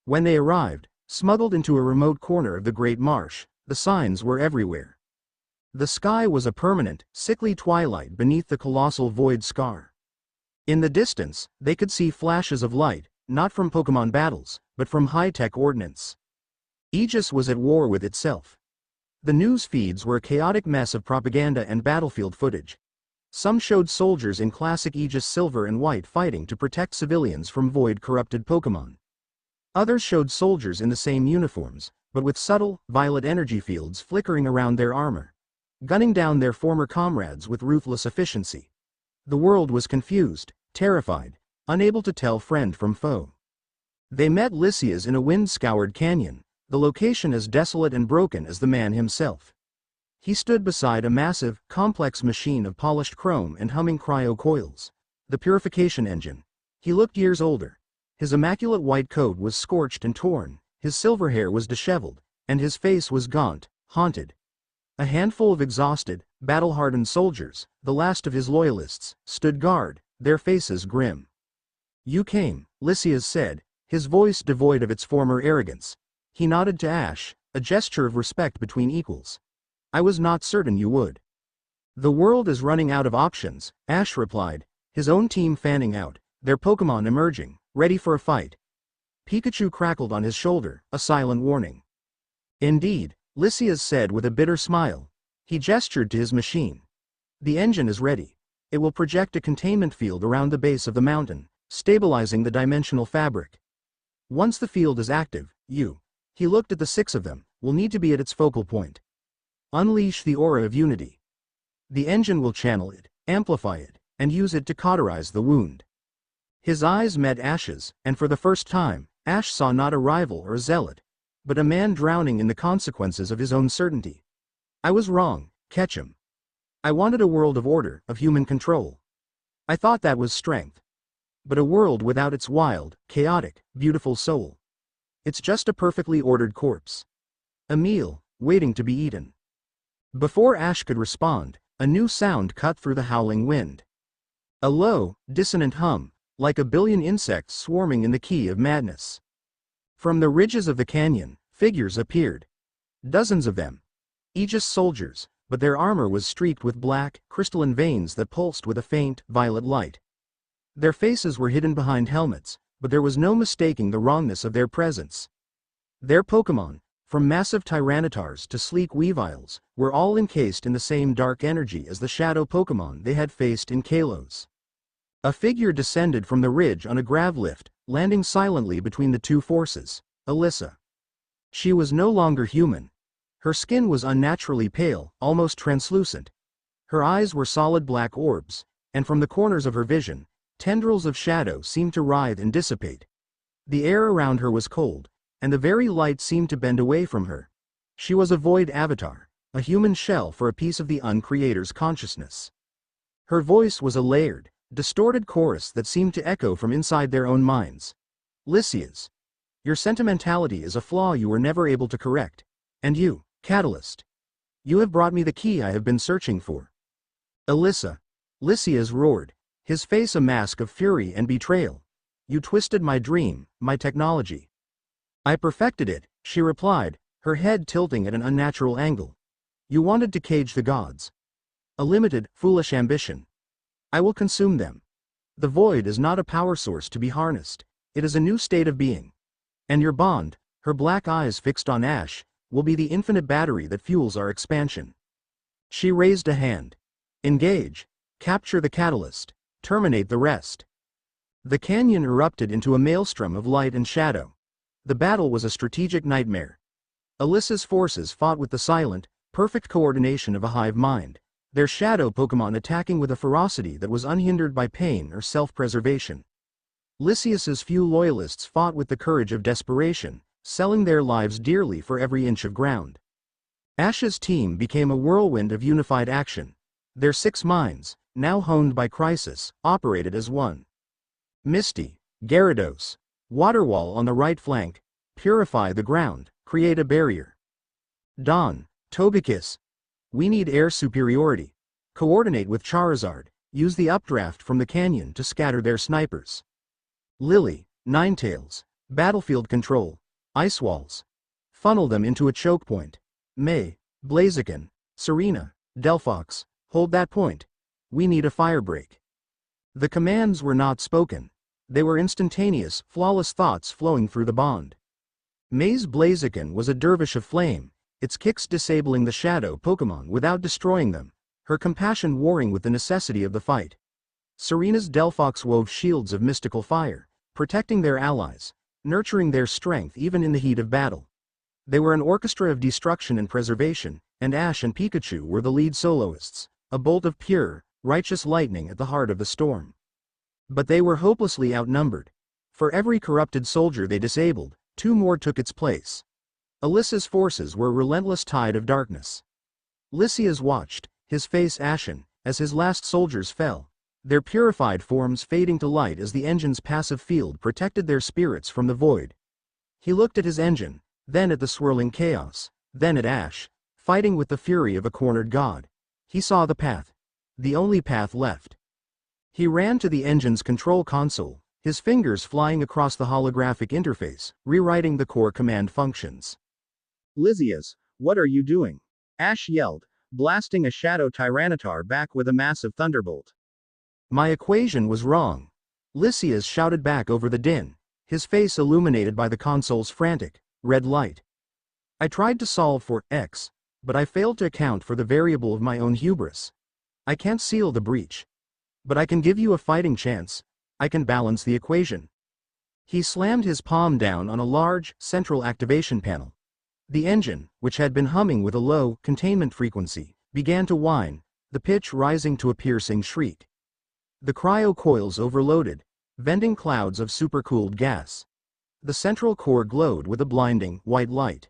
When they arrived, smuggled into a remote corner of the Great Marsh, the signs were everywhere. The sky was a permanent, sickly twilight beneath the colossal void scar. In the distance, they could see flashes of light, not from Pokémon battles, but from high-tech ordnance. Aegis was at war with itself. The news feeds were a chaotic mess of propaganda and battlefield footage. Some showed soldiers in classic Aegis silver and white fighting to protect civilians from void-corrupted Pokémon. Others showed soldiers in the same uniforms, but with subtle, violet energy fields flickering around their armor, gunning down their former comrades with ruthless efficiency. The world was confused, terrified, unable to tell friend from foe. They met Lysias in a wind-scoured canyon, the location as desolate and broken as the man himself. He stood beside a massive, complex machine of polished chrome and humming cryo coils, the purification engine. He looked years older. His immaculate white coat was scorched and torn, his silver hair was disheveled, and his face was gaunt, haunted. A handful of exhausted, battle-hardened soldiers, the last of his loyalists, stood guard, their faces grim. "You came," Lysias said, his voice devoid of its former arrogance. He nodded to Ash, a gesture of respect between equals. "I was not certain you would." "The world is running out of options," Ash replied, his own team fanning out, their Pokémon emerging, ready for a fight. Pikachu crackled on his shoulder, a silent warning. "Indeed," Lysias said with a bitter smile. He gestured to his machine. "The engine is ready. It will project a containment field around the base of the mountain, stabilizing the dimensional fabric. Once the field is active, he looked at the 6 of them, will need to be at its focal point. Unleash the aura of unity. The engine will channel it, amplify it, and use it to cauterize the wound." His eyes met Ash's, and for the first time, Ash saw not a rival or a zealot, but a man drowning in the consequences of his own certainty. "I was wrong, Ketchum. I wanted a world of order, of human control. I thought that was strength. But a world without its wild, chaotic, beautiful soul. It's just a perfectly ordered corpse. A meal, waiting to be eaten." Before Ash could respond, a new sound cut through the howling wind. A low, dissonant hum, like a billion insects swarming in the key of madness. From the ridges of the canyon, figures appeared. Dozens of them. Aegis soldiers, but their armor was streaked with black, crystalline veins that pulsed with a faint, violet light. Their faces were hidden behind helmets, but there was no mistaking the wrongness of their presence. Their Pokémon, from massive Tyrannitars to sleek Weaviles, were all encased in the same dark energy as the shadow Pokémon they had faced in Kalos. A figure descended from the ridge on a grav lift, landing silently between the two forces, Alyssa. She was no longer human. Her skin was unnaturally pale, almost translucent. Her eyes were solid black orbs, and from the corners of her vision, tendrils of shadow seemed to writhe and dissipate. The air around her was cold, and the very light seemed to bend away from her. She was a void avatar, a human shell for a piece of the Uncreator's consciousness. Her voice was a layered, distorted chorus that seemed to echo from inside their own minds. "Lysias, your sentimentality is a flaw you were never able to correct. And you, Catalyst. You have brought me the key I have been searching for." "Alyssa," Lysias roared, his face a mask of fury and betrayal. "You twisted my dream, my technology." "I perfected it," she replied, her head tilting at an unnatural angle. "You wanted to cage the gods. A limited, foolish ambition. I will consume them. The void is not a power source to be harnessed, it is a new state of being. And your bond," her black eyes fixed on Ash, "will be the infinite battery that fuels our expansion." She raised a hand. "Engage. Capture the catalyst. Terminate the rest." The canyon erupted into a maelstrom of light and shadow. The battle was a strategic nightmare. Alyssa's forces fought with the silent, perfect coordination of a hive mind, their shadow Pokémon attacking with a ferocity that was unhindered by pain or self-preservation. Lysias's few loyalists fought with the courage of desperation, selling their lives dearly for every inch of ground. Ash's team became a whirlwind of unified action. Their 6 minds, now honed by crisis, operated as one. Misty, Gyarados, Waterwall on the right flank, purify the ground, create a barrier. Dawn, Togekiss, we need air superiority. Coordinate with Charizard, use the updraft from the canyon to scatter their snipers. Lily, Ninetales, battlefield control, ice walls. Funnel them into a choke point. May, Blaziken, Serena, Delphox, hold that point. We need a fire break. The commands were not spoken. They were instantaneous, flawless thoughts flowing through the bond. May's Blaziken was a dervish of flame, its kicks disabling the shadow Pokémon without destroying them, her compassion warring with the necessity of the fight. Serena's Delphox wove shields of mystical fire, protecting their allies, nurturing their strength even in the heat of battle. They were an orchestra of destruction and preservation, and Ash and Pikachu were the lead soloists, a bolt of pure, righteous lightning at the heart of the storm. But they were hopelessly outnumbered. For every corrupted soldier they disabled, 2 more took its place. Alyssa's forces were a relentless tide of darkness. Lysias watched, his face ashen, as his last soldiers fell, their purified forms fading to light as the engine's passive field protected their spirits from the void. He looked at his engine, then at the swirling chaos, then at Ash, fighting with the fury of a cornered god. He saw the path. The only path left. He ran to the engine's control console, his fingers flying across the holographic interface, rewriting the core command functions. Lysias, what are you doing? Ash yelled, blasting a shadow Tyranitar back with a massive thunderbolt. My equation was wrong. Lysias shouted back over the din, his face illuminated by the console's frantic, red light. I tried to solve for x, but I failed to account for the variable of my own hubris. I can't seal the breach. But I can give you a fighting chance. I can balance the equation. He slammed his palm down on a large, central activation panel. The engine, which had been humming with a low, containment frequency, began to whine, the pitch rising to a piercing shriek. The cryo coils overloaded, venting clouds of supercooled gas. The central core glowed with a blinding, white light.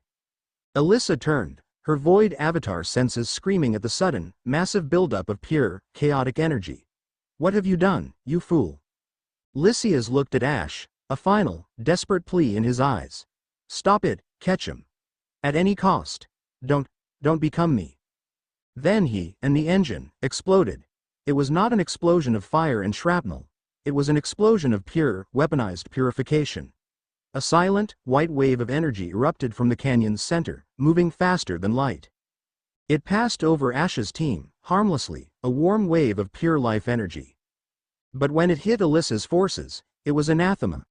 Alyssa turned, her void avatar senses screaming at the sudden, massive buildup of pure, chaotic energy. What have you done, you fool? Lysias looked at Ash, a final, desperate plea in his eyes. Stop it, catch him. At any cost. Don't become me. Then he, and the engine, exploded. It was not an explosion of fire and shrapnel. It was an explosion of pure, weaponized purification. A silent, white wave of energy erupted from the canyon's center, moving faster than light. It passed over Ash's team, harmlessly, a warm wave of pure life energy. But when it hit Alyssa's forces, it was anathema.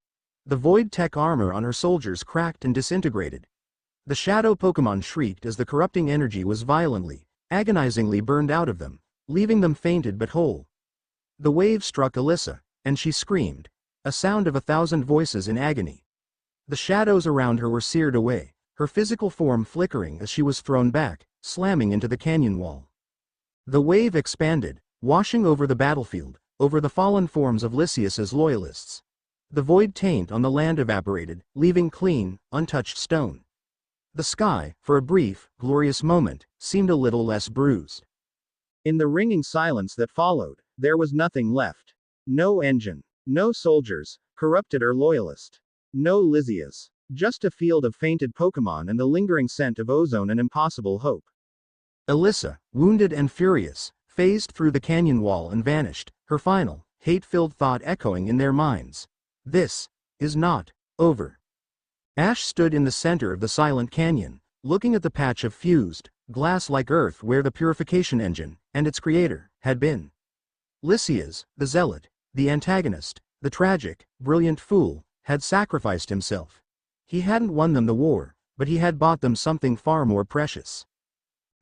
The void tech armor on her soldiers cracked and disintegrated. The shadow Pokémon shrieked as the corrupting energy was violently, agonizingly burned out of them, leaving them fainted but whole. The wave struck Alyssa, and she screamed, a sound of 1,000 voices in agony. The shadows around her were seared away, her physical form flickering as she was thrown back, slamming into the canyon wall. The wave expanded, washing over the battlefield, over the fallen forms of Lysias's loyalists. The void taint on the land evaporated, leaving clean, untouched stone. The sky, for a brief, glorious moment, seemed a little less bruised. In the ringing silence that followed, there was nothing left. No engine, no soldiers, corrupted or loyalist. No Lysias. Just a field of fainted Pokémon and the lingering scent of ozone and impossible hope. Alyssa, wounded and furious, phased through the canyon wall and vanished, her final, hate-filled thought echoing in their minds. This is not over. Ash stood in the center of the silent canyon, looking at the patch of fused, glass-like earth where the purification engine, and its creator, had been. Lysias, the zealot, the antagonist, the tragic, brilliant fool, had sacrificed himself. He hadn't won them the war, but he had bought them something far more precious.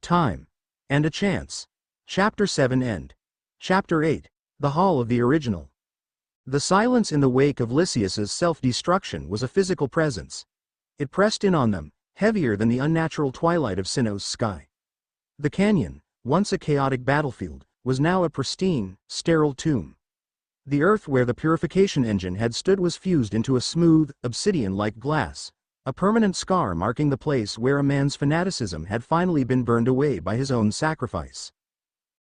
Time. And a chance. Chapter 7 End. Chapter 8. The Hall of the Original. The silence in the wake of Lysias's self-destruction was a physical presence. It pressed in on them, heavier than the unnatural twilight of Sinnoh's sky. The canyon, once a chaotic battlefield, was now a pristine, sterile tomb. The earth where the purification engine had stood was fused into a smooth, obsidian-like glass, a permanent scar marking the place where a man's fanaticism had finally been burned away by his own sacrifice.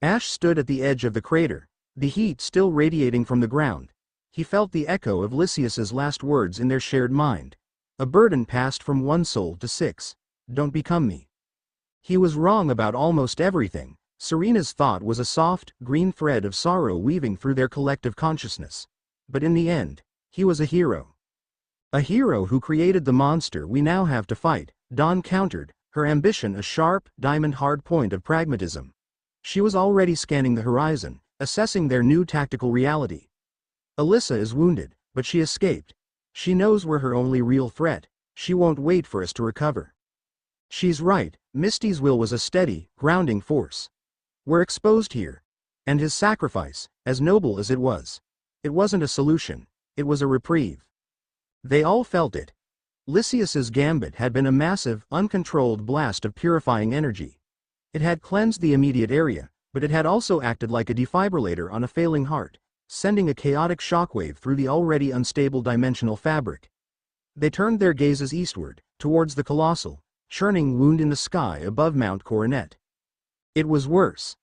Ash stood at the edge of the crater, the heat still radiating from the ground. He felt the echo of Lysias's last words in their shared mind. A burden passed from one soul to six. Don't become me. He was wrong about almost everything. Serena's thought was a soft, green thread of sorrow weaving through their collective consciousness. But in the end, he was a hero. A hero who created the monster we now have to fight, Dawn countered, her ambition a sharp, diamond-hard point of pragmatism. She was already scanning the horizon, assessing their new tactical reality. Alyssa is wounded, but she escaped. She knows we're her only real threat. She won't wait for us to recover. She's right, Misty's will was a steady, grounding force. We're exposed here. And his sacrifice, as noble as it wasn't a solution, it was a reprieve. They all felt it. Lysias's gambit had been a massive, uncontrolled blast of purifying energy. It had cleansed the immediate area, but it had also acted like a defibrillator on a failing heart, sending a chaotic shockwave through the already unstable dimensional fabric. They turned their gazes eastward, towards the colossal, churning wound in the sky above Mount Coronet. It was worse.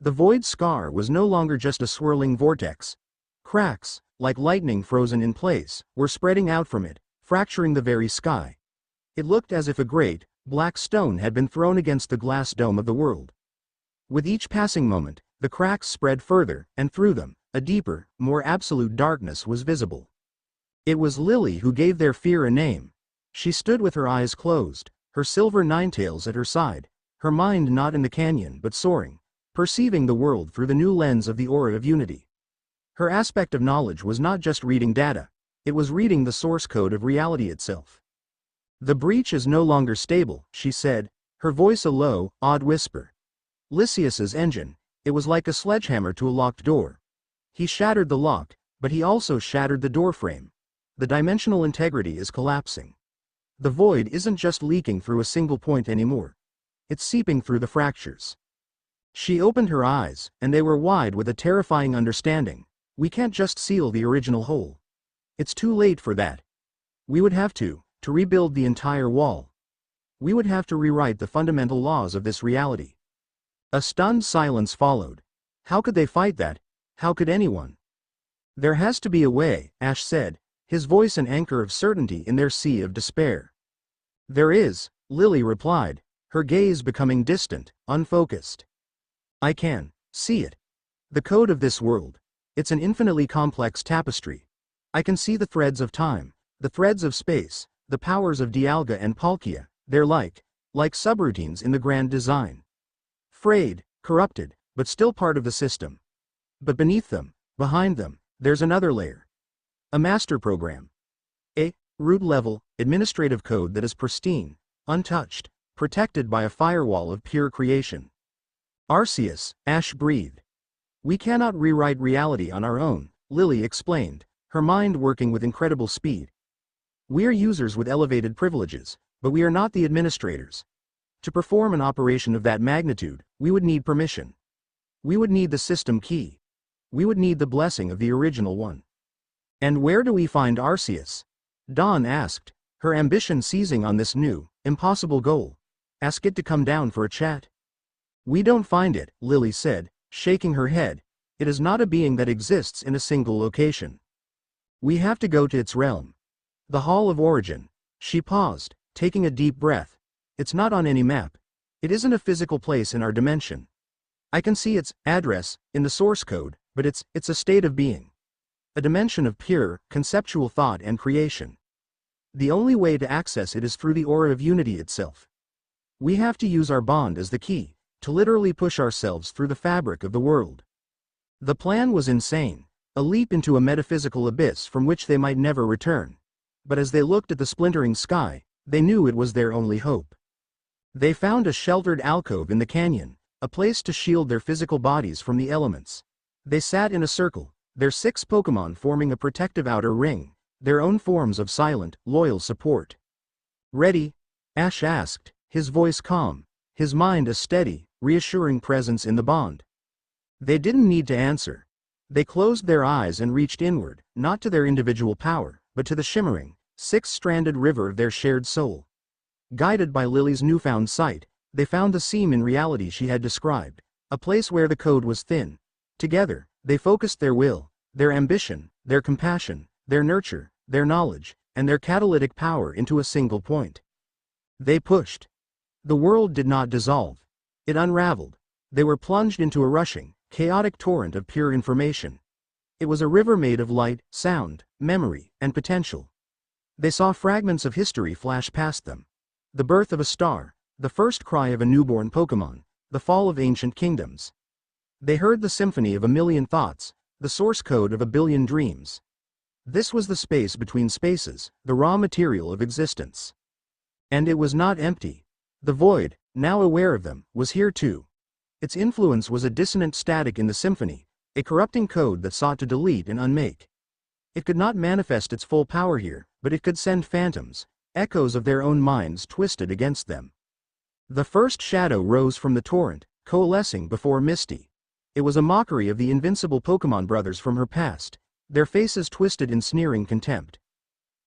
The void scar was no longer just a swirling vortex. Cracks, like lightning frozen in place, were spreading out from it, fracturing the very sky. It looked as if a great, black stone had been thrown against the glass dome of the world. With each passing moment, the cracks spread further, and through them, a deeper, more absolute darkness was visible. It was Lily who gave their fear a name. She stood with her eyes closed, her silver ninetails at her side, her mind not in the canyon but soaring, perceiving the world through the new lens of the aura of unity. Her aspect of knowledge was not just reading data, it was reading the source code of reality itself. The breach is no longer stable, she said, her voice a low, odd whisper. Lysias's engine, it was like a sledgehammer to a locked door. He shattered the lock, but he also shattered the doorframe. The dimensional integrity is collapsing. The void isn't just leaking through a single point anymore. It's seeping through the fractures. She opened her eyes, and they were wide with a terrifying understanding. We can't just seal the original hole. It's too late for that. We would have to rebuild the entire wall. We would have to rewrite the fundamental laws of this reality. A stunned silence followed. How could they fight that? How could anyone? There has to be a way, Ash said, his voice an anchor of certainty in their sea of despair. There is, Lily replied, her gaze becoming distant, unfocused. I can see it. The code of this world. It's an infinitely complex tapestry. I can see the threads of time, the threads of space, the powers of Dialga and Palkia. They're like subroutines in the grand design. Frayed, corrupted, but still part of the system. But beneath them, behind them, there's another layer. A master program. A root-level, administrative code that is pristine, untouched, protected by a firewall of pure creation. Arceus, Ash breathed. We cannot rewrite reality on our own, Lily explained, her mind working with incredible speed. We're users with elevated privileges, but we are not the administrators. To perform an operation of that magnitude, we would need permission. We would need the system key. We would need the blessing of the original one. And where do we find Arceus? Dawn asked, her ambition seizing on this new, impossible goal. Ask it to come down for a chat. We don't find it, Lily said, shaking her head. It is not a being that exists in a single location. We have to go to its realm. The Hall of Origin. She paused, taking a deep breath. It's not on any map. It isn't a physical place in our dimension. I can see its address in the source code, but it's a state of being. A dimension of pure, conceptual thought and creation. The only way to access it is through the aura of unity itself. We have to use our bond as the key, to literally push ourselves through the fabric of the world. The plan was insane, a leap into a metaphysical abyss from which they might never return. But as they looked at the splintering sky, they knew it was their only hope. They found a sheltered alcove in the canyon, a place to shield their physical bodies from the elements. They sat in a circle, their 6 Pokémon forming a protective outer ring, their own forms of silent, loyal support. Ready? Ash asked, his voice calm, his mind a steady, reassuring presence in the bond. They didn't need to answer. They closed their eyes and reached inward, not to their individual power, but to the shimmering, six-stranded river of their shared soul. Guided by Lily's newfound sight, they found the seam in reality she had described, a place where the code was thin. Together, they focused their will, their ambition, their compassion, their nurture, their knowledge, and their catalytic power into a single point. They pushed. The world did not dissolve. It unraveled. They were plunged into a rushing, chaotic torrent of pure information. It was a river made of light, sound, memory, and potential. They saw fragments of history flash past them. The birth of a star, the first cry of a newborn Pokémon, the fall of ancient kingdoms. They heard the symphony of a million thoughts, the source code of a billion dreams. This was the space between spaces, the raw material of existence. And it was not empty. The void, now aware of them, was here too. Its influence was a dissonant static in the symphony, a corrupting code that sought to delete and unmake. It could not manifest its full power here, but it could send phantoms, echoes of their own minds twisted against them. The first shadow rose from the torrent, coalescing before Misty. It was a mockery of the invincible Pokémon brothers from her past, their faces twisted in sneering contempt.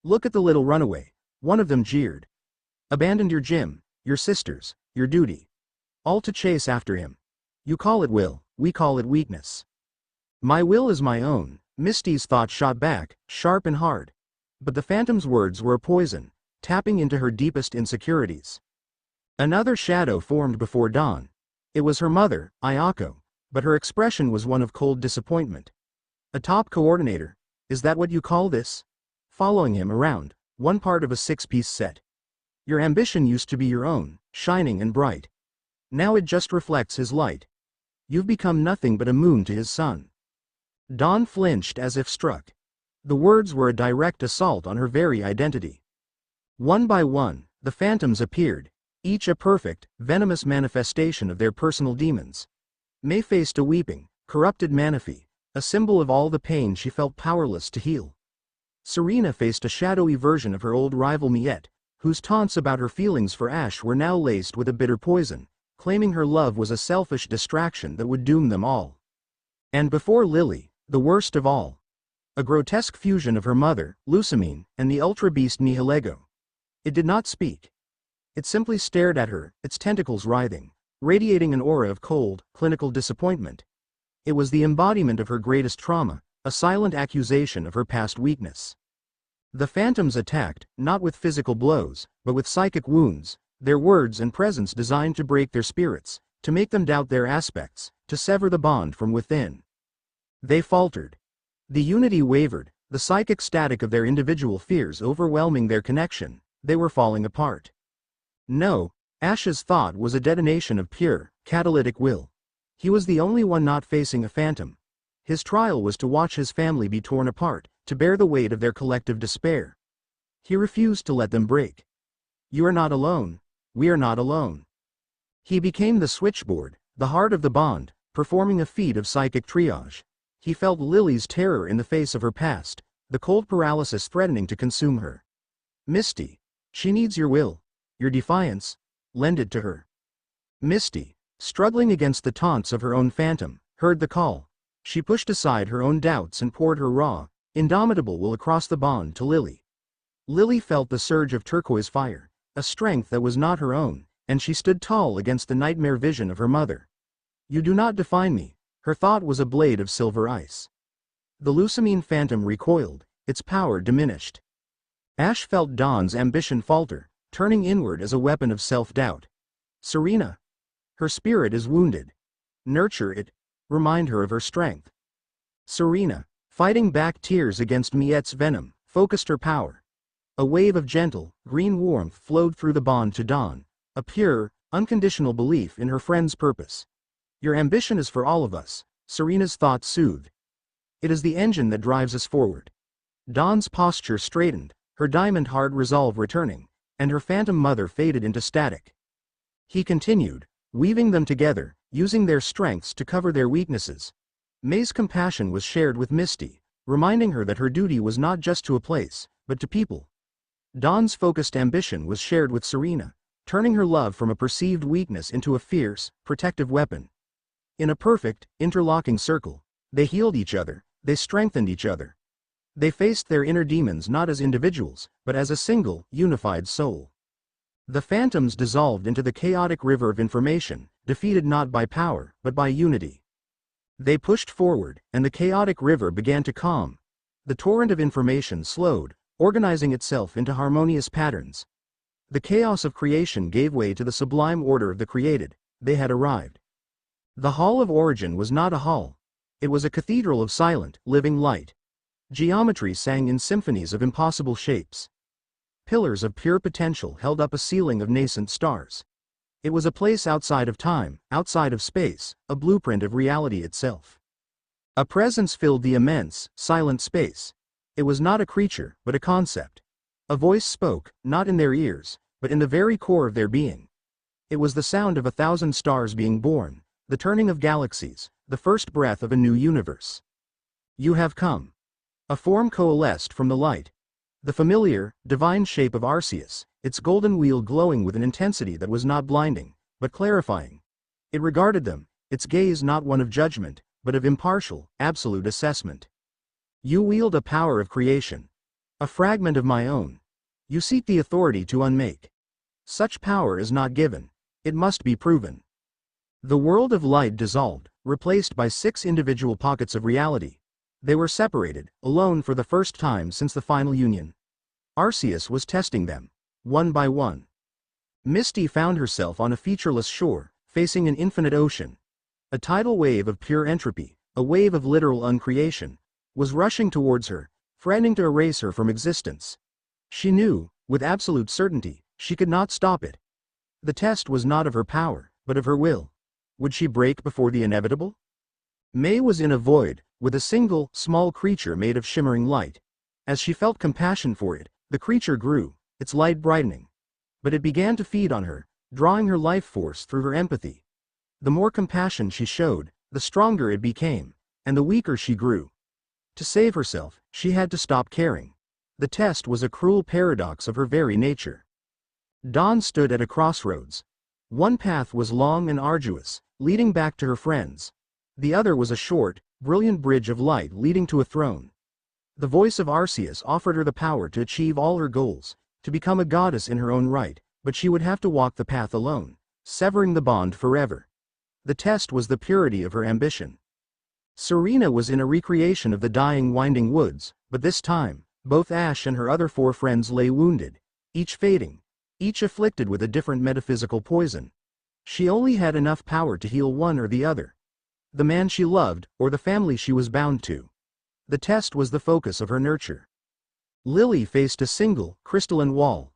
"Look at the little runaway," one of them jeered. "Abandoned your gym, your sisters, your duty. All to chase after him. You call it will, we call it weakness." "My will is my own," Misty's thought shot back, sharp and hard. But the phantom's words were a poison, tapping into her deepest insecurities. Another shadow formed before dawn. It was her mother, Ayako, but her expression was one of cold disappointment. "A top coordinator, is that what you call this?" Following him around, one part of a six-piece set. "Your ambition used to be your own, shining and bright. Now it just reflects his light. You've become nothing but a moon to his sun." Dawn flinched as if struck. The words were a direct assault on her very identity. One by one, the phantoms appeared, each a perfect, venomous manifestation of their personal demons. May faced a weeping, corrupted Manaphy, a symbol of all the pain she felt powerless to heal. Serena faced a shadowy version of her old rival Miette, whose taunts about her feelings for Ash were now laced with a bitter poison, claiming her love was a selfish distraction that would doom them all. And before Lily, the worst of all. A grotesque fusion of her mother, Lucamine, and the ultra beast Nihilego. It did not speak. It simply stared at her, its tentacles writhing, radiating an aura of cold, clinical disappointment. It was the embodiment of her greatest trauma, a silent accusation of her past weakness. The phantoms attacked, not with physical blows, but with psychic wounds, their words and presence designed to break their spirits, to make them doubt their aspects, to sever the bond from within. They faltered. The unity wavered, the psychic static of their individual fears overwhelming their connection. They were falling apart. No, Ash's thought was a detonation of pure, catalytic will. He was the only one not facing a phantom. His trial was to watch his family be torn apart, to bear the weight of their collective despair. He refused to let them break. "You are not alone. We are not alone." He became the switchboard, the heart of the bond, performing a feat of psychic triage. He felt Lily's terror in the face of her past, the cold paralysis threatening to consume her. "Misty. She needs your will, your defiance. Lend it to her." Misty, struggling against the taunts of her own phantom, heard the call. She pushed aside her own doubts and poured her raw, indomitable will across the bond to Lily. Lily felt the surge of turquoise fire, a strength that was not her own, and she stood tall against the nightmare vision of her mother. "You do not define me." Her thought was a blade of silver ice. The Lucamine phantom recoiled, its power diminished. Ash felt Dawn's ambition falter, turning inward as a weapon of self-doubt. "Serena. Her spirit is wounded. Nurture it. Remind her of her strength." Serena, fighting back tears against Miette's venom, focused her power. A wave of gentle, green warmth flowed through the bond to Dawn, a pure, unconditional belief in her friend's purpose. "Your ambition is for all of us," Serena's thought soothed. "It is the engine that drives us forward." Dawn's posture straightened, her diamond-hard resolve returning, and her phantom mother faded into static. He continued, weaving them together, using their strengths to cover their weaknesses. May's compassion was shared with Misty, reminding her that her duty was not just to a place, but to people. Dawn's focused ambition was shared with Serena, turning her love from a perceived weakness into a fierce, protective weapon. In a perfect, interlocking circle, they healed each other, they strengthened each other. They faced their inner demons not as individuals, but as a single, unified soul. The phantoms dissolved into the chaotic river of information, defeated not by power, but by unity. They pushed forward, and the chaotic river began to calm. The torrent of information slowed, organizing itself into harmonious patterns. The chaos of creation gave way to the sublime order of the created. They had arrived. The Hall of Origin was not a hall. It was a cathedral of silent, living light. Geometry sang in symphonies of impossible shapes. Pillars of pure potential held up a ceiling of nascent stars. It was a place outside of time, outside of space, a blueprint of reality itself. A presence filled the immense, silent space. It was not a creature, but a concept. A voice spoke, not in their ears, but in the very core of their being. It was the sound of 1,000 stars being born, the turning of galaxies, the first breath of a new universe. You have come. A form coalesced from the light. The familiar, divine shape of Arceus, its golden wheel glowing with an intensity that was not blinding, but clarifying. It regarded them, its gaze not one of judgment, but of impartial, absolute assessment. You wield a power of creation. A fragment of my own. You seek the authority to unmake. Such power is not given. It must be proven. The world of light dissolved, replaced by 6 individual pockets of reality. They were separated, alone for the first time since the final union. Arceus was testing them, one by one. Misty found herself on a featureless shore, facing an infinite ocean. A tidal wave of pure entropy, a wave of literal uncreation, was rushing towards her, threatening to erase her from existence. She knew, with absolute certainty, she could not stop it. The test was not of her power, but of her will. Would she break before the inevitable? May was in a void, with a single, small creature made of shimmering light. As she felt compassion for it, the creature grew, its light brightening. But it began to feed on her, drawing her life force through her empathy. The more compassion she showed, the stronger it became, and the weaker she grew. To save herself, she had to stop caring. The test was a cruel paradox of her very nature. Dawn stood at a crossroads. One path was long and arduous, leading back to her friends. The other was a short, brilliant bridge of light leading to a throne. The voice of Arceus offered her the power to achieve all her goals, to become a goddess in her own right, but she would have to walk the path alone, severing the bond forever. The test was the purity of her ambition. Serena was in a recreation of the dying winding woods, but this time, both Ash and her other 4 friends lay wounded, each fading, each afflicted with a different metaphysical poison. She only had enough power to heal one or the other. The man she loved, or the family she was bound to. The test was the focus of her nurture. Lily faced a single, crystalline wall.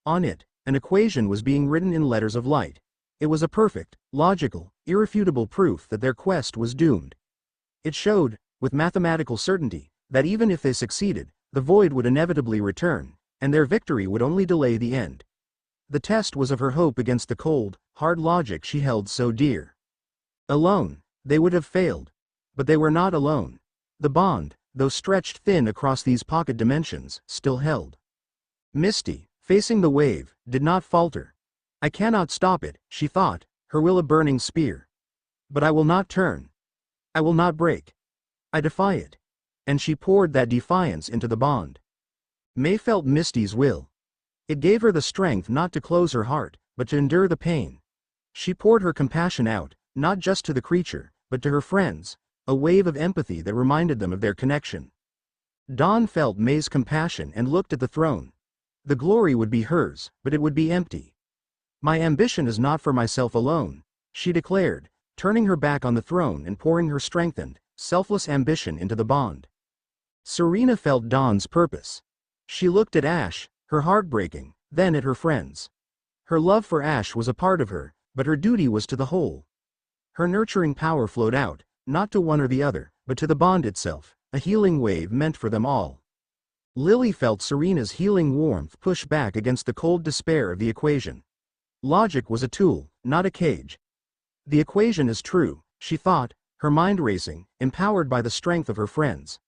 On it, an equation was being written in letters of light. It was a perfect, logical, irrefutable proof that their quest was doomed. It showed, with mathematical certainty, that even if they succeeded, the void would inevitably return, and their victory would only delay the end. The test was of her hope against the cold, hard logic she held so dear. Alone, they would have failed. But they were not alone. The bond, though stretched thin across these pocket dimensions, still held. Misty, facing the wave, did not falter. I cannot stop it, she thought, her will a burning spear. But I will not turn. I will not break. I defy it. And she poured that defiance into the bond. May felt Misty's will. It gave her the strength not to close her heart, but to endure the pain. She poured her compassion out, not just to the creature, but to her friends, a wave of empathy that reminded them of their connection. Dawn felt May's compassion and looked at the throne. The glory would be hers, but it would be empty. My ambition is not for myself alone, she declared, turning her back on the throne and pouring her strengthened, selfless ambition into the bond. Serena felt Dawn's purpose. She looked at Ash, her heart breaking, then at her friends. Her love for Ash was a part of her, but her duty was to the whole. Her nurturing power flowed out, not to one or the other, but to the bond itself, a healing wave meant for them all. Lily felt Serena's healing warmth push back against the cold despair of the equation. Logic was a tool, not a cage. The equation is true, she thought, her mind racing, empowered by the strength of her friends.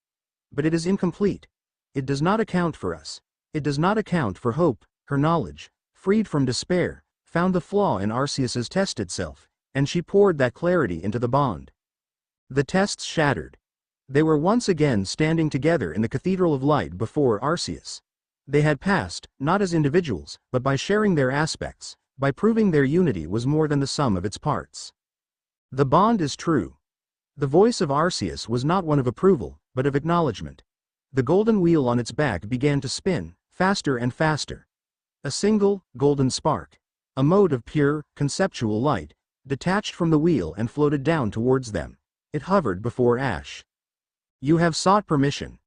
But it is incomplete. It does not account for us. It does not account for hope. Her knowledge, freed from despair, found the flaw in Arceus's test itself, and she poured that clarity into the bond. The tests shattered. They were once again standing together in the Cathedral of Light before Arceus. They had passed, not as individuals, but by sharing their aspects, by proving their unity was more than the sum of its parts. The bond is true. The voice of Arceus was not one of approval, but of acknowledgement. The golden wheel on its back began to spin, faster and faster. A single, golden spark, a mode of pure, conceptual light, detached from the wheel and floated down towards them. It hovered before Ash. You have sought permission.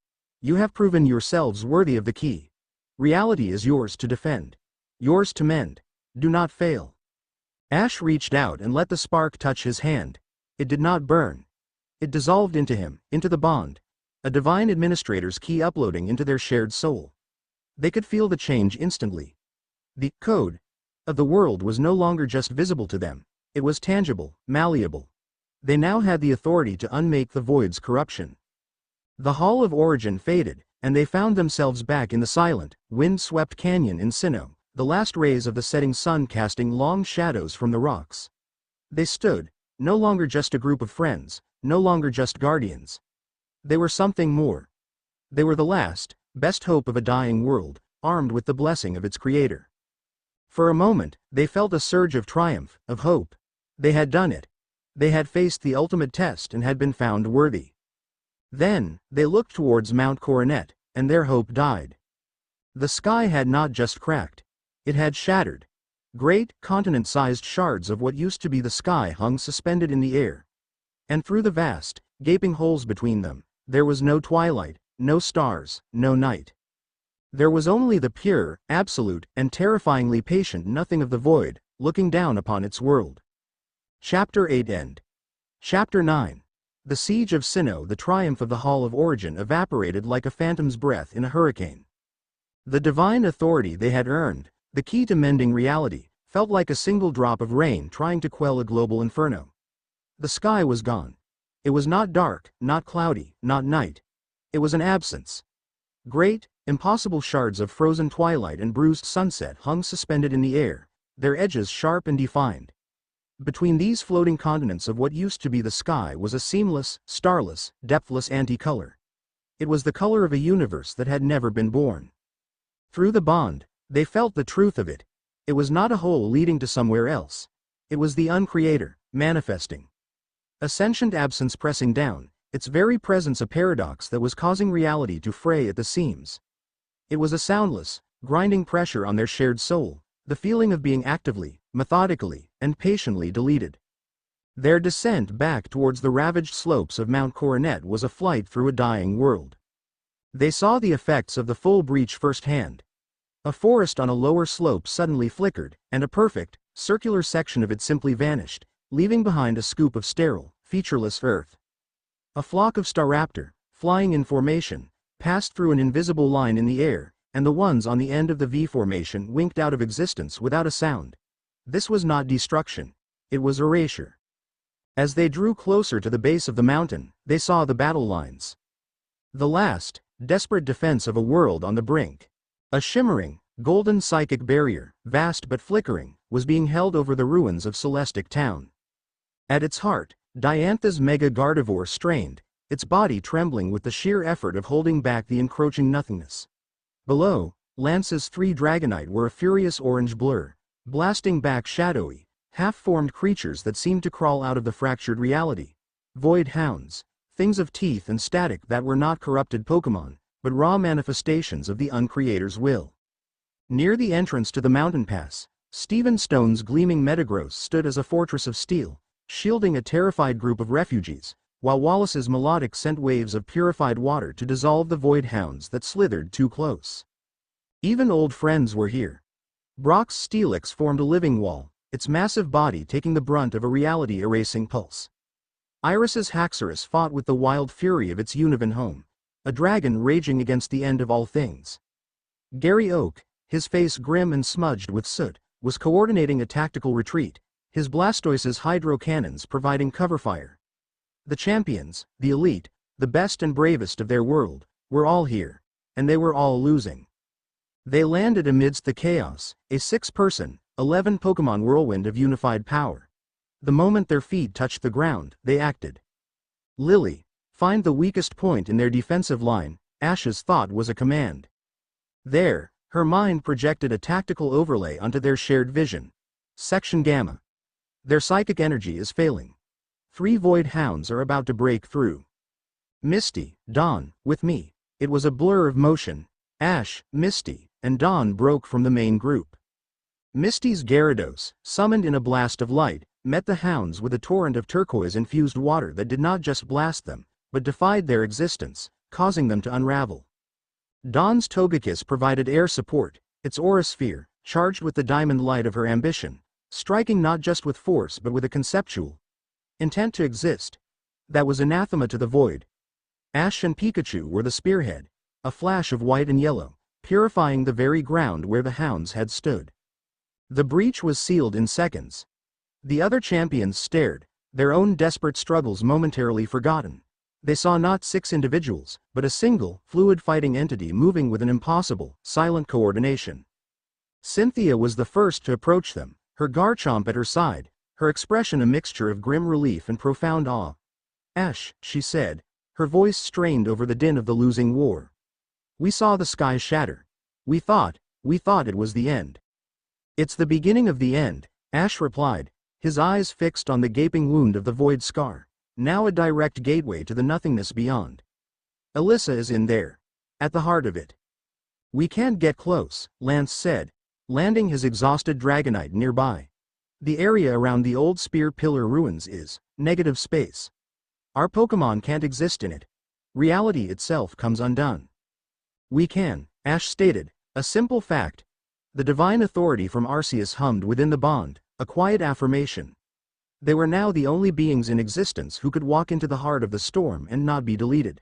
You have proven yourselves worthy of the key. Reality is yours to defend. Yours to mend. Do not fail. Ash reached out and let the spark touch his hand. It did not burn. It dissolved into him, into the bond. A divine administrator's key uploading into their shared soul. They could feel the change instantly. The code of the world was no longer just visible to them. It was tangible, malleable. They now had the authority to unmake the void's corruption. The Hall of Origin faded, and they found themselves back in the silent, wind-swept canyon in Sinnoh, the last rays of the setting sun casting long shadows from the rocks. They stood, no longer just a group of friends, no longer just guardians. They were something more. They were the last, best hope of a dying world, armed with the blessing of its creator. For a moment, they felt a surge of triumph, of hope. They had done it. They had faced the ultimate test and had been found worthy. Then, they looked towards Mount Coronet, and their hope died. The sky had not just cracked. It had shattered. Great, continent-sized shards of what used to be the sky hung suspended in the air. And through the vast, gaping holes between them, there was no twilight, no stars, no night. There was only the pure, absolute, and terrifyingly patient nothing of the void, looking down upon its world. Chapter 8 End. Chapter 9. The siege of Sinnoh. The triumph of the Hall of Origin evaporated like a phantom's breath in a hurricane. The divine authority they had earned, the key to mending reality, felt like a single drop of rain trying to quell a global inferno. The sky was gone. It was not dark, not cloudy, not night. It was an absence. Great, impossible shards of frozen twilight and bruised sunset hung suspended in the air, their edges sharp and defined. Between these floating continents of what used to be the sky was a seamless, starless, depthless anti-color. It was the color of a universe that had never been born. Through the bond, they felt the truth of it. It was not a hole leading to somewhere else. It was the uncreator, manifesting. A sentient absence pressing down, its very presence a paradox that was causing reality to fray at the seams. It was a soundless, grinding pressure on their shared soul, the feeling of being actively, methodically, and patiently deleted. Their descent back towards the ravaged slopes of Mount Coronet was a flight through a dying world. They saw the effects of the full breach firsthand. A forest on a lower slope suddenly flickered, and a perfect, circular section of it simply vanished, leaving behind a scoop of sterile, featureless earth. A flock of staraptor, flying in formation, passed through an invisible line in the air, and the ones on the end of the V formation winked out of existence without a sound. This was not destruction. It was erasure. As they drew closer to the base of the mountain, they saw the battle lines. The last, desperate defense of a world on the brink. A shimmering, golden psychic barrier, vast but flickering, was being held over the ruins of Celestic Town. At its heart, Diantha's mega Gardevoir strained, its body trembling with the sheer effort of holding back the encroaching nothingness. Below, Lance's 3 Dragonite were a furious orange blur, blasting back shadowy, half-formed creatures that seemed to crawl out of the fractured reality. Void hounds, things of teeth and static that were not corrupted Pokémon, but raw manifestations of the Uncreator's will. Near the entrance to the mountain pass, Stephen Stone's gleaming Metagross stood as a fortress of steel, shielding a terrified group of refugees, while Wallace's melodic sent waves of purified water to dissolve the void hounds that slithered too close. Even old friends were here. Brock's Steelix formed a living wall, its massive body taking the brunt of a reality-erasing pulse. Iris's Haxorus fought with the wild fury of its Univin home, a dragon raging against the end of all things. Gary Oak, his face grim and smudged with soot, was coordinating a tactical retreat, his Blastoise's hydro cannons providing cover fire. The champions, the elite, the best and bravest of their world, were all here, and they were all losing. They landed amidst the chaos, a 6-person, 11 Pokémon whirlwind of unified power. The moment their feet touched the ground, they acted. Lily, Find the weakest point in their defensive line, Ash's thought was a command. There, her mind projected a tactical overlay onto their shared vision. Section Gamma. Their psychic energy is failing. 3 void hounds are about to break through. Misty, Dawn, with me. It was a blur of motion. Ash, Misty, and Dawn broke from the main group. Misty's Gyarados, summoned in a blast of light, met the hounds with a torrent of turquoise-infused water that did not just blast them, but defied their existence, causing them to unravel. Dawn's Togekiss provided air support, its aura sphere, charged with the diamond light of her ambition, striking not just with force but with a conceptual intent to exist that was anathema to the void. Ash and Pikachu were the spearhead, a flash of white and yellow, purifying the very ground where the hounds had stood. The breach was sealed in seconds. The other champions stared, their own desperate struggles momentarily forgotten. They saw not 6 individuals, but a single, fluid fighting entity moving with an impossible, silent coordination. Cynthia was the first to approach them, her Garchomp at her side, her expression a mixture of grim relief and profound awe. "Ash," she said, her voice strained over the din of the losing war. "We saw the sky shatter. We thought it was the end." "It's the beginning of the end," Ash replied, his eyes fixed on the gaping wound of the void scar, now a direct gateway to the nothingness beyond. "Alyssa is in there. At the heart of it." "We can't get close," Lance said, landing his exhausted Dragonite nearby. "The area around the old Spear Pillar ruins is negative space. Our Pokémon can't exist in it. Reality itself comes undone." "We can," Ash stated, a simple fact. The divine authority from Arceus hummed within the bond, a quiet affirmation. They were now the only beings in existence who could walk into the heart of the storm and not be deleted.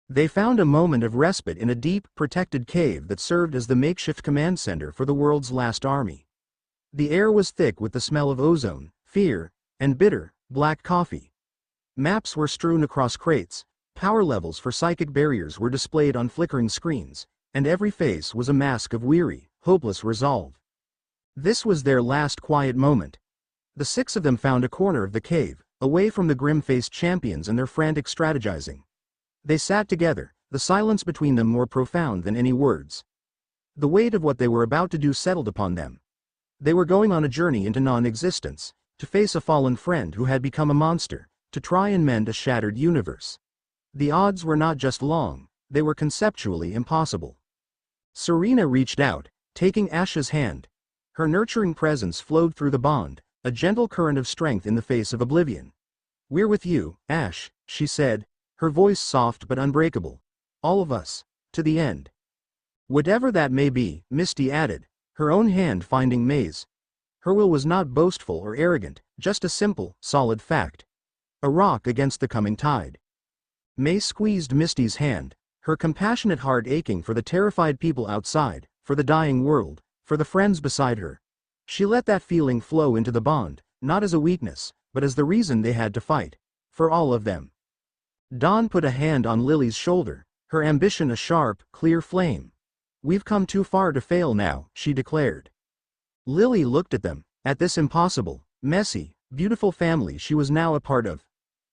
They found a moment of respite in a deep, protected cave that served as the makeshift command center for the world's last army. The air was thick with the smell of ozone, fear, and bitter, black coffee. Maps were strewn across crates, power levels for psychic barriers were displayed on flickering screens, and every face was a mask of weary, hopeless resolve. This was their last quiet moment. The 6 of them found a corner of the cave, away from the grim-faced champions and their frantic strategizing. They sat together, the silence between them more profound than any words. The weight of what they were about to do settled upon them. They were going on a journey into non-existence, to face a fallen friend who had become a monster, to try and mend a shattered universe. The odds were not just long, they were conceptually impossible. Serena reached out, taking Ash's hand. Her nurturing presence flowed through the bond, a gentle current of strength in the face of oblivion. "We're with you, Ash," she said, her voice soft but unbreakable. "All of us. To the end." "Whatever that may be," Misty added, her own hand finding May's. Her will was not boastful or arrogant, just a simple, solid fact. A rock against the coming tide. May squeezed Misty's hand, her compassionate heart aching for the terrified people outside, for the dying world, for the friends beside her. She let that feeling flow into the bond, not as a weakness, but as the reason they had to fight. For all of them. Dawn put a hand on Lily's shoulder, her ambition a sharp, clear flame. "We've come too far to fail now," she declared. Lily looked at them, at this impossible, messy, beautiful family she was now a part of.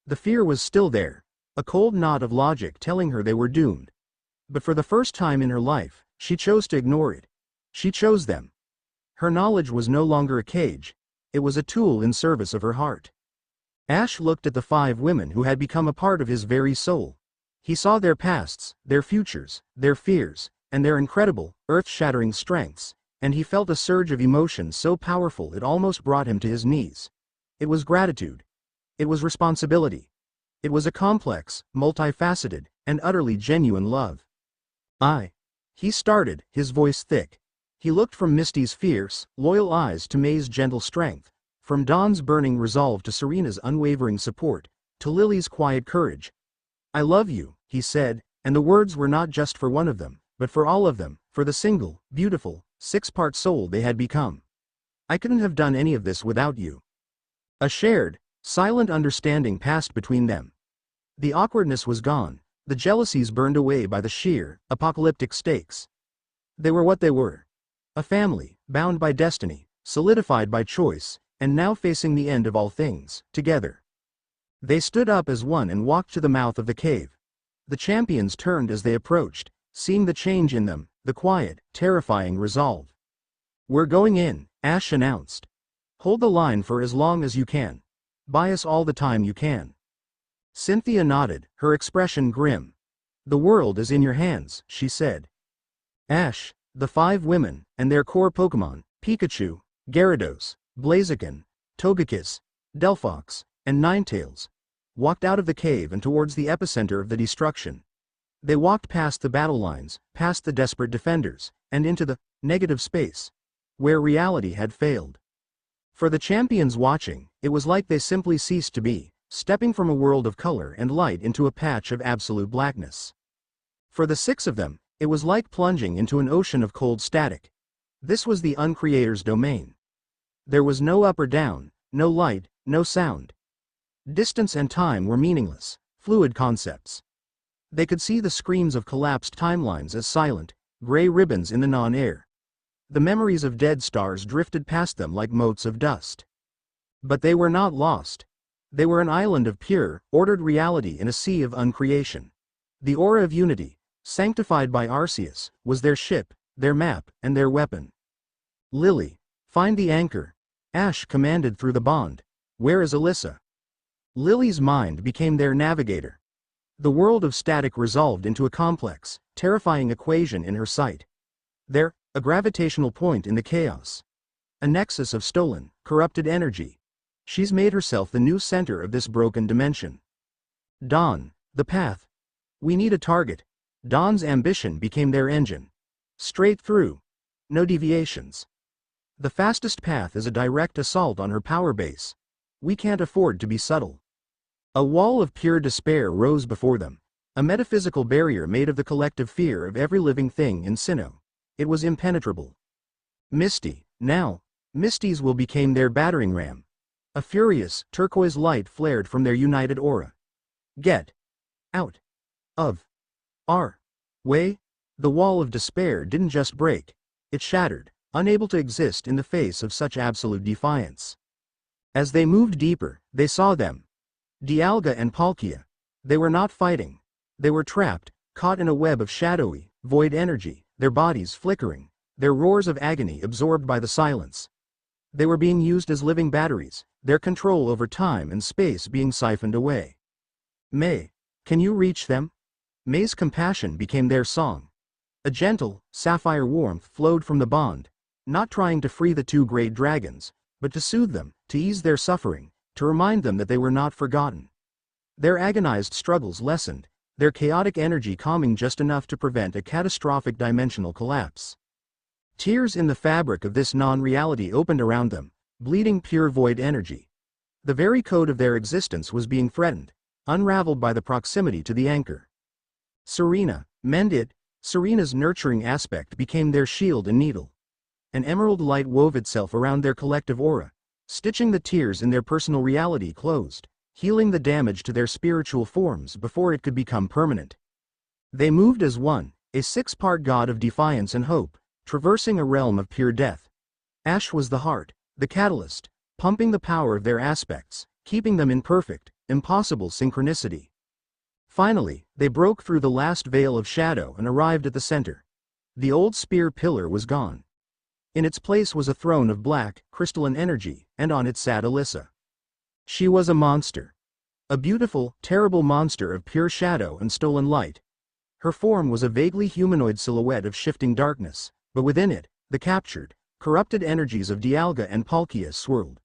The fear was still there, a cold knot of logic telling her they were doomed. But for the first time in her life, she chose to ignore it. She chose them. Her knowledge was no longer a cage, it was a tool in service of her heart. Ash looked at the 5 women who had become a part of his very soul. He saw their pasts, their futures, their fears, and their incredible, earth-shattering strengths, and he felt a surge of emotion so powerful it almost brought him to his knees. It was gratitude. It was responsibility. It was a complex, multifaceted, and utterly genuine love. He started, his voice thick. He looked from Misty's fierce, loyal eyes to May's gentle strength, from Dawn's burning resolve to Serena's unwavering support, to Lily's quiet courage. "I love you," he said, and the words were not just for one of them, but for all of them, for the single, beautiful, 6-part soul they had become. "I couldn't have done any of this without you." A shared, silent understanding passed between them. The awkwardness was gone, the jealousies burned away by the sheer, apocalyptic stakes. They were what they were. A family, bound by destiny, solidified by choice, and now facing the end of all things, together. They stood up as one and walked to the mouth of the cave. The champions turned as they approached, seeing the change in them, the quiet, terrifying resolve. "We're going in," Ash announced. "Hold the line for as long as you can. Buy us all the time you can." Cynthia nodded, her expression grim. "The world is in your hands," she said. Ash, the 5 women, and their core Pokémon, Pikachu, Gyarados, Blaziken, Togekiss, Delphox, and Ninetales, walked out of the cave and towards the epicenter of the destruction. They walked past the battle lines, past the desperate defenders, and into the negative space, where reality had failed. For the champions watching, it was like they simply ceased to be, stepping from a world of color and light into a patch of absolute blackness. For the 6 of them, it was like plunging into an ocean of cold static. This was the Uncreator's domain. There was no up or down, no light, no sound. Distance and time were meaningless, fluid concepts. They could see the screens of collapsed timelines as silent, gray ribbons in the non-air. The memories of dead stars drifted past them like motes of dust. But they were not lost. They were an island of pure, ordered reality in a sea of uncreation. The aura of unity, sanctified by Arceus, was their ship, their map, and their weapon. "Lily, find the anchor," Ash commanded through the bond. "Where is Alyssa?" Lily's mind became their navigator. The world of static resolved into a complex, terrifying equation in her sight. There, a gravitational point in the chaos. A nexus of stolen, corrupted energy. She's made herself the new center of this broken dimension. Dawn, the path. We need a target. Dawn's ambition became their engine. Straight through. No deviations. The fastest path is a direct assault on her power base. We can't afford to be subtle. A wall of pure despair rose before them. A metaphysical barrier made of the collective fear of every living thing in Sinnoh. It was impenetrable. Misty, now. Misty's will became their battering ram. A furious, turquoise light flared from their united aura. Get out of our way. The wall of despair didn't just break. It shattered, unable to exist in the face of such absolute defiance. As they moved deeper, they saw them. Dialga and Palkia. They were not fighting. They were trapped, caught in a web of shadowy, void energy, their bodies flickering, their roars of agony absorbed by the silence. They were being used as living batteries, their control over time and space being siphoned away. "May, can you reach them?" May's compassion became their song. A gentle, sapphire warmth flowed from the bond, not trying to free the 2 great dragons, but to soothe them, to ease their suffering, to remind them that they were not forgotten. Their agonized struggles lessened, their chaotic energy calming just enough to prevent a catastrophic dimensional collapse. Tears in the fabric of this non-reality opened around them, bleeding pure void energy. The very code of their existence was being threatened, unraveled by the proximity to the anchor. Serena, mend it. Serena's nurturing aspect became their shield and needle. An emerald light wove itself around their collective aura, stitching the tears in their personal reality closed, healing the damage to their spiritual forms before it could become permanent. They moved as one, a 6-part god of defiance and hope, traversing a realm of pure death. Ash was the heart, the catalyst, pumping the power of their aspects, keeping them in perfect, impossible synchronicity. Finally, they broke through the last veil of shadow and arrived at the center. The old spear pillar was gone. In its place was a throne of black, crystalline energy, and on it sat Alyssa. She was a monster. A beautiful, terrible monster of pure shadow and stolen light. Her form was a vaguely humanoid silhouette of shifting darkness, but within it, the captured, corrupted energies of Dialga and Palkia swirled.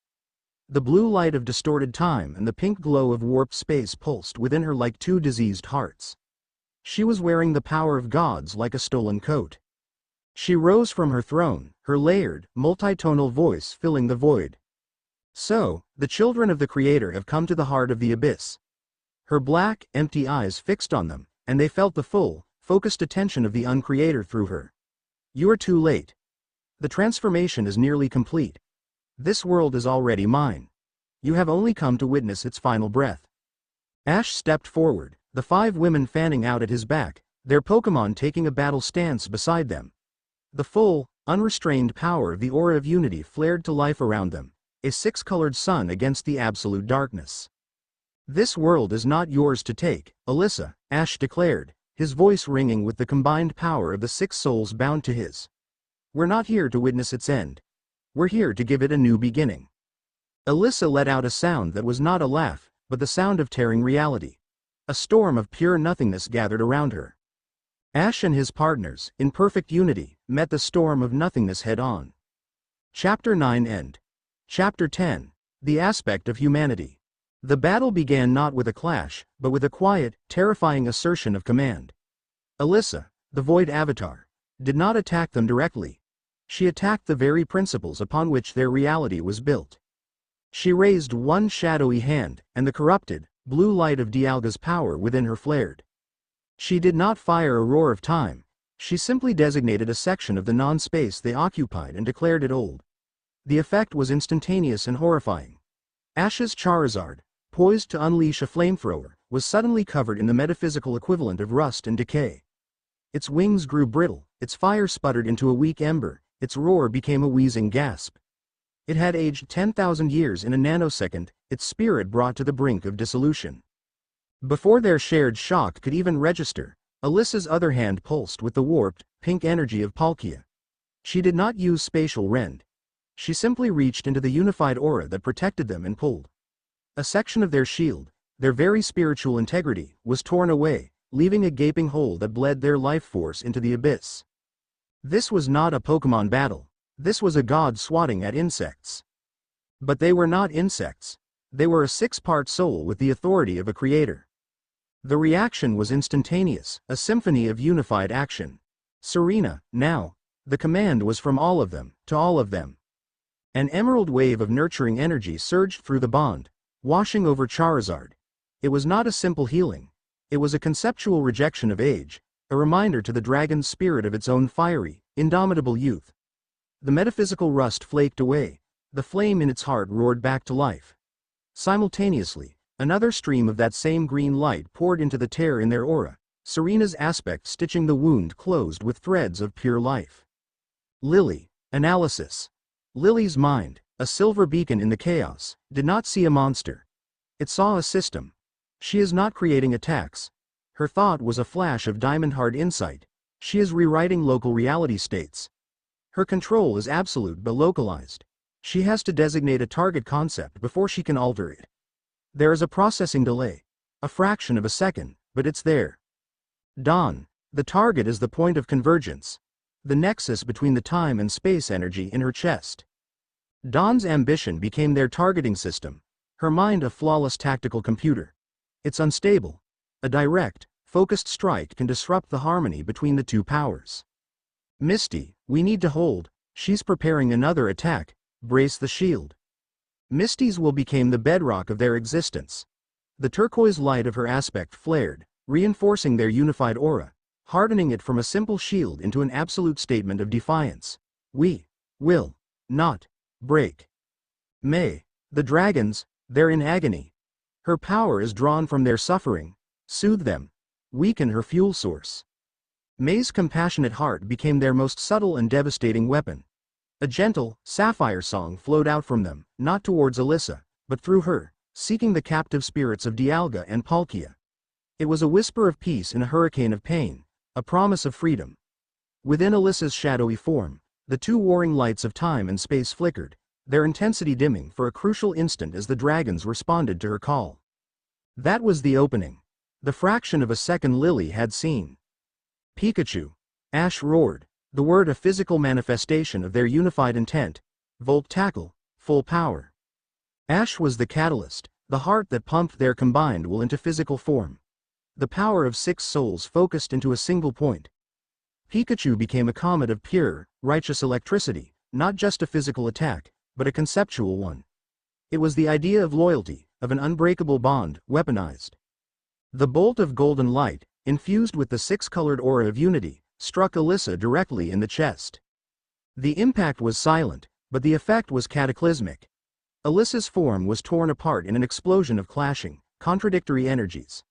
The blue light of distorted time and the pink glow of warped space pulsed within her like 2 diseased hearts. She was wearing the power of gods like a stolen coat. She rose from her throne, her layered, multitonal voice filling the void. "So, the children of the Creator have come to the heart of the abyss." Her black, empty eyes fixed on them, and they felt the full, focused attention of the Uncreator through her. "You are too late. The transformation is nearly complete. This world is already mine. You have only come to witness its final breath." Ash stepped forward, the 5 women fanning out at his back, their Pokémon taking a battle stance beside them. The full, unrestrained power of the aura of unity flared to life around them, a 6-colored sun against the absolute darkness. This world is not yours to take, Alyssa, Ash declared, his voice ringing with the combined power of the 6 souls bound to his. We're not here to witness its end. We're here to give it a new beginning. Alyssa let out a sound that was not a laugh, but the sound of tearing reality. A storm of pure nothingness gathered around her. Ash and his partners, in perfect unity, met the storm of nothingness head-on. Chapter 9 End. Chapter 10. The Aspect of Humanity. The battle began not with a clash, but with a quiet, terrifying assertion of command. Alyssa, the Void Avatar, did not attack them directly. She attacked the very principles upon which their reality was built. She raised one shadowy hand, and the corrupted, blue light of Dialga's power within her flared. She did not fire a roar of time. She simply designated a section of the non-space they occupied and declared it old. The effect was instantaneous and horrifying. Ash's Charizard, poised to unleash a flamethrower, was suddenly covered in the metaphysical equivalent of rust and decay. Its wings grew brittle, its fire sputtered into a weak ember, its roar became a wheezing gasp. It had aged 10,000 years in a nanosecond, its spirit brought to the brink of dissolution. Before their shared shock could even register, Alyssa's other hand pulsed with the warped, pink energy of Palkia. She did not use spatial rend. She simply reached into the unified aura that protected them and pulled. A section of their shield, their very spiritual integrity, was torn away, leaving a gaping hole that bled their life force into the abyss. This was not a Pokémon battle. This was a god swatting at insects. But they were not insects. They were a 6-part soul with the authority of a creator. The reaction was instantaneous, a symphony of unified action. Serena, now. The command was from all of them, to all of them. An emerald wave of nurturing energy surged through the bond, washing over Charizard. It was not a simple healing. It was a conceptual rejection of age, a reminder to the dragon's spirit of its own fiery, indomitable youth. The metaphysical rust flaked away. The flame in its heart roared back to life. Simultaneously, another stream of that same green light poured into the tear in their aura, Serena's aspect stitching the wound closed with threads of pure life. Lily. Analysis. Lily's mind, a silver beacon in the chaos, did not see a monster. It saw a system. She is not creating attacks. Her thought was a flash of diamond-hard insight. She is rewriting local reality states. Her control is absolute but localized. She has to designate a target concept before she can alter it. There is a processing delay. A fraction of a second, but it's there. Dawn. The target is the point of convergence. The nexus between the time and space energy in her chest. Dawn's ambition became their targeting system. Her mind a flawless tactical computer. It's unstable. A direct, focused strike can disrupt the harmony between the two powers. Misty, we need to hold. She's preparing another attack. Brace the shield. Misty's will became the bedrock of their existence. The turquoise light of her aspect flared, reinforcing their unified aura, hardening it from a simple shield into an absolute statement of defiance. We will not break. May. The dragons, they're in agony. Her power is drawn from their suffering. Soothe them. Weaken her fuel source. May's compassionate heart became their most subtle and devastating weapon. A gentle, sapphire song flowed out from them, not towards Alyssa, but through her, seeking the captive spirits of Dialga and Palkia. It was a whisper of peace in a hurricane of pain, a promise of freedom. Within Alyssa's shadowy form, the two warring lights of time and space flickered, their intensity dimming for a crucial instant as the dragons responded to her call. That was the opening. The fraction of a second Lily had seen. Pikachu. Ash roared, the word a physical manifestation of their unified intent. Volt tackle, full power. Ash was the catalyst, the heart that pumped their combined will into physical form. The power of 6 souls focused into a single point. Pikachu became a comet of pure, righteous electricity, not just a physical attack, but a conceptual one. It was the idea of loyalty, of an unbreakable bond, weaponized. The bolt of golden light, infused with the 6-colored aura of unity, struck Alyssa directly in the chest. The impact was silent, but the effect was cataclysmic. Alyssa's form was torn apart in an explosion of clashing, contradictory energies.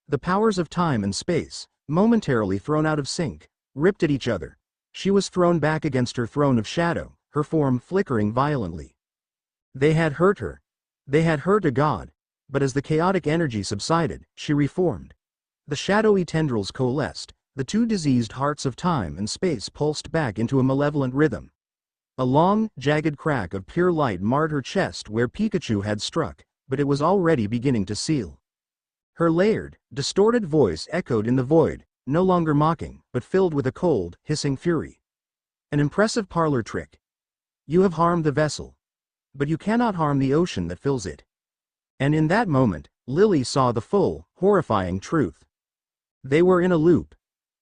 The powers of time and space, momentarily thrown out of sync, ripped at each other. She was thrown back against her throne of shadow, her form flickering violently. They had hurt her. They had hurt a god. but as the chaotic energy subsided, she reformed. The shadowy tendrils coalesced, the two diseased hearts of time and space pulsed back into a malevolent rhythm. A long, jagged crack of pure light marred her chest where Pikachu had struck, but it was already beginning to seal. Her layered, distorted voice echoed in the void, no longer mocking, but filled with a cold, hissing fury. An impressive parlor trick. You have harmed the vessel. But you cannot harm the ocean that fills it. And in that moment, Lily saw the full, horrifying truth. They were in a loop.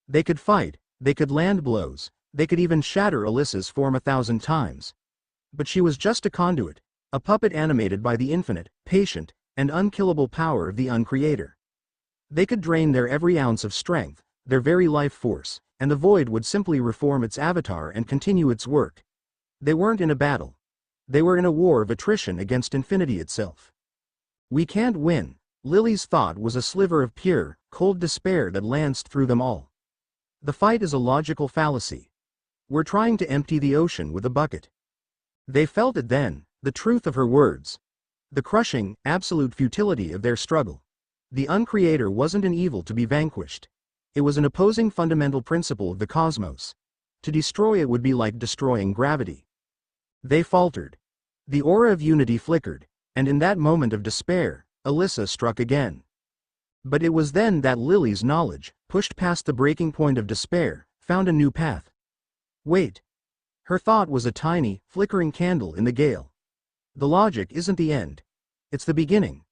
They could fight, they could land blows, they could even shatter Alyssa's form 1,000 times. But she was just a conduit, a puppet animated by the infinite, patient, and unkillable power of the Uncreator. They could drain their every ounce of strength, their very life force, and the void would simply reform its avatar and continue its work. They weren't in a battle. They were in a war of attrition against infinity itself. We can't win. Lily's thought was a sliver of pure, cold despair that lanced through them all. The fight is a logical fallacy. We're trying to empty the ocean with a bucket. They felt it then, the truth of her words. The crushing, absolute futility of their struggle. The Uncreator wasn't an evil to be vanquished. It was an opposing fundamental principle of the cosmos. To destroy it would be like destroying gravity. They faltered. The aura of unity flickered, and in that moment of despair, Alyssa struck again. But it was then that Lily's knowledge, pushed past the breaking point of despair, found a new path. Wait. Her thought was a tiny, flickering candle in the gale. The logic isn't the end. It's the beginning.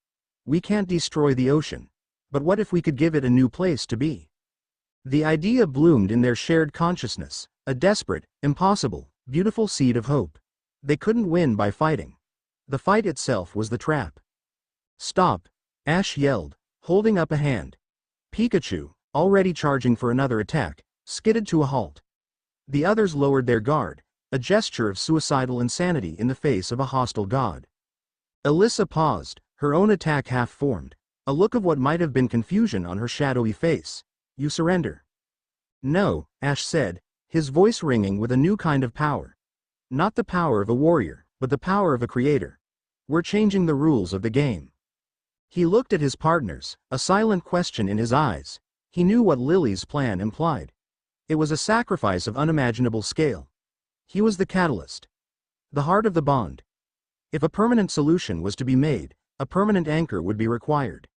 We can't destroy the ocean. But what if we could give it a new place to be? The idea bloomed in their shared consciousness, a desperate, impossible, beautiful seed of hope. They couldn't win by fighting. The fight itself was the trap. Stop! Ash yelled, holding up a hand. Pikachu, already charging for another attack, skidded to a halt. The others lowered their guard, a gesture of suicidal insanity in the face of a hostile god. Alyssa paused, her own attack half-formed, a look of what might have been confusion on her shadowy face. You surrender. No, Ash said, his voice ringing with a new kind of power. Not the power of a warrior, but the power of a creator. We're changing the rules of the game. He looked at his partners, a silent question in his eyes. He knew what Lily's plan implied. It was a sacrifice of unimaginable scale. He was the catalyst. The heart of the bond. If a permanent solution was to be made, a permanent anchor would be required.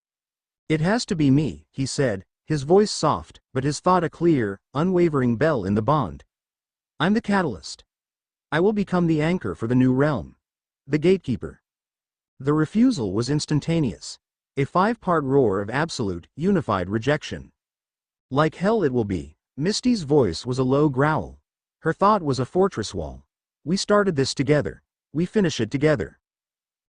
It has to be me, he said, his voice soft, but his thought a clear, unwavering bell in the bond. I'm the catalyst. I will become the anchor for the new realm. The gatekeeper. The refusal was instantaneous. A 5-part roar of absolute, unified rejection. Like hell it will be. Misty's voice was a low growl. Her thought was a fortress wall. We started this together. We finish it together.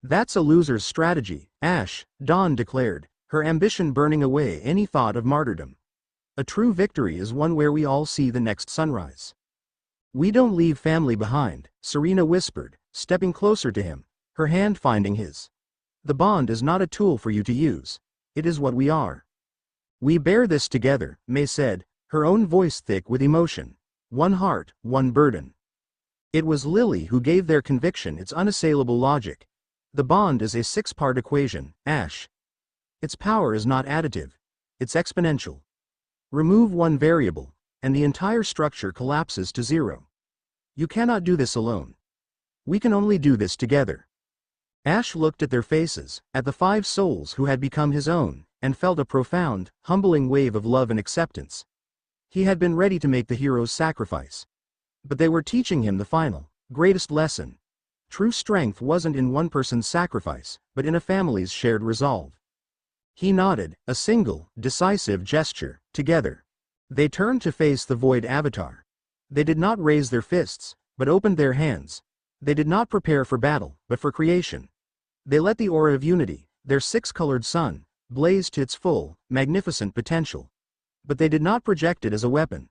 That's a loser's strategy, Ash, Dawn declared, her ambition burning away any thought of martyrdom. A true victory is one where we all see the next sunrise. We don't leave family behind, Serena whispered, stepping closer to him, her hand finding his. The bond is not a tool for you to use. It is what we are. We bear this together, May said, her own voice thick with emotion. One heart, one burden. It was Lily who gave their conviction its unassailable logic. The bond is a 6-part equation, Ash. Its power is not additive. It's exponential. Remove one variable, and the entire structure collapses to zero. You cannot do this alone. We can only do this together. Ash looked at their faces, at the 5 souls who had become his own, and felt a profound, humbling wave of love and acceptance. He had been ready to make the hero's sacrifice. But they were teaching him the final, greatest lesson. True strength wasn't in one person's sacrifice, but in a family's shared resolve. He nodded, a single, decisive gesture, together. They turned to face the void avatar. They did not raise their fists, but opened their hands. They did not prepare for battle, but for creation. They let the aura of unity, their 6-colored sun, blaze to its full, magnificent potential. But they did not project it as a weapon.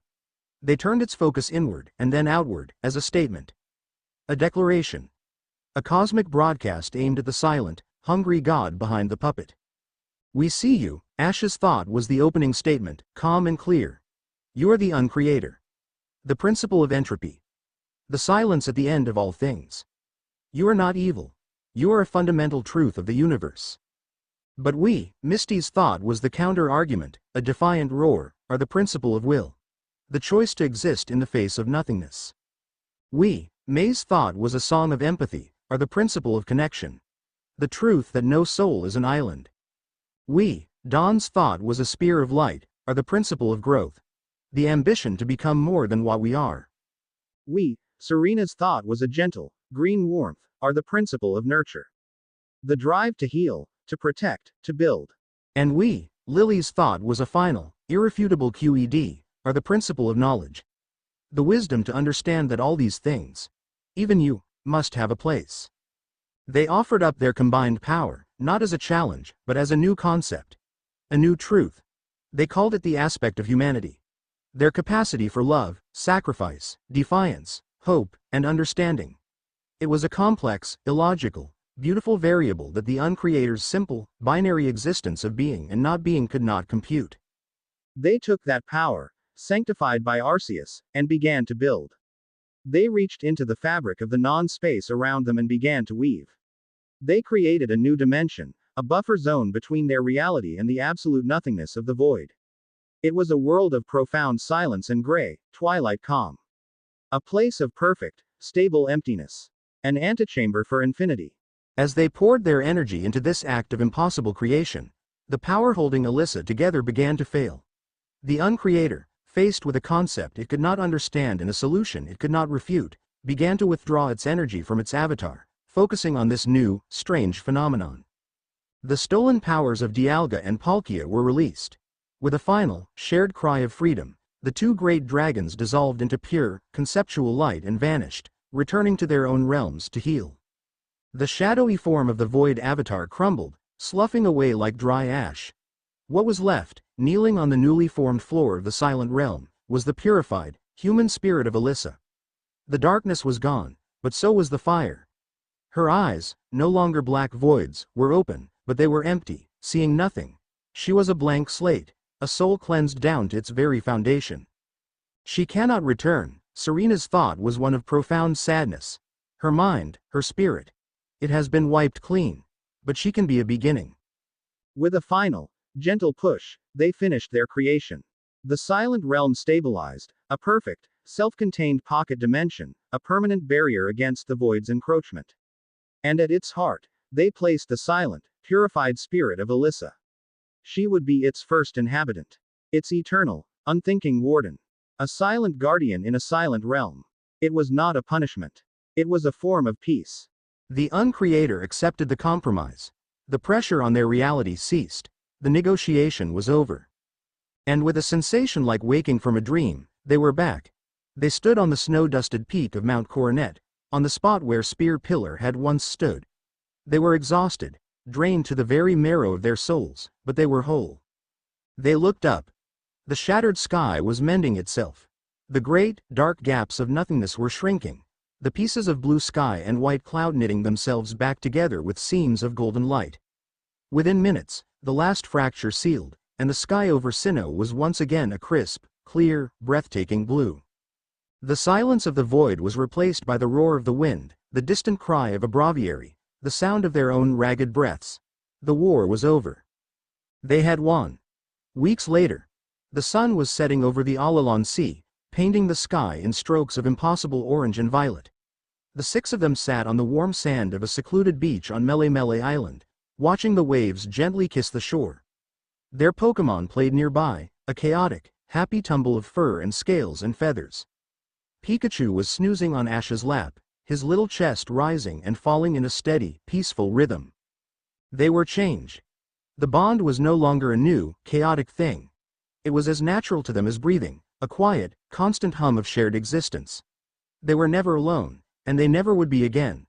They turned its focus inward, and then outward, as a statement. A declaration. A cosmic broadcast aimed at the silent, hungry god behind the puppet. We see you, Ash's thought was the opening statement, calm and clear. You are the Uncreator. The principle of entropy. The silence at the end of all things. You are not evil. You are a fundamental truth of the universe. But we, Misty's thought was the counter-argument, a defiant roar, are the principle of will. The choice to exist in the face of nothingness. We, May's thought was a song of empathy, are the principle of connection. The truth that no soul is an island. We, Dawn's thought was a spear of light, are the principle of growth. The ambition to become more than what we are. We, Serena's thought was a gentle, green warmth, are the principle of nurture. The drive to heal, to protect, to build. And we, Lily's thought was a final, irrefutable QED, are the principle of knowledge. The wisdom to understand that all these things, even you, must have a place. They offered up their combined power, not as a challenge, but as a new concept. A new truth. They called it the aspect of humanity. Their capacity for love, sacrifice, defiance, hope, and understanding. It was a complex, illogical, beautiful variable that the Uncreator's simple, binary existence of being and not being could not compute. They took that power, sanctified by Arceus, and began to build. They reached into the fabric of the non-space around them and began to weave. They created a new dimension, a buffer zone between their reality and the absolute nothingness of the void. It was a world of profound silence and gray, twilight calm. A place of perfect, stable emptiness. An antechamber for infinity. As they poured their energy into this act of impossible creation, the power holding Alyssa together began to fail. The Uncreator, faced with a concept it could not understand and a solution it could not refute, began to withdraw its energy from its avatar, focusing on this new, strange phenomenon. The stolen powers of Dialga and Palkia were released. With a final, shared cry of freedom, the two great dragons dissolved into pure, conceptual light and vanished, returning to their own realms to heal. The shadowy form of the void avatar crumbled, sloughing away like dry ash. What was left, kneeling on the newly formed floor of the silent realm, was the purified, human spirit of Alyssa. The darkness was gone, but so was the fire. Her eyes, no longer black voids, were open, but they were empty, seeing nothing. She was a blank slate, a soul cleansed down to its very foundation. She cannot return. Serena's thought was one of profound sadness. Her mind, her spirit. It has been wiped clean. But she can be a beginning. With a final, gentle push, they finished their creation. The silent realm stabilized, a perfect, self-contained pocket dimension, a permanent barrier against the void's encroachment. And at its heart, they placed the silent, purified spirit of Alyssa. She would be its first inhabitant. Its eternal, unthinking warden. A silent guardian in a silent realm. It was not a punishment. It was a form of peace. The Uncreator accepted the compromise. The pressure on their reality ceased. The negotiation was over. And with a sensation like waking from a dream, they were back. They stood on the snow-dusted peak of Mount Coronet, on the spot where Spear Pillar had once stood. They were exhausted, drained to the very marrow of their souls, but they were whole. They looked up. The shattered sky was mending itself. The great, dark gaps of nothingness were shrinking, the pieces of blue sky and white cloud knitting themselves back together with seams of golden light. Within minutes, the last fracture sealed, and the sky over Sinnoh was once again a crisp, clear, breathtaking blue. The silence of the void was replaced by the roar of the wind, the distant cry of a braviary, the sound of their own ragged breaths. The war was over. They had won. Weeks later, the sun was setting over the Alalan Sea, painting the sky in strokes of impossible orange and violet. The six of them sat on the warm sand of a secluded beach on Mele Mele Island, watching the waves gently kiss the shore. Their Pokémon played nearby, a chaotic, happy tumble of fur and scales and feathers. Pikachu was snoozing on Ash's lap, his little chest rising and falling in a steady, peaceful rhythm. They were changed. The bond was no longer a new, chaotic thing. It was as natural to them as breathing, a quiet, constant hum of shared existence. They were never alone, and they never would be again.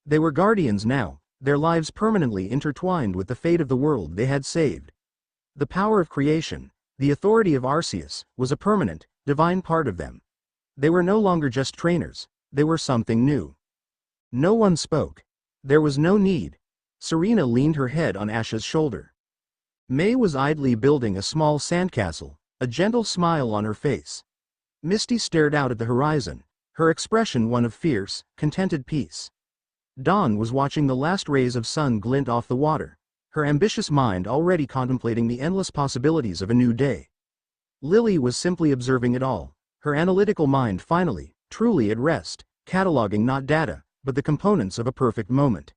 They were guardians now, their lives permanently intertwined with the fate of the world they had saved. The power of creation, the authority of Arceus, was a permanent, divine part of them. They were no longer just trainers, they were something new. No one spoke. There was no need. Serena leaned her head on Ash's shoulder. May was idly building a small sandcastle, a gentle smile on her face. Misty stared out at the horizon, her expression one of fierce, contented peace. Dawn was watching the last rays of sun glint off the water, her ambitious mind already contemplating the endless possibilities of a new day. Lily was simply observing it all, her analytical mind finally, truly at rest, cataloging not data, but the components of a perfect moment.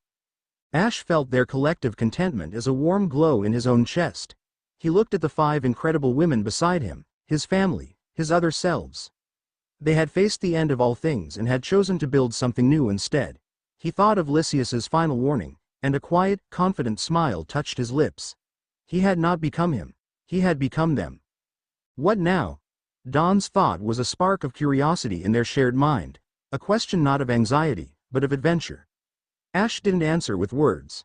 Ash felt their collective contentment as a warm glow in his own chest. He looked at the 5 incredible women beside him, his family, his other selves. They had faced the end of all things and had chosen to build something new instead. He thought of Lysias's final warning, and a quiet, confident smile touched his lips. He had not become him. He had become them. What now? Dawn's thought was a spark of curiosity in their shared mind, a question not of anxiety, but of adventure. Ash didn't answer with words.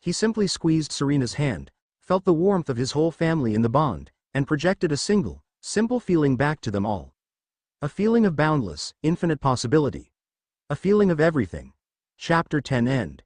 He simply squeezed Serena's hand, felt the warmth of his whole family in the bond, and projected a single, simple feeling back to them all. A feeling of boundless, infinite possibility. A feeling of everything. Chapter 10 End.